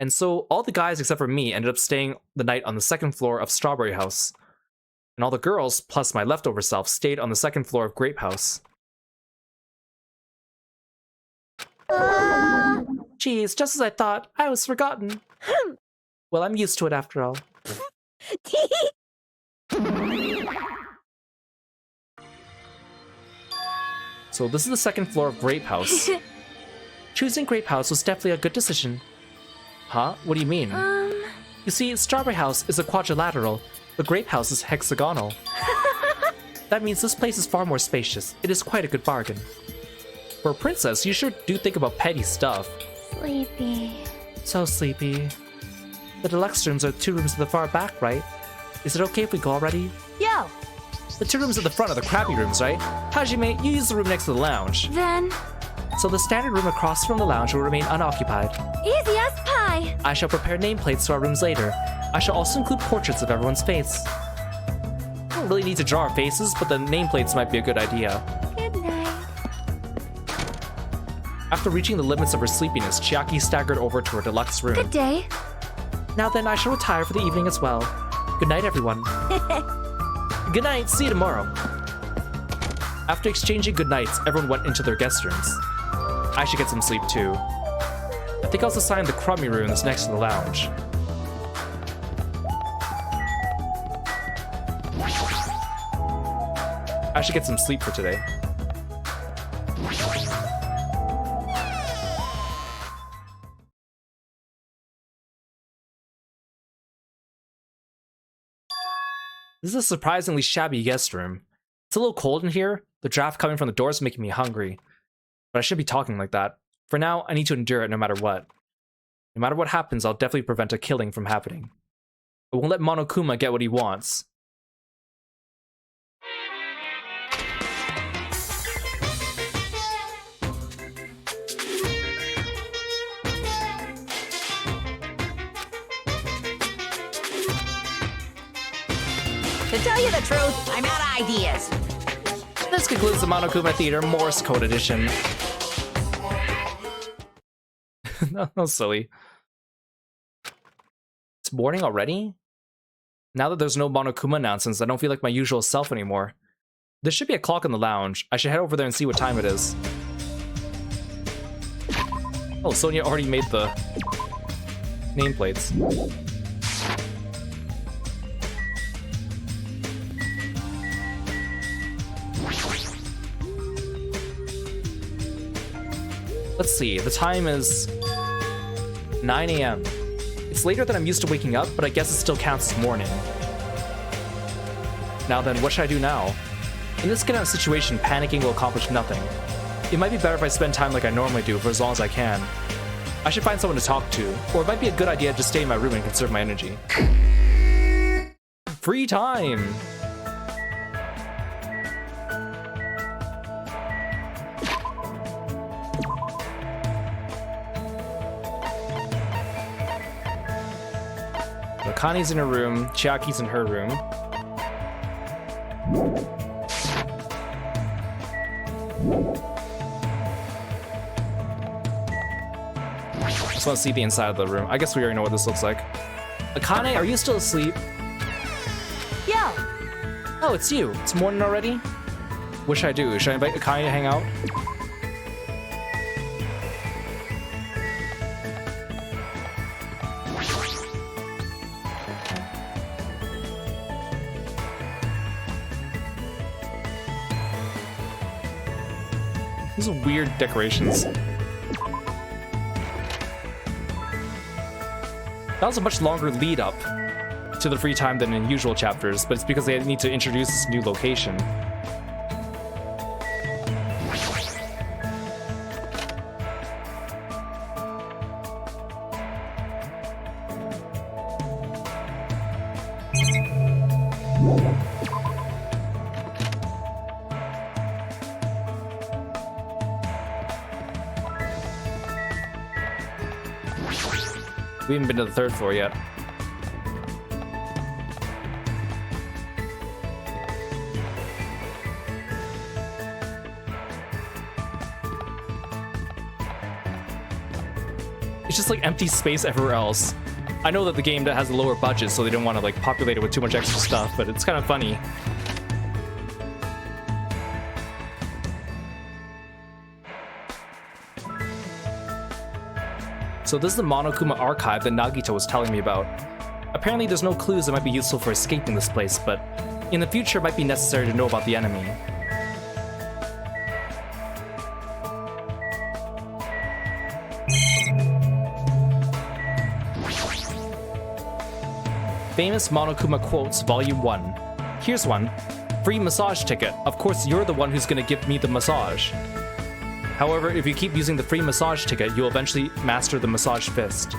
And so, all the guys except for me ended up staying the night on the 2nd floor of Strawberry House. And all the girls, plus my leftover self, stayed on the 2nd floor of Grape House. Geez, just as I thought, I was forgotten. Well, I'm used to it after all. So this is the second floor of Grape House. Choosing Grape House was definitely a good decision. Huh? What do you mean? You see, Strawberry House is a quadrilateral, but Grape House is hexagonal. That means this place is far more spacious. It is quite a good bargain. For a princess, you sure do think about petty stuff. Sleepy. So sleepy. The deluxe rooms are 2 rooms at the far back, right? Is it okay if we go already? Yo, The 2 rooms at the front are the crappy rooms, right? Hajime, you use the room next to the lounge. then So the standard room across from the lounge will remain unoccupied. easy as pie. I shall prepare nameplates to our rooms later. I shall also include portraits of everyone's face. We don't really need to draw our faces, but the nameplates might be a good idea. Good night. After reaching the limits of her sleepiness, Chiaki staggered over to her deluxe room. Good day. Now then, I shall retire for the evening as well. Good night, everyone. Good night, see you tomorrow. After exchanging good nights, everyone went into their guest rooms. I should get some sleep too. I think I'll assign the crummy room that's next to the lounge. I should get some sleep for today. This is a surprisingly shabby guest room. It's a little cold in here. The draft coming from the door is making me hungry. But I shouldn't be talking like that. For now, I need to endure it no matter what. No matter what happens, I'll definitely prevent a killing from happening. I won't let Monokuma get what he wants. To tell you the truth, I'm out of ideas. This concludes the Monokuma Theater Morse Code Edition. No, silly. It's morning already? Now that there's no Monokuma nonsense, I don't feel like my usual self anymore. There should be a clock in the lounge. I should head over there and see what time it is. Oh, Sonia already made the nameplates. Let's see, the time is 9 a.m. It's later than I'm used to waking up, but I guess it still counts as morning. Now then, what should I do now? In this get-out situation, panicking will accomplish nothing. It might be better if I spend time like I normally do for as long as I can. I should find someone to talk to, or it might be a good idea to stay in my room and conserve my energy. Free time! Akani's in her room, Chiaki's in her room. Just want to see the inside of the room. I guess we already know what this looks like. Akane, are you still asleep? Yo, Oh, it's you. It's morning already? What should I do? Should I invite Akane to hang out? These are weird decorations. That was a much longer lead up to the free time than in usual chapters, but it's because they need to introduce this new location. We haven't been to the 3rd floor yet. It's just like empty space everywhere else. I know that the game has a lower budget, so they don't want to like populate it with too much extra stuff, but it's kind of funny. So this is the Monokuma archive that Nagito was telling me about. Apparently there's no clues that might be useful for escaping this place, but in the future it might be necessary to know about the enemy. Famous Monokuma Quotes, Volume 1. Here's one. Free massage ticket. Of course, you're the one who's gonna give me the massage. However, if you keep using the free massage ticket, you'll eventually master the massage fist.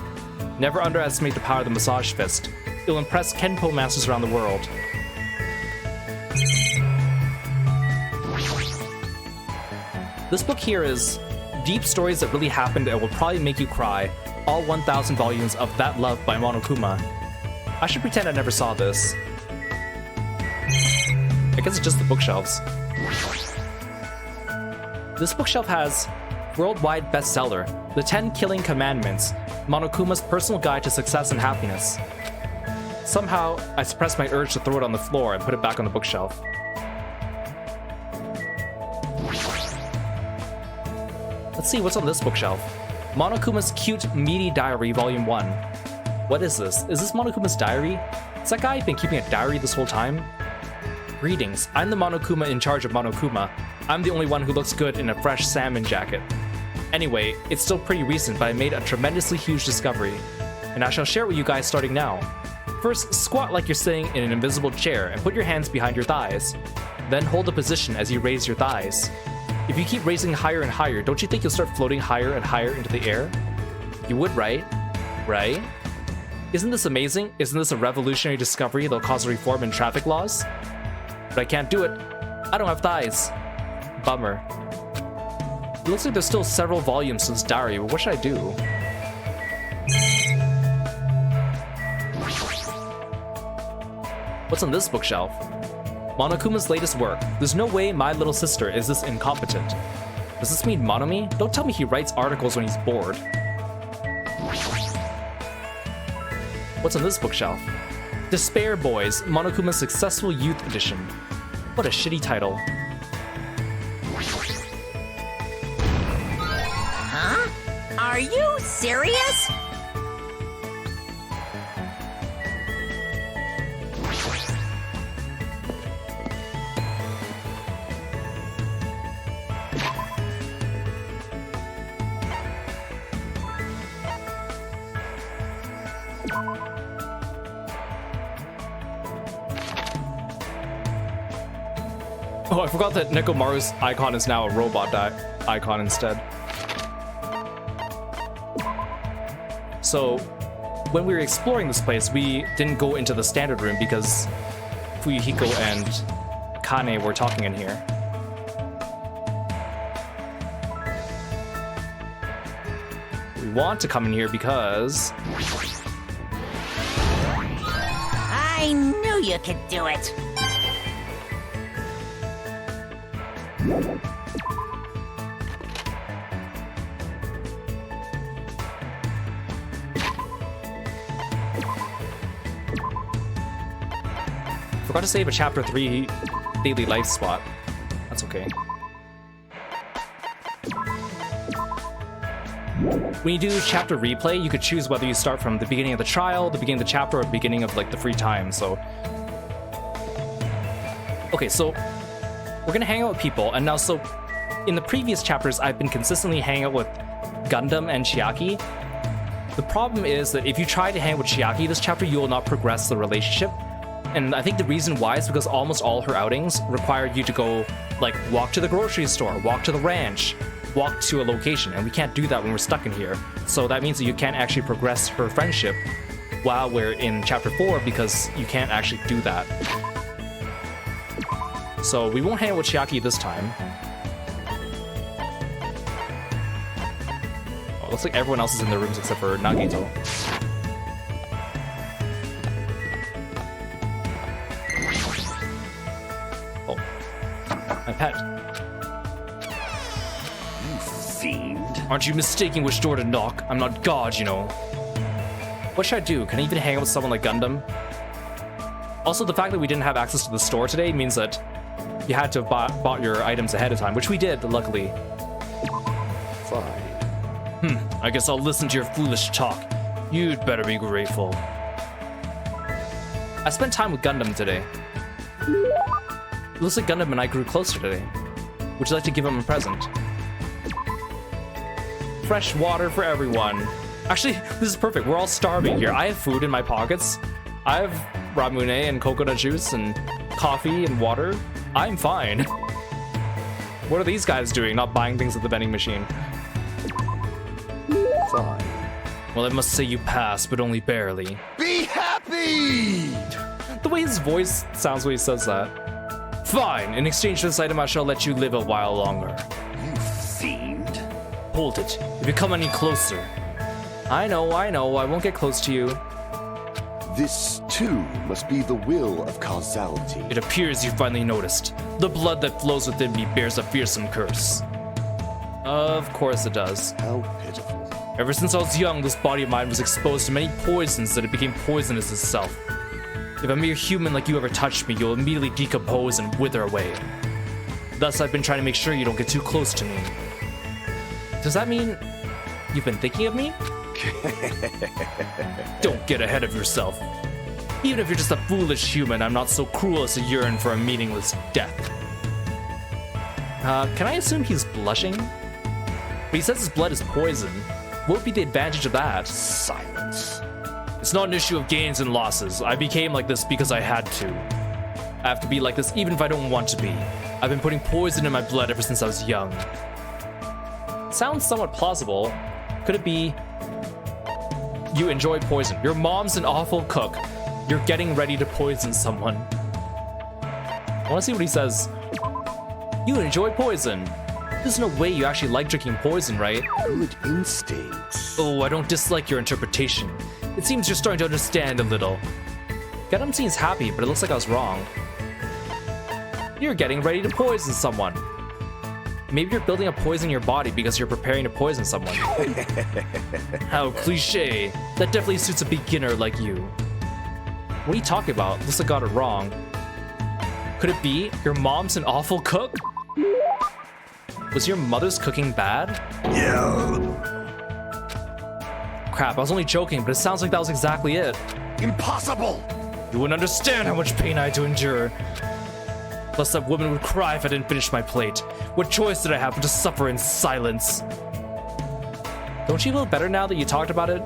Never underestimate the power of the massage fist. It'll impress Kenpo masters around the world. This book here is deep stories that really happened and will probably make you cry. All 1,000 volumes of That Love by Monokuma. I should pretend I never saw this. I guess it's just the bookshelves. This bookshelf has worldwide bestseller, The 10 Killing Commandments, Monokuma's personal guide to success and happiness. Somehow, I suppressed my urge to throw it on the floor and put it back on the bookshelf. Let's see what's on this bookshelf. Monokuma's Cute Meaty Diary, Volume 1. What is this? Is this Monokuma's diary? Has that guy been keeping a diary this whole time? Greetings, I'm the Monokuma in charge of Monokuma. I'm the only one who looks good in a fresh salmon jacket. Anyway, it's still pretty recent, but I made a tremendously huge discovery, and I shall share it with you guys starting now. First, squat like you're sitting in an invisible chair and put your hands behind your thighs. Then hold the position as you raise your thighs. If you keep raising higher and higher, don't you think you'll start floating higher and higher into the air? You would, right? Right? Isn't this amazing? Isn't this a revolutionary discovery that'll cause a reform in traffic laws? But I can't do it. I don't have thighs. Bummer. It looks like there's still several volumes to this diary, but what should I do? What's on this bookshelf? Monokuma's latest work. There's no way my little sister is this incompetent. Does this mean Monomi? Don't tell me he writes articles when he's bored. What's on this bookshelf? Despair Boys, Monokuma's Successful Youth Edition. What a shitty title. Huh? Are you serious? Oh, I forgot that Nekomaru's icon is now a robot icon instead. So, when we were exploring this place, we didn't go into the standard room because Fuyuhiko and Kane were talking in here. We want to come in here because... I knew you could do it. Forgot to save a chapter 3 daily life spot. That's okay. When you do chapter replay, you could choose whether you start from the beginning of the trial, the beginning of the chapter, or the beginning of like the free time, so... Okay, so we're gonna hang out with people, and now so in the previous chapters, I've been consistently hanging out with Gundam and Chiaki. The problem is that if you try to hang with Chiaki this chapter, you will not progress the relationship. And I think the reason why is because almost all her outings require you to go, like, walk to the grocery store, walk to the ranch, walk to a location, and we can't do that when we're stuck in here. So that means that you can't actually progress her friendship while we're in chapter 4 because you can't actually do that. So we won't hang out with Chiaki this time. Oh, looks like everyone else is in their rooms except for Nagito. Oh, my pet. You fiend. Aren't you mistaking which door to knock? I'm not God, you know. What should I do? Can I even hang out with someone like Gundam? Also, the fact that we didn't have access to the store today means that you had to have bought your items ahead of time, which we did, luckily. Fine. I guess I'll listen to your foolish talk. You'd better be grateful. I spent time with Gundam today. It looks like Gundam and I grew closer today. Would you like to give him a present? Fresh water for everyone. Actually, this is perfect. We're all starving here. I have food in my pockets. I have ramune and coconut juice and coffee and water. I'm fine. What are these guys doing? Not buying things at the vending machine. Fine. Well, I must say you passed, but only barely. Be happy! The way his voice sounds when he says that. Fine. In exchange for this item, I shall let you live a while longer. You fiend. Hold it. If you come any closer. I know. I won't get close to you. This, too, must be the will of causality. It appears you finally noticed. The blood that flows within me bears a fearsome curse. Of course it does. How pitiful. Ever since I was young, this body of mine was exposed to many poisons that it became poisonous itself. If a mere human like you ever touched me, you'll immediately decompose and wither away. Thus, I've been trying to make sure you don't get too close to me. Does that mean you've been thinking of me? Don't get ahead of yourself. Even if you're just a foolish human, I'm not so cruel as to yearn for a meaningless death. Can I assume he's blushing? But he says his blood is poison. What would be the advantage of that? Silence. It's not an issue of gains and losses. I became like this because I had to. I have to be like this even if I don't want to be. I've been putting poison in my blood ever since I was young. Sounds somewhat plausible. Could it be you enjoy poison? Your mom's an awful cook. You're getting ready to poison someone. I want to see what he says. You enjoy poison. There's no way you actually like drinking poison, right? Good instincts. Oh, I don't dislike your interpretation. It seems you're starting to understand a little. Gundam seems happy, but it looks like I was wrong. You're getting ready to poison someone. Maybe you're building a poison in your body because you're preparing to poison someone. How cliche. That definitely suits a beginner like you. What are you talking about? Looks like I got it wrong. Could it be your mom's an awful cook? Was your mother's cooking bad? Yeah. Crap, I was only joking, but it sounds like that was exactly it. Impossible! You wouldn't understand how much pain I had to endure. Plus, that woman would cry if I didn't finish my plate. What choice did I have but to suffer in silence? Don't you feel better now that you talked about it?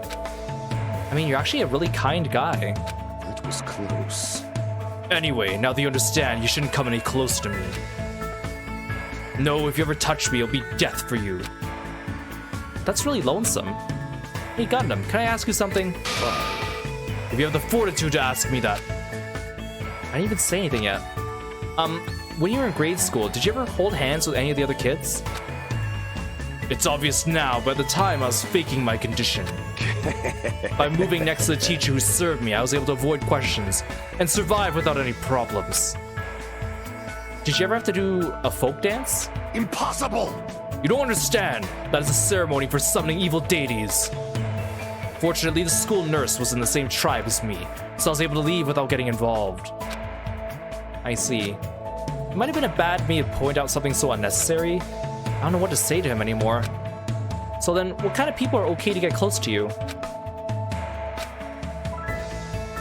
I mean, you're actually a really kind guy. That was close. Anyway, now that you understand, you shouldn't come any closer to me. No, if you ever touch me, it'll be death for you. That's really lonesome. Hey, Gundam, can I ask you something? If you have the fortitude to ask me that. I didn't even say anything yet. When you were in grade school, did you ever hold hands with any of the other kids? It's obvious now, but at the time I was faking my condition. By moving next to the teacher who served me, I was able to avoid questions and survive without any problems. Did you ever have to do a folk dance? Impossible! You don't understand. That is a ceremony for summoning evil deities. Fortunately, the school nurse was in the same tribe as me, so I was able to leave without getting involved. I see. It might have been a bad of me to point out something so unnecessary. I don't know what to say to him anymore. So then, what kind of people are okay to get close to you?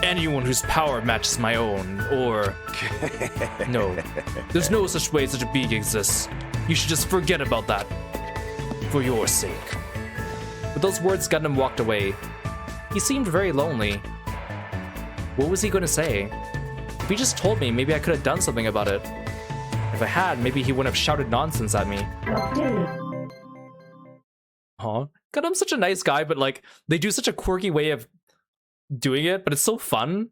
Anyone whose power matches my own, or... No. There's no such way such a being exists. You should just forget about that. For your sake. With those words, Gundam walked away. He seemed very lonely. What was he going to say? If he just told me, maybe I could have done something about it. If I had, maybe he wouldn't have shouted nonsense at me. Huh? Gundam's such a nice guy, but like, they do such a quirky way of doing it, but it's so fun.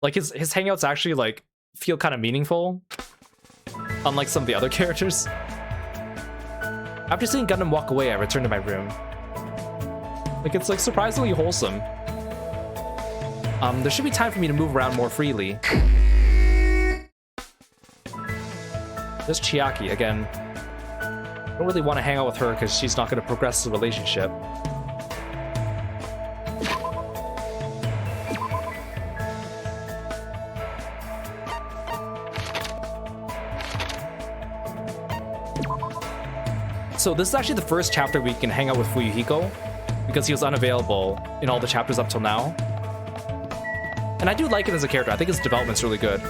Like, his hangouts actually, like, feel kind of meaningful. Unlike some of the other characters. After seeing Gundam walk away, I returned to my room. Like, it's, like, surprisingly wholesome. There should be time for me to move around more freely. There's Chiaki again. I don't really want to hang out with her because she's not going to progress the relationship. So this is actually the first chapter we can hang out with Fuyuhiko. because he was unavailable in all the chapters up till now. And I do like him as a character. I think his development's really good.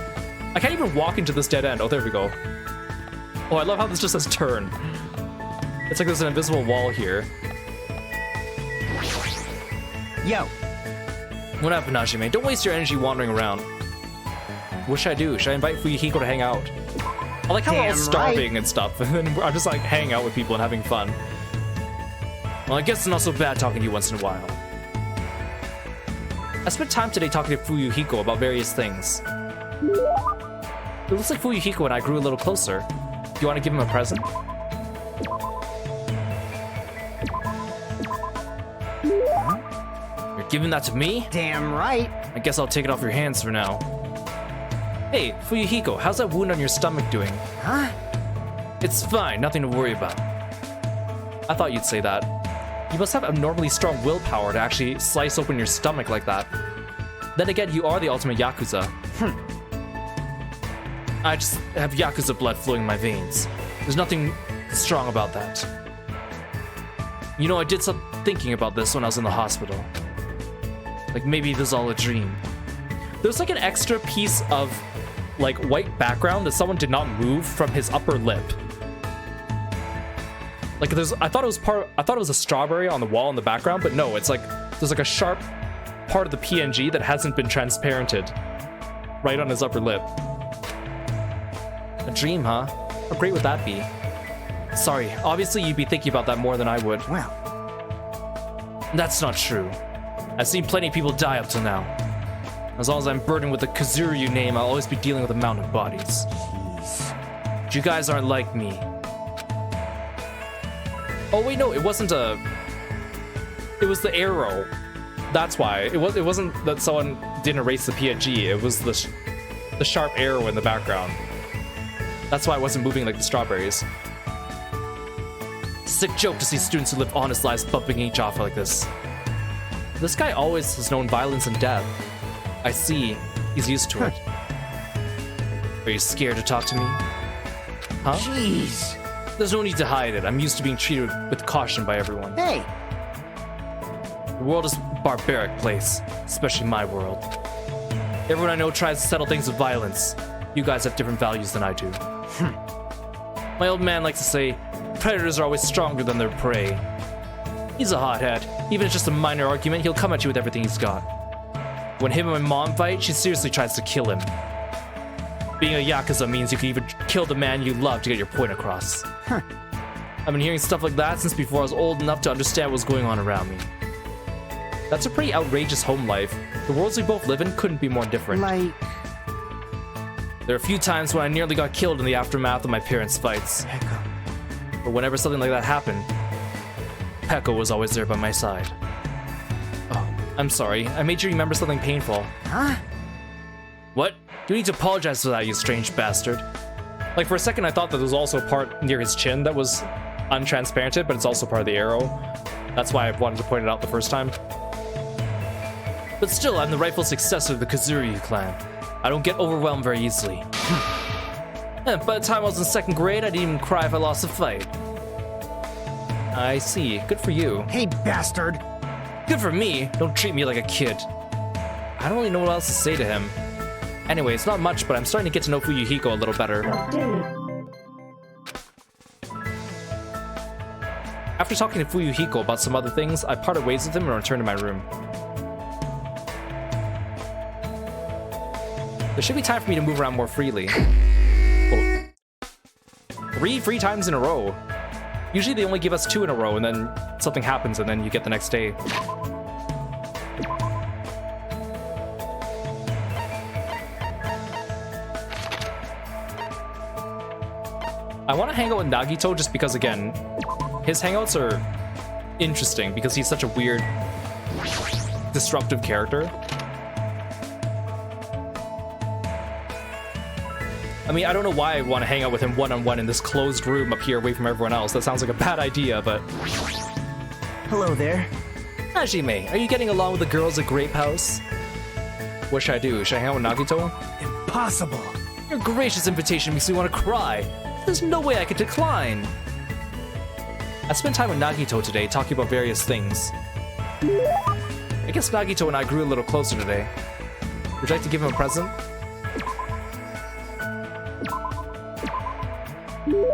I can't even walk into this dead end. Oh, there we go. Oh, I love how this just says turn. It's like there's an invisible wall here. Yo. What happened, Najime? Don't waste your energy wandering around. What should I do? Should I invite Fuyuhiko to hang out? I like how we're all Damn starving and stuff, and then I'm just like hanging out with people and having fun. Well, I guess it's not so bad talking to you once in a while. I spent time today talking to Fuyuhiko about various things. It looks like Fuyuhiko and I grew a little closer. Do you want to give him a present? You're giving that to me? Damn right. I guess I'll take it off your hands for now. Hey, Fuyuhiko, how's that wound on your stomach doing? Huh? It's fine, nothing to worry about. I thought you'd say that. You must have abnormally strong willpower to actually slice open your stomach like that. Then again, you are the ultimate Yakuza. I just have Yakuza blood flowing in my veins. There's nothing strong about that. You know, I did some thinking about this when I was in the hospital. Like, maybe this is all a dream. There's like an extra piece of like white background that someone did not move from his upper lip. Like I thought it was a strawberry on the wall in the background, but no, it's like there's like a sharp part of the PNG that hasn't been transparented right on his upper lip. A dream, huh? How great would that be? Sorry, obviously you'd be thinking about that more than I would. Well. That's not true. I've seen plenty of people die up till now. As long as I'm burdened with the Kazuryu name, I'll always be dealing with a mountain of bodies. Jeez. But you guys aren't like me. Oh wait, no, it wasn't a... It was the arrow. That's why. It wasn't that someone didn't erase the PNG, it was the sharp arrow in the background. That's why I wasn't moving like the strawberries. Sick joke to see students who live honest lives bumping each other like this. This guy always has known violence and death. I see. He's used to it. Are you scared to talk to me? Huh? Jeez. There's no need to hide it. I'm used to being treated with caution by everyone. Hey. The world is a barbaric place, especially my world. Everyone I know tries to settle things with violence. You guys have different values than I do. My old man likes to say, predators are always stronger than their prey. He's a hothead. Even if it's just a minor argument, he'll come at you with everything he's got. When him and my mom fight, she seriously tries to kill him. Being a Yakuza means you can even kill the man you love to get your point across. I've been hearing stuff like that since before I was old enough to understand what's going on around me. That's a pretty outrageous home life. The worlds we both live in couldn't be more different. Like... There are a few times when I nearly got killed in the aftermath of my parents' fights. Echo. But whenever something like that happened, Peko was always there by my side. Oh, I'm sorry. I made you remember something painful. Huh? What? You need to apologize for that, you strange bastard. Like, for a second I thought that there was also a part near his chin that was untransparented, but it's also part of the arrow. That's why I wanted to point it out the first time. But still, I'm the rightful successor of the Kazuryu clan. I don't get overwhelmed very easily. By the time I was in 2nd grade, I didn't even cry if I lost a fight. I see. Good for you. Hey, bastard. Good for me. Don't treat me like a kid. I don't really know what else to say to him. Anyway, it's not much, but I'm starting to get to know Fuyuhiko a little better. After talking to Fuyuhiko about some other things, I parted ways with him and returned to my room. There should be time for me to move around more freely. Oh. 3 free times in a row. Usually they only give us 2 in a row, and then something happens, and then you get the next day. I want to hang out with Nagito just because, again, his hangouts are interesting because he's such a weird, disruptive character. I mean, I don't know why I want to hang out with him one-on-one in this closed room up here away from everyone else. That sounds like a bad idea, but... Hello there. Hajime, are you getting along with the girls at Grape House? What should I do? Should I hang out with Nagito? Impossible. Your gracious invitation makes me want to cry. There's no way I could decline. I spent time with Nagito today talking about various things. I guess Nagito and I grew a little closer today. Would you like to give him a present?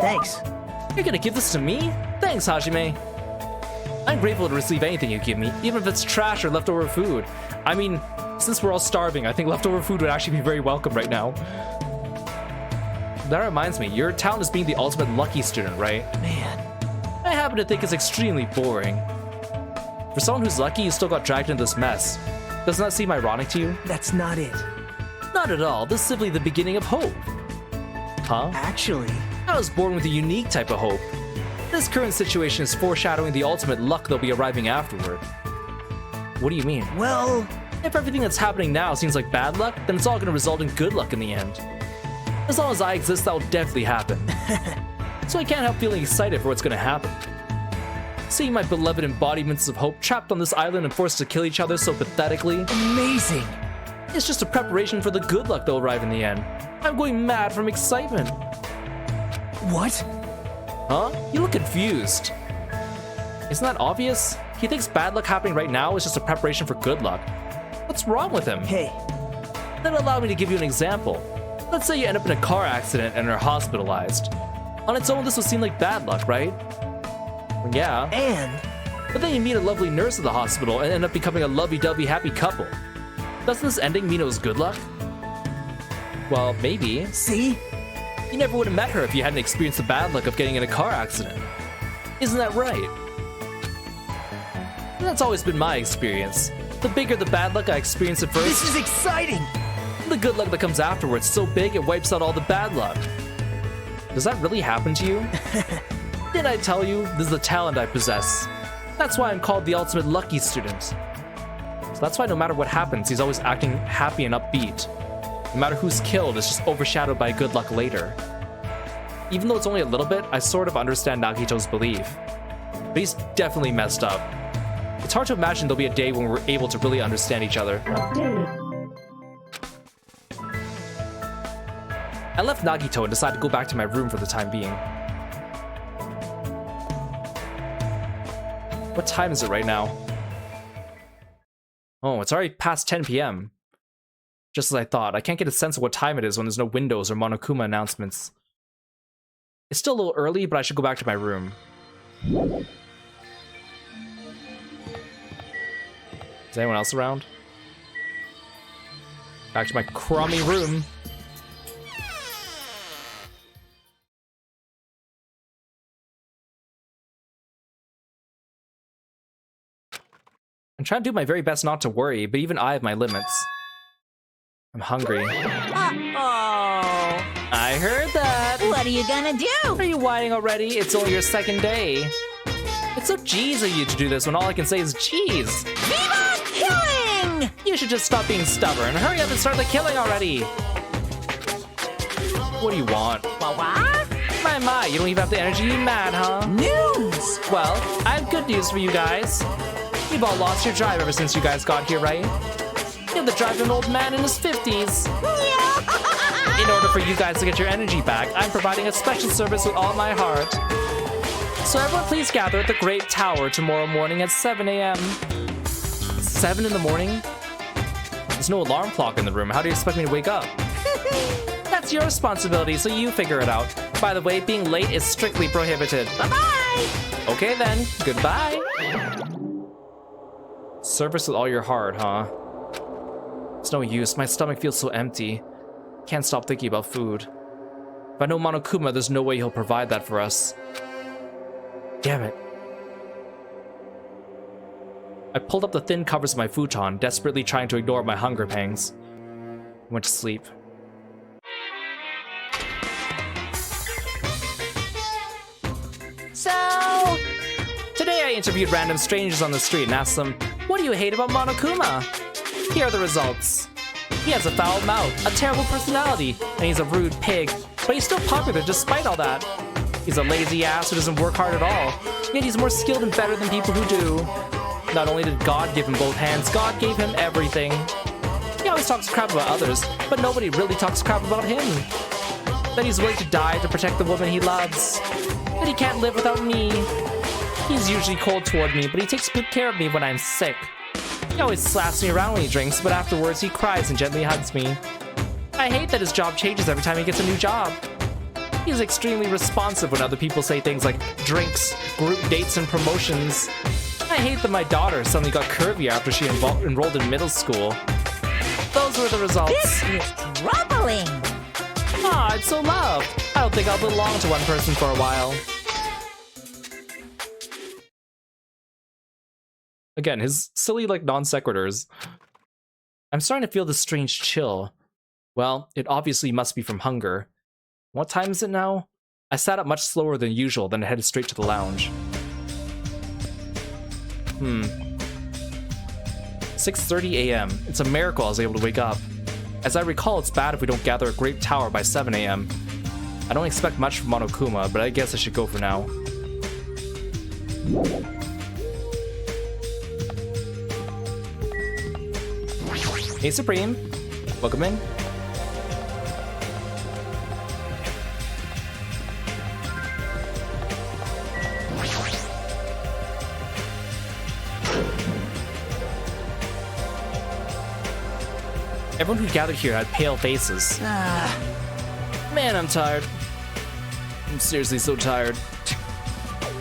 Thanks. You're gonna give this to me? Thanks, Hajime. I'm grateful to receive anything you give me, even if it's trash or leftover food. I mean, since we're all starving, I think leftover food would actually be very welcome right now. That reminds me, your talent is being the ultimate lucky student, right? Man. I happen to think it's extremely boring. For someone who's lucky, you still got dragged into this mess. Doesn't that seem ironic to you? That's not it. Not at all. This is simply the beginning of hope. Huh? Actually, I was born with a unique type of hope. This current situation is foreshadowing the ultimate luck that'll be arriving afterward. What do you mean? well, If everything that's happening now seems like bad luck, then it's all going to result in good luck in the end. As long as I exist, that will definitely happen. So I can't help feeling excited for what's going to happen. Seeing my beloved embodiments of hope trapped on this island and forced to kill each other so pathetically, amazing. it's just a preparation for the good luck that'll arrive in the end. I'm going mad from excitement. What? Huh? You look confused. Isn't that obvious? He thinks bad luck happening right now is just a preparation for good luck. What's wrong with him? Hey, Then allow me to give you an example. Let's say you end up in a car accident and are hospitalized. On its own, this would seem like bad luck, right? Well, yeah. and But then you meet a lovely nurse at the hospital and end up becoming a lovey-dovey happy couple. Doesn't this ending mean it was good luck? Well, maybe. see? You never would have met her if you hadn't experienced the bad luck of getting in a car accident. Isn't that right? And that's always been my experience. The bigger the bad luck I experience at first, This is exciting. the good luck that comes afterwards so big it wipes out all the bad luck. Does that really happen to you? Didn't I tell you, this is the talent I possess? That's why I'm called the ultimate lucky student. So that's why no matter what happens, he's always acting happy and upbeat. No matter who's killed, it's just overshadowed by good luck later. Even though it's only a little bit, I sort of understand Nagito's belief. But he's definitely messed up. It's hard to imagine there'll be a day when we're able to really understand each other. I left Nagito and decided to go back to my room for the time being. What time is it right now? Oh, it's already past 10 p.m. Just as I thought, I can't get a sense of what time it is when there's no windows or Monokuma announcements. It's still a little early, but I should go back to my room. Is anyone else around? Back to my crummy room. I'm trying to do my very best not to worry, but even I have my limits. I'm hungry. Uh-oh. I heard that. What are you gonna do? Are you whining already? It's only your second day. It's so jeez of you to do this when all I can say is jeez. Viva killing! You should just stop being stubborn. Hurry up and start the killing already. What do you want? What? My, you don't even have the energy to be mad, huh? News! Well, I have good news for you guys. You've all lost your drive ever since you guys got here, right? You have the drive of an old man in his 50s. In order for you guys to get your energy back, I'm providing a special service with all my heart. So everyone please gather at the Great Tower tomorrow morning at 7 a.m. 7 in the morning? There's no alarm clock in the room. How do you expect me to wake up? That's your responsibility, so you figure it out. By the way, being late is strictly prohibited. Bye-bye! Okay then, goodbye. Service with all your heart, huh? It's no use, my stomach feels so empty. Can't stop thinking about food. If I know Monokuma, there's no way he'll provide that for us. Damn it. I pulled up the thin covers of my futon, desperately trying to ignore my hunger pangs. I went to sleep. So, Today I interviewed random strangers on the street and asked them, what do you hate about Monokuma? Here are the results. He has a foul mouth, a terrible personality, and he's a rude pig, but he's still popular despite all that. He's a lazy ass who doesn't work hard at all, yet he's more skilled and better than people who do. Not only did God give him both hands, God gave him everything. He always talks crap about others, but nobody really talks crap about him. That he's willing to die to protect the woman he loves. That he can't live without me. He's usually cold toward me, but he takes good care of me when I'm sick. He always slaps me around when he drinks, but afterwards he cries and gently hugs me. I hate that his job changes every time he gets a new job. He's extremely responsive when other people say things like drinks, group dates, and promotions. I hate that my daughter suddenly got curvier after she enrolled in middle school. Those were the results. This is troubling. Aw, it's so loved. I don't think I'll belong to one person for a while. Again, his silly, like, non sequiturs. I'm starting to feel this strange chill. Well, it obviously must be from hunger. What time is it now? I sat up much slower than usual, then headed straight to the lounge. 6:30 a.m. It's a miracle I was able to wake up. As I recall, it's bad if we don't gather at Grape Tower by 7 a.m. I don't expect much from Monokuma, but I guess I should go for now. Hey Supreme, welcome in. Everyone who gathered here had pale faces. Man, I'm tired. I'm seriously so tired.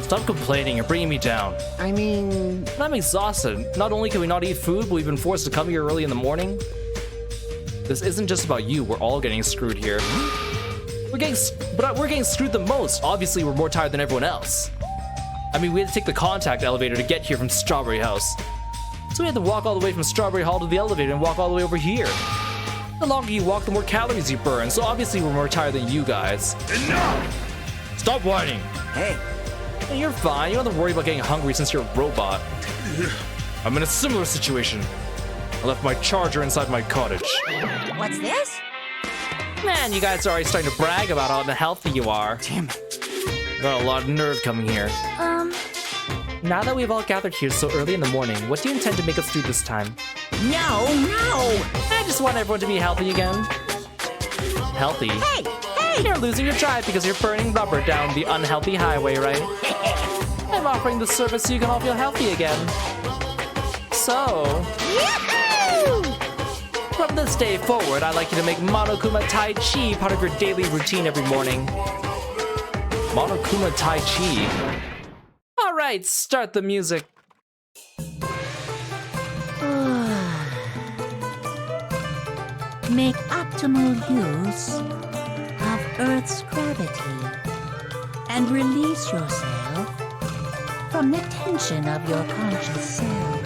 Stop complaining, you're bringing me down. I mean... I'm exhausted. Not only can we not eat food, but we've been forced to come here early in the morning. This isn't just about you, we're all getting screwed here. We're getting screwed the most. Obviously, we're more tired than everyone else. I mean, we had to take the contact elevator to get here from Strawberry House. So we had to walk all the way from Strawberry Hall to the elevator and walk all the way over here. The longer you walk, the more calories you burn, so obviously we're more tired than you guys. Enough! Stop whining! Hey, Hey, you're fine. You don't have to worry about getting hungry since you're a robot. I'm in a similar situation. I left my charger inside my cottage. What's this? Man, you guys are already starting to brag about how unhealthy you are. damn it. Got a lot of nerve coming here. Now that we've all gathered here so early in the morning, what do you intend to make us do this time? No! I just want everyone to be healthy again. Healthy? Hey! You're losing your drive because you're burning rubber down the unhealthy highway, right? I'm offering the service so you can all feel healthy again. So, Yahoo! from this day forward, I'd like you to make Monokuma Tai Chi part of your daily routine every morning. Monokuma Tai Chi? Alright, start the music. Make optimal use of Earth's gravity and release yourself from the tension of your conscious self.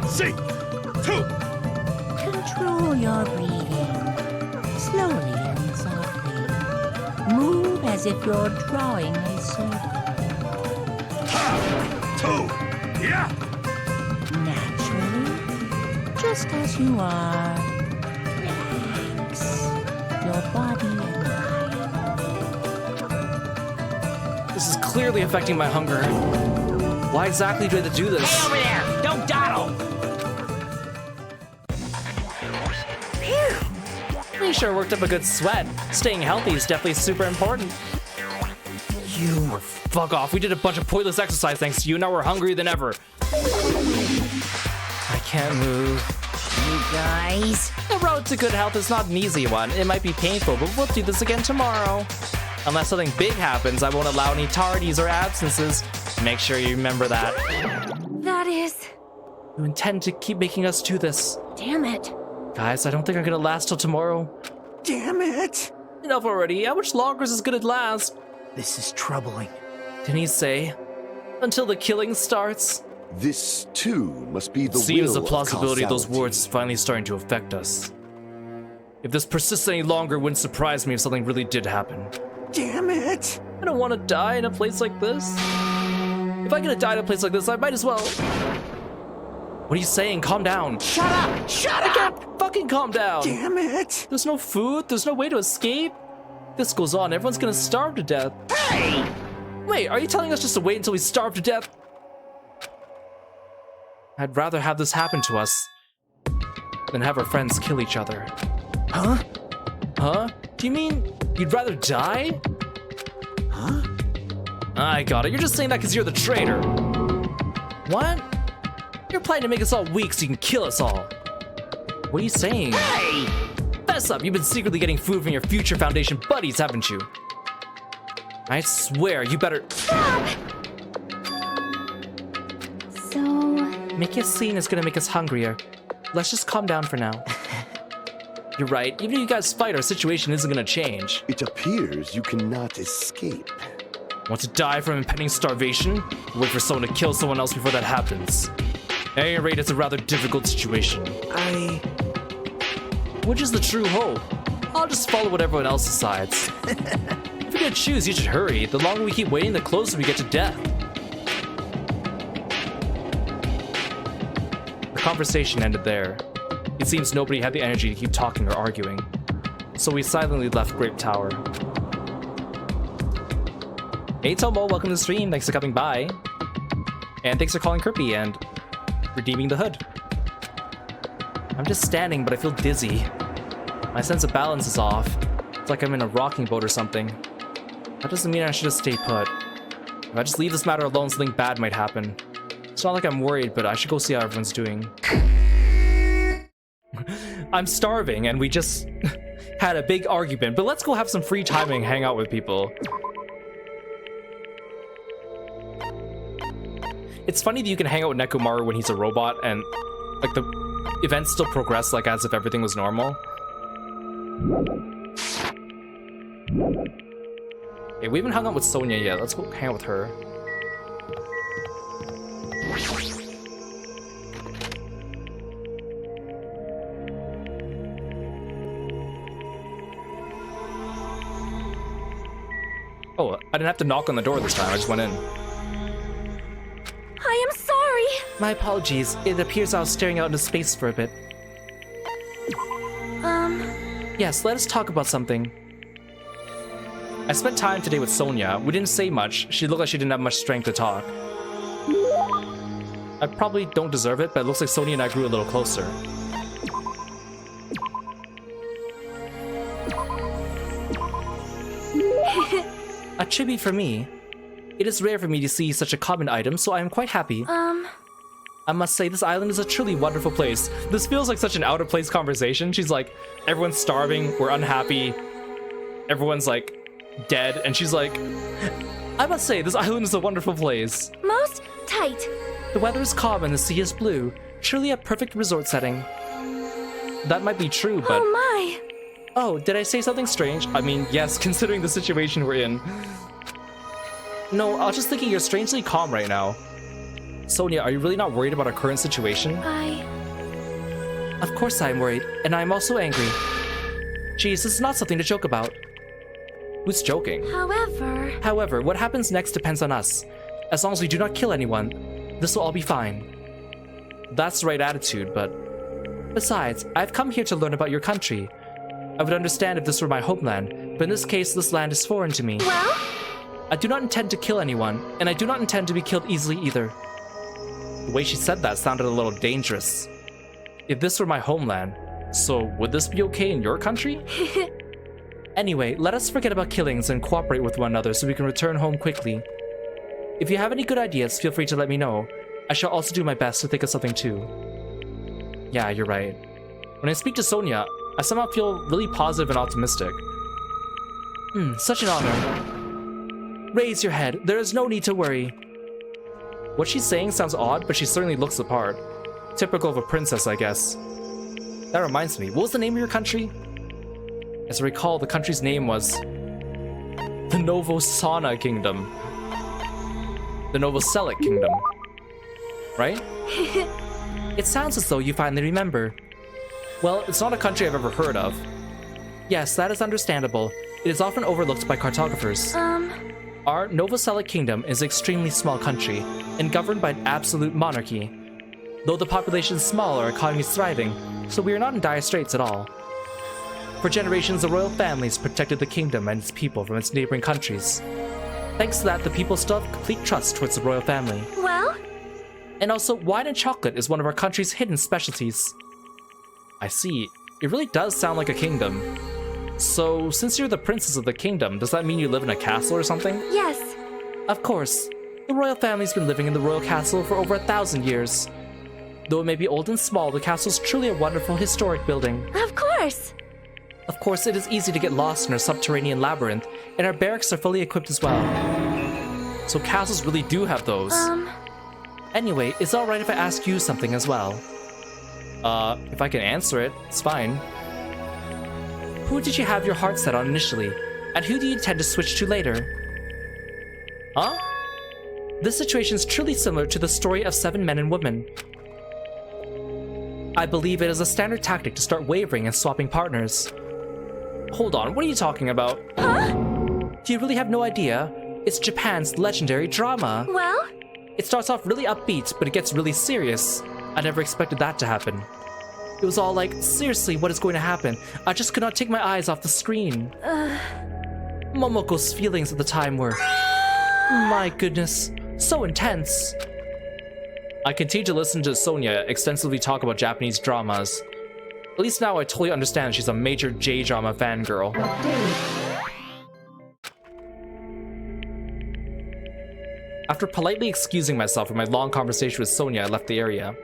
See, two. Control your breathing slowly and softly. Move as if you're drawing a circle. Two. Yeah. Naturally, just as you are. Relax your body and mind. This is clearly affecting my hunger. Why exactly do I have to do this? Over there! Don't dawdle! We sure worked up a good sweat. Staying healthy is definitely super important. You fuck off. We did a bunch of pointless exercise thanks to you. Now we're hungrier than ever. I can't move. You guys. The road to good health is not an easy one. It might be painful, but we'll do this again tomorrow. Unless something big happens, I won't allow any tardies or absences. Make sure you remember that. That is... You intend to keep making us do this. Damn it. Guys, I don't think I'm gonna last till tomorrow. Damn it. Enough already. How much longer is this gonna last? This is troubling. Didn't he say? Until the killing starts? This, too, must be the Seems will the plausibility of those causality. words is finally starting to affect us. If this persists any longer, it wouldn't surprise me if something really did happen. Damn it. I don't want to die in a place like this. If I'm gonna die in a place like this, I might as well. What are you saying? Calm down. Shut up. Shut I up. can't fucking calm down. Damn it. There's no food. There's no way to escape. If this goes on, everyone's gonna starve to death. Hey. Wait, are you telling us just to wait until we starve to death? I'd rather have this happen to us than have our friends kill each other. Huh? Huh? Do you mean you'd rather die? Huh? I got it. You're just saying that because you're the traitor. What? You're planning to make us all weak so you can kill us all. What are you saying? Hey! Fess up. You've been secretly getting food from your future Foundation buddies, haven't you? I swear, you better... So... Making a scene is gonna make us hungrier. Let's just calm down for now. You're right. Even if you guys fight, our situation isn't gonna change. It appears you cannot escape. Want to die from impending starvation? Wait for someone to kill someone else before that happens. At any rate, it's a rather difficult situation. Which is the true hope? I'll just follow what everyone else decides. If you're gonna choose, you should hurry. The longer we keep waiting, the closer we get to death. The conversation ended there. It seems nobody had the energy to keep talking or arguing. So we silently left Grape Tower. Hey Tomo, welcome to the stream. Thanks for coming by. And thanks for calling Kirby and redeeming the hood. I'm just standing, but I feel dizzy. My sense of balance is off. It's like I'm in a rocking boat or something. That doesn't mean I should just stay put. If I just leave this matter alone, something bad might happen. It's not like I'm worried, but I should go see how everyone's doing. I'm starving, and we just had a big argument, but let's go have some free time and hang out with people. It's funny that you can hang out with Nekomaru when he's a robot, and like the events still progress like as if everything was normal. Okay, we haven't hung out with Sonia yet. Let's go hang out with her. Oh, I didn't have to knock on the door this time. I just went in. I am sorry. My apologies. It appears I was staring out into space for a bit. Yes, let us talk about something. I spent time today with Sonia. We didn't say much. She looked like she didn't have much strength to talk. I probably don't deserve it, but it looks like Sonia and I grew a little closer. A tribute for me. It is rare for me to see such a common item, so I am quite happy. I must say, this island is a truly wonderful place. This feels like such an out-of-place conversation. She's like, everyone's starving, we're unhappy, everyone's like, dead, and she's like, I must say, this island is a wonderful place. Most tight. The weather is calm and the sea is blue. Truly a perfect resort setting. That might be true, but... Oh my! Oh, did I say something strange? I mean, yes, considering the situation we're in. No, I was just thinking you're strangely calm right now. Sonia, are you really not worried about our current situation? Of course I am worried, and I am also angry. Geez, this is not something to joke about. Who's joking? However, what happens next depends on us. As long as we do not kill anyone, this will all be fine. That's the right attitude, but... Besides, I've come here to learn about your country. I would understand if this were my homeland, but in this case, this land is foreign to me. Well? I do not intend to kill anyone, and I do not intend to be killed easily either. The way she said that sounded a little dangerous. If this were my homeland, so would this be okay in your country? Anyway, let us forget about killings and cooperate with one another so we can return home quickly. If you have any good ideas, feel free to let me know. I shall also do my best to think of something too. Yeah, you're right. When I speak to Sonia, I somehow feel really positive and optimistic. Such an honor. Raise your head. There is no need to worry. What she's saying sounds odd, but she certainly looks the part. Typical of a princess, I guess. That reminds me, what was the name of your country? As I recall, the country's name was... the Novosana Kingdom. The Novoselic Kingdom. Right? It sounds as though you finally remember. Well, it's not a country I've ever heard of. Yes, that is understandable. It is often overlooked by cartographers. Our Novoselic Kingdom is an extremely small country, and governed by an absolute monarchy. Though the population is small, our economy is thriving, so we are not in dire straits at all. For generations, the royal families protected the kingdom and its people from its neighboring countries. Thanks to that, the people still have complete trust towards the royal family. Well? And also, wine and chocolate is one of our country's hidden specialties. I see. It really does sound like a kingdom. So, since you're the princess of the kingdom, does that mean you live in a castle or something? Yes. Of course, the royal family's been living in the royal castle for over 1,000 years. Though it may be old and small, the castle's truly a wonderful historic building. Of course. Of course, it is easy to get lost in our subterranean labyrinth, and our barracks are fully equipped as well. So castles really do have those. Anyway, it's alright if I ask you something as well. If I can answer it, it's fine. Who did you have your heart set on initially, and who do you intend to switch to later? Huh? This situation is truly similar to the story of 7 men and women. I believe it is a standard tactic to start wavering and swapping partners. Hold on, what are you talking about? Huh? Do you really have no idea? It's Japan's legendary drama. Well? It starts off really upbeat, but it gets really serious. I never expected that to happen. It was all like, seriously, what is going to happen? I just could not take my eyes off the screen. Momoko's feelings at the time were... my goodness, so intense. I continue to listen to Sonia extensively talk about Japanese dramas. At least now I totally understand she's a major J-drama fangirl. After politely excusing myself from my long conversation with Sonia, I left the area.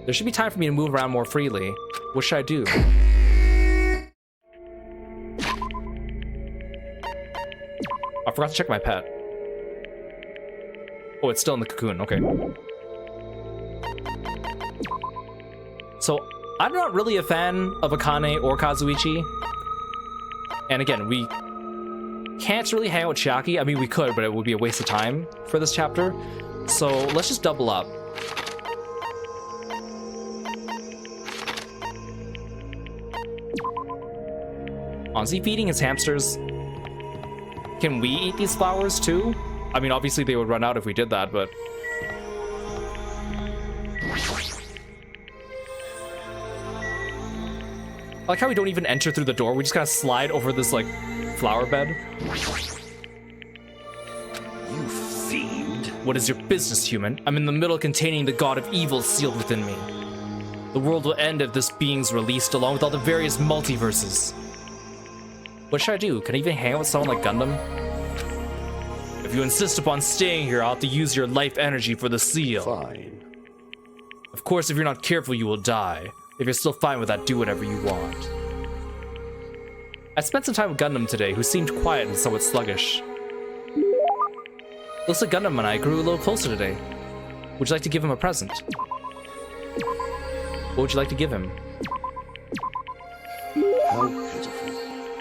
There should be time for me to move around more freely. What should I do? I forgot to check my pet. Oh, it's still in the cocoon, okay. So, I'm not really a fan of Akane or Kazuichi. And again, we can't really hang out with Chiaki. I mean, we could, but it would be a waste of time for this chapter. So, let's just double up. Is he feeding his hamsters? Can we eat these flowers too? I mean, obviously they would run out if we did that, but... I like how we don't even enter through the door, we just kind of slide over this, like, flower bed. You fiend. What is your business, human? I'm in the middle of containing the god of evil sealed within me. The world will end if this being's released, along with all the various multiverses. What should I do? Can I even hang out with someone like Gundam? If you insist upon staying here, I'll have to use your life energy for the seal. Fine. Of course, if you're not careful, you will die. If you're still fine with that, do whatever you want. I spent some time with Gundam today, who seemed quiet and somewhat sluggish. Looks like Gundam and I grew a little closer today. Would you like to give him a present? What would you like to give him? How pitiful.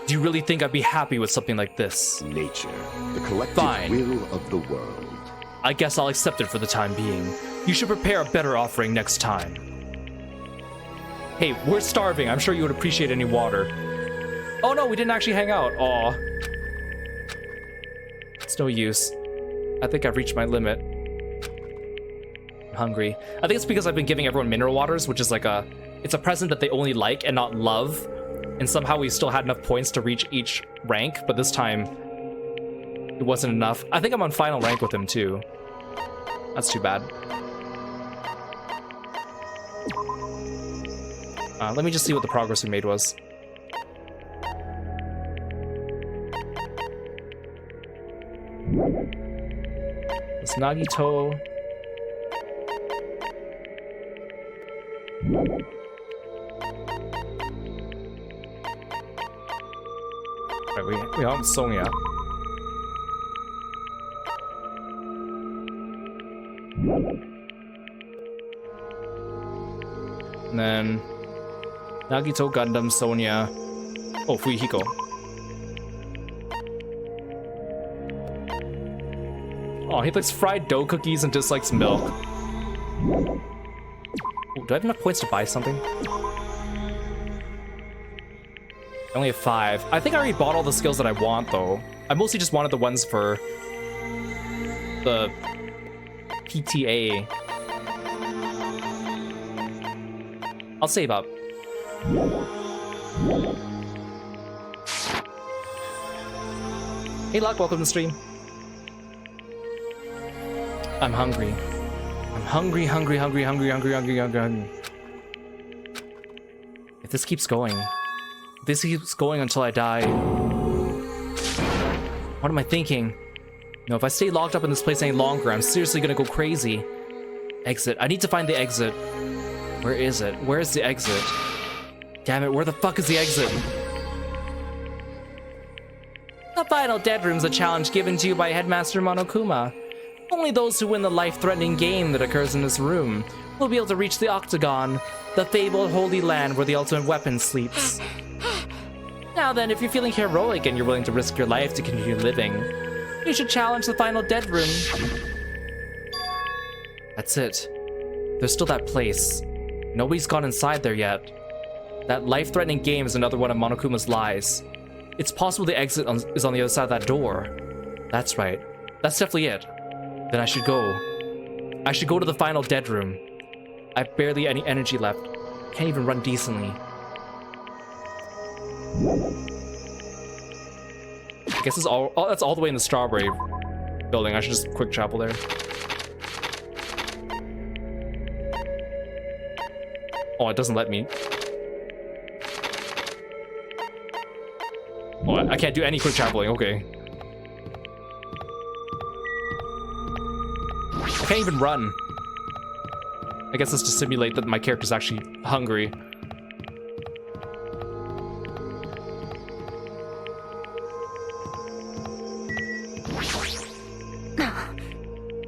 Do you really think I'd be happy with something like this? Nature, the collective Fine. will of the world. I guess I'll accept it for the time being. You should prepare a better offering next time. Hey, we're starving. I'm sure you would appreciate any water. Oh no, we didn't actually hang out. Aw. It's no use. I think I've reached my limit. I'm hungry. I think it's because I've been giving everyone mineral waters, which is like it's a present that they only like and not love. And somehow we still had enough points to reach each rank, but this time it wasn't enough. I think I'm on final rank with him too. That's too bad. Let me just see what the progress we made was. It's Nagito. Right, we have Sonia. And then Nagito, Gundam, Sonia. Oh, Fuyuhiko. Oh, he likes fried dough cookies and dislikes milk. Ooh, do I have enough points to buy something? I only have 5. I think I already bought all the skills that I want, though. I mostly just wanted the ones for the PTA. I'll save up. Hey, Locke, welcome to the stream. I'm hungry. I'm hungry. If this keeps going until I die, What am I thinking? No, if I stay locked up in this place any longer, I'm seriously gonna go crazy. Exit. I need to find the exit. Where is it? Where is the exit? Damn it, where the fuck is the exit? The final dead room's a challenge given to you by Headmaster Monokuma. Only those who win the life-threatening game that occurs in this room will be able to reach the Octagon, the fabled holy land where the ultimate weapon sleeps. Now then, if you're feeling heroic and you're willing to risk your life to continue living, you should challenge the final dead room. That's it. There's still that place. Nobody's gone inside there yet. That life-threatening game is another one of Monokuma's lies. It's possible the exit is on the other side of that door. That's right. That's definitely it. Then I should go. I should go to the final dead room. I have barely any energy left. Can't even run decently. I guess it's all. Oh, that's all the way in the strawberry building. I should just quick travel there. Oh, it doesn't let me. Oh, I can't do any quick traveling. Okay. I can't even run. I guess it's to simulate that my character's actually hungry.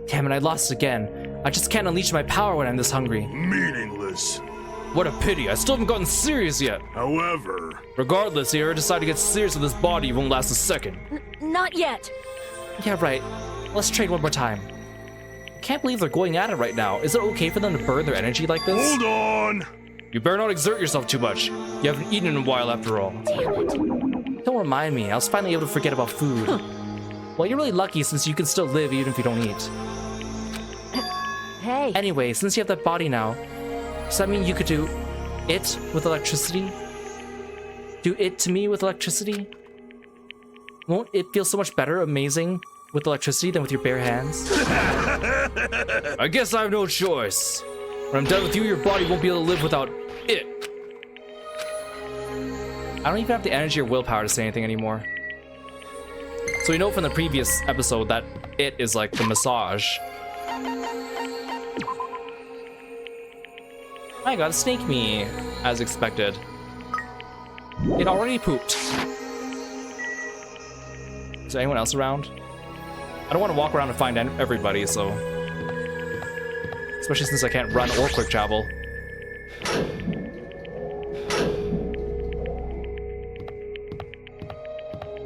Damn it, I lost again. I just can't unleash my power when I'm this hungry. Meaningless. What a pity, I still haven't gotten serious yet. However... Regardless, here, I decided to get serious with this body, it won't last a second. Not yet. Yeah, right. Let's trade one more time. I can't believe they're going at it right now. Is it okay for them to burn their energy like this? Hold on! You better not exert yourself too much. You haven't eaten in a while after all. Damn it. Don't remind me, I was finally able to forget about food. Well, you're really lucky since you can still live even if you don't eat. Hey. Anyway, since you have that body now, does that mean you could do it with electricity? Do it to me with electricity? Won't it feel so much better, amazing, with electricity than with your bare hands? I guess I have no choice. When I'm done with you, your body won't be able to live without it. I don't even have the energy or willpower to say anything anymore. So we know from the previous episode that it is like the massage. I got a snake me, as expected. It already pooped. Is there anyone else around? I don't want to walk around and find everybody, so... Especially since I can't run or quick travel.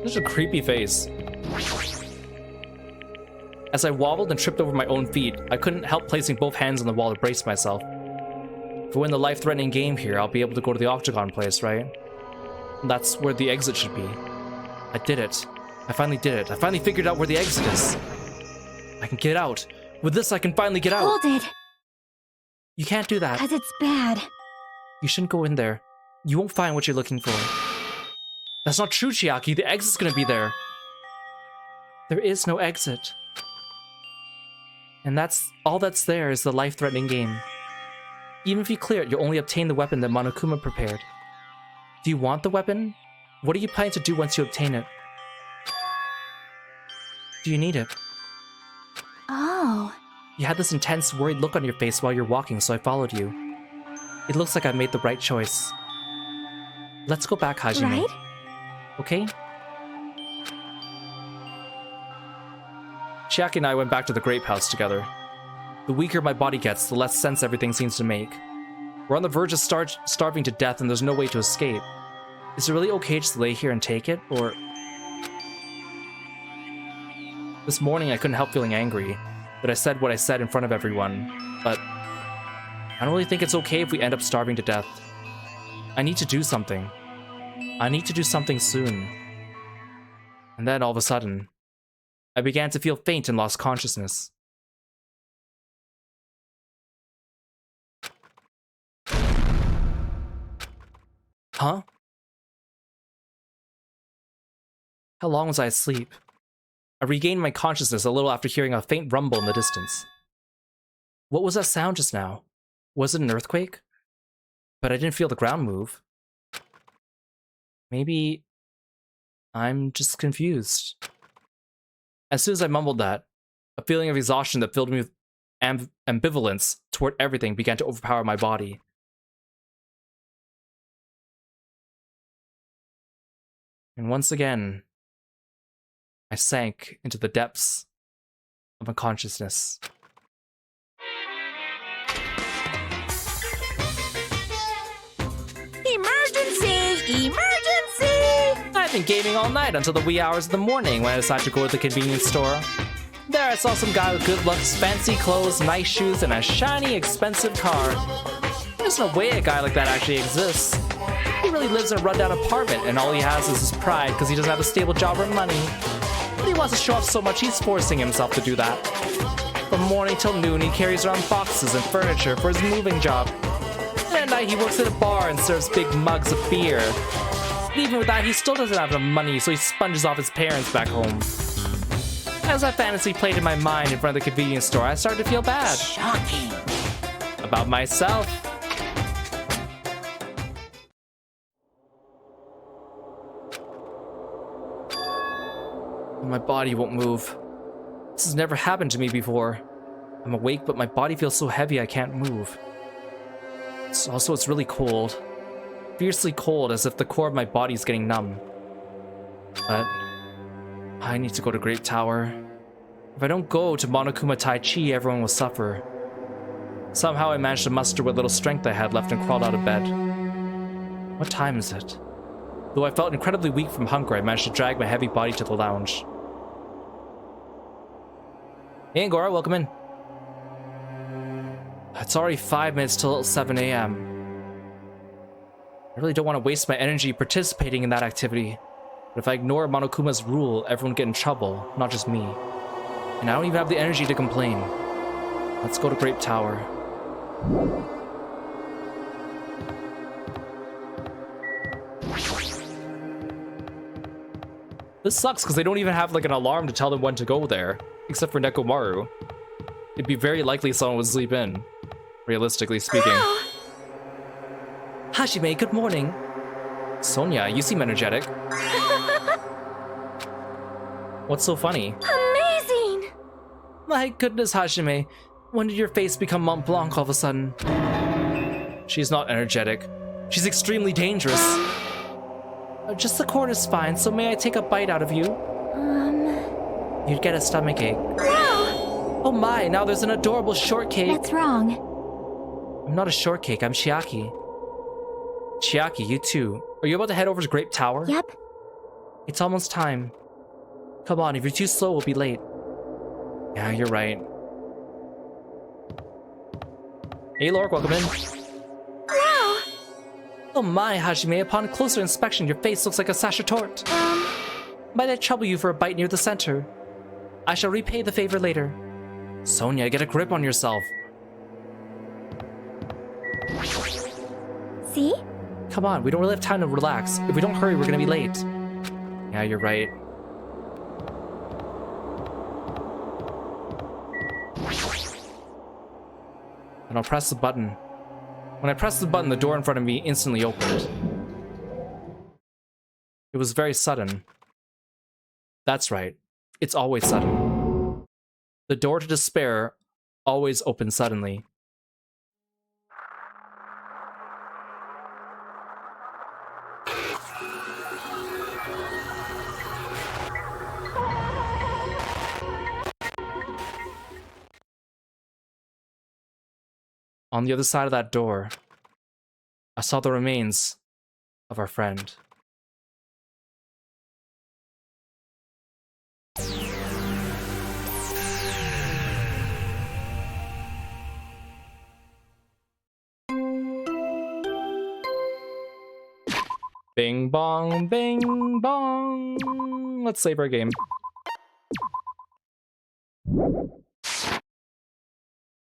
Such a creepy face. As I wobbled and tripped over my own feet, I couldn't help placing both hands on the wall to brace myself. If we win the life-threatening game here, I'll be able to go to the Octagon place, right? That's where the exit should be. I did it. I finally did it. I finally figured out where the exit is. I can get out. With this, I can finally get out. Hold it, You can't do that. because it's bad. You shouldn't go in there. You won't find what you're looking for. That's not true, Chiaki. The exit's gonna be there. There is no exit. And all that's there is the life-threatening game. Even if you clear it, you'll only obtain the weapon that Monokuma prepared. Do you want the weapon? What are you planning to do once you obtain it? Do you need it? Oh, You had this intense, worried look on your face while you're walking, so I followed you. It looks like I made the right choice. Let's go back, Hajime. right? Okay? Chiaki and I went back to the grape house together. The weaker my body gets, the less sense everything seems to make. We're on the verge of starving to death and there's no way to escape. Is it really okay just to lay here and take it, or... This morning I couldn't help feeling angry, that I said what I said in front of everyone, but... I don't really think it's okay if we end up starving to death. I need to do something. I need to do something soon. And then all of a sudden, I began to feel faint and lost consciousness. Huh? How long was I asleep? I regained my consciousness a little after hearing a faint rumble in the distance. What was that sound just now? Was it an earthquake? But I didn't feel the ground move. Maybe I'm just confused. As soon as I mumbled that, a feeling of exhaustion that filled me with ambivalence toward everything began to overpower my body. And once again, I sank into the depths of unconsciousness. Emergency! Emergency! I've been gaming all night until the wee hours of the morning when I decided to go to the convenience store. There I saw some guy with good looks, fancy clothes, nice shoes, and a shiny, expensive car. There's no way a guy like that actually exists. He really lives in a rundown apartment, and all he has is his pride because he doesn't have a stable job or money. But he wants to show off so much he's forcing himself to do that. From morning till noon, he carries around boxes and furniture for his moving job. And at night, he works at a bar and serves big mugs of beer. But even with that, he still doesn't have enough money, so he sponges off his parents back home. As that fantasy played in my mind in front of the convenience store, I started to feel bad. Shocking. About myself. My body won't move. This has never happened to me before. I'm awake, but my body feels so heavy I can't move. It's really cold. Fiercely cold, as if the core of my body is getting numb. But I need to go to Great Tower. If I don't go to Monokuma Tai Chi, everyone will suffer. Somehow I managed to muster what little strength I had left and crawled out of bed. What time is it? Though I felt incredibly weak from hunger, I managed to drag my heavy body to the lounge. Hey Angora, welcome in. It's already 5 minutes till 7 a.m. I really don't want to waste my energy participating in that activity. But if I ignore Monokuma's rule, everyone will get in trouble, not just me. And I don't even have the energy to complain. Let's go to Great Tower. This sucks because they don't even have like an alarm to tell them when to go there, except for Nekomaru. It'd be very likely someone would sleep in, realistically speaking. Hajime, good morning. Sonia, you seem energetic. What's so funny? Amazing! My goodness, Hajime. When did your face become Mont Blanc all of a sudden? She's not energetic. She's extremely dangerous. Just the corn is fine, so may I take a bite out of you? You'd get a stomachache. No! Oh my, now there's an adorable shortcake. That's wrong. I'm not a shortcake, I'm Chiaki. Chiaki, you too. Are you about to head over to Grape Tower? Yep. It's almost time. Come on, if you're too slow, we'll be late. Yeah, you're right. Hey, Lork, welcome in. Wow! Oh my, Hajime, upon closer inspection, your face looks like a sachetort. Might I trouble you for a bite near the center? I shall repay the favor later. Sonia, get a grip on yourself. See? Come on, we don't really have time to relax. If we don't hurry, we're gonna be late. Yeah, you're right. And I'll press the button. When I pressed the button, the door in front of me instantly opened. It was very sudden. That's right. It's always sudden. The door to despair always opens suddenly. On the other side of that door, I saw the remains of our friend. Bing bong, bing bong. Let's save our game.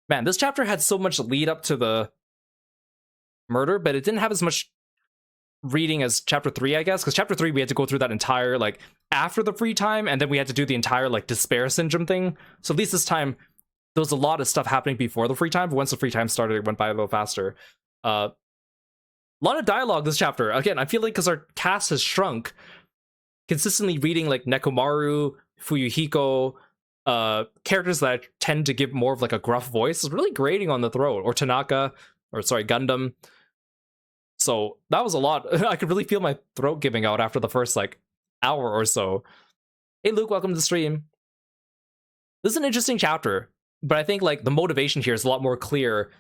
Man, this chapter had so much lead up to the murder, but it didn't have as much reading as chapter 3, I guess, because chapter 3 we had to go through that entire, like, after the free time, and then we had to do the entire, like, despair syndrome thing. So at least this time, there was a lot of stuff happening before the free time, but once the free time started, it went by a little faster. A lot of dialogue this chapter. Again, I feel like because our cast has shrunk, consistently reading, like, Nekomaru, Fuyuhiko, characters that I tend to give more of like a gruff voice, is really grating on the throat. Or Tanaka, or sorry, Gundam. So that was a lot. I could really feel my throat giving out after the first like hour or so. Hey Luke, welcome to the stream. This is an interesting chapter, but I think like the motivation here is a lot more clear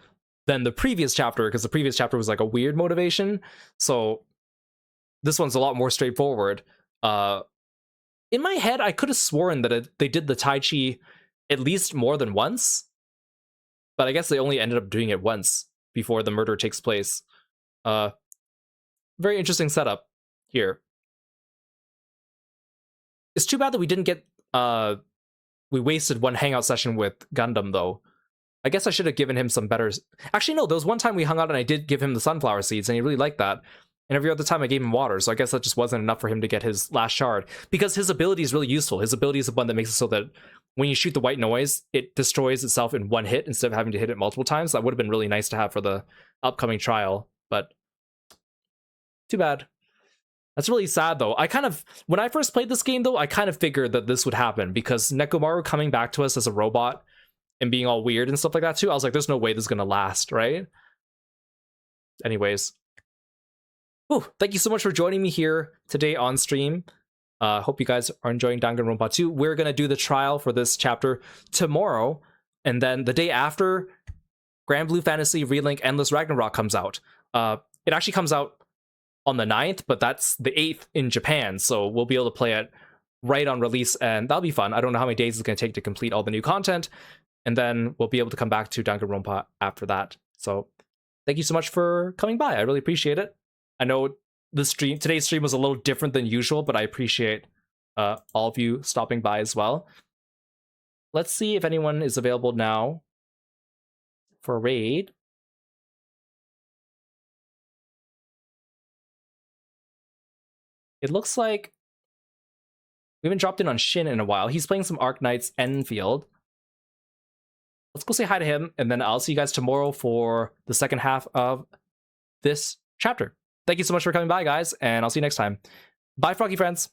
than the previous chapter, because the previous chapter was like a weird motivation. So this one's a lot more straightforward. In my head, I could have sworn that they did the Tai Chi at least more than once, but I guess they only ended up doing it once before the murder takes place. Very interesting setup here. It's too bad that we didn't get we wasted one hangout session with Gundam though. I guess I should have given him some better. Actually, no, there was one time we hung out and I did give him the sunflower seeds and he really liked that. And every other time I gave him water, so I guess that just wasn't enough for him to get his last shard. Because his ability is really useful. His ability is the one that makes it so that when you shoot the white noise, it destroys itself in one hit instead of having to hit it multiple times. That would have been really nice to have for the upcoming trial, but too bad. That's really sad though. When I first played this game though, I kind of figured that this would happen because Nekomaru coming back to us as a robot and being all weird and stuff like that too, I was like, there's no way this is gonna last, right? Anyways. Ooh, thank you so much for joining me here today on stream. Hope you guys are enjoying Danganronpa 2. We're going to do the trial for this chapter tomorrow, and then the day after, Grand Blue Fantasy Relink Endless Ragnarok comes out. It actually comes out on the 9th, but that's the 8th in Japan, so we'll be able to play it right on release, and that'll be fun. I don't know how many days it's going to take to complete all the new content, and then we'll be able to come back to Danganronpa after that. So thank you so much for coming by. I really appreciate it. I know today's stream was a little different than usual, but I appreciate all of you stopping by as well. Let's see if anyone is available now for a raid. It looks like we haven't dropped in on Shin in a while. He's playing some Arc Knights Enfield. Let's go say hi to him, and then I'll see you guys tomorrow for the second half of this chapter. Thank you so much for coming by, guys, and I'll see you next time. Bye, Froggy friends.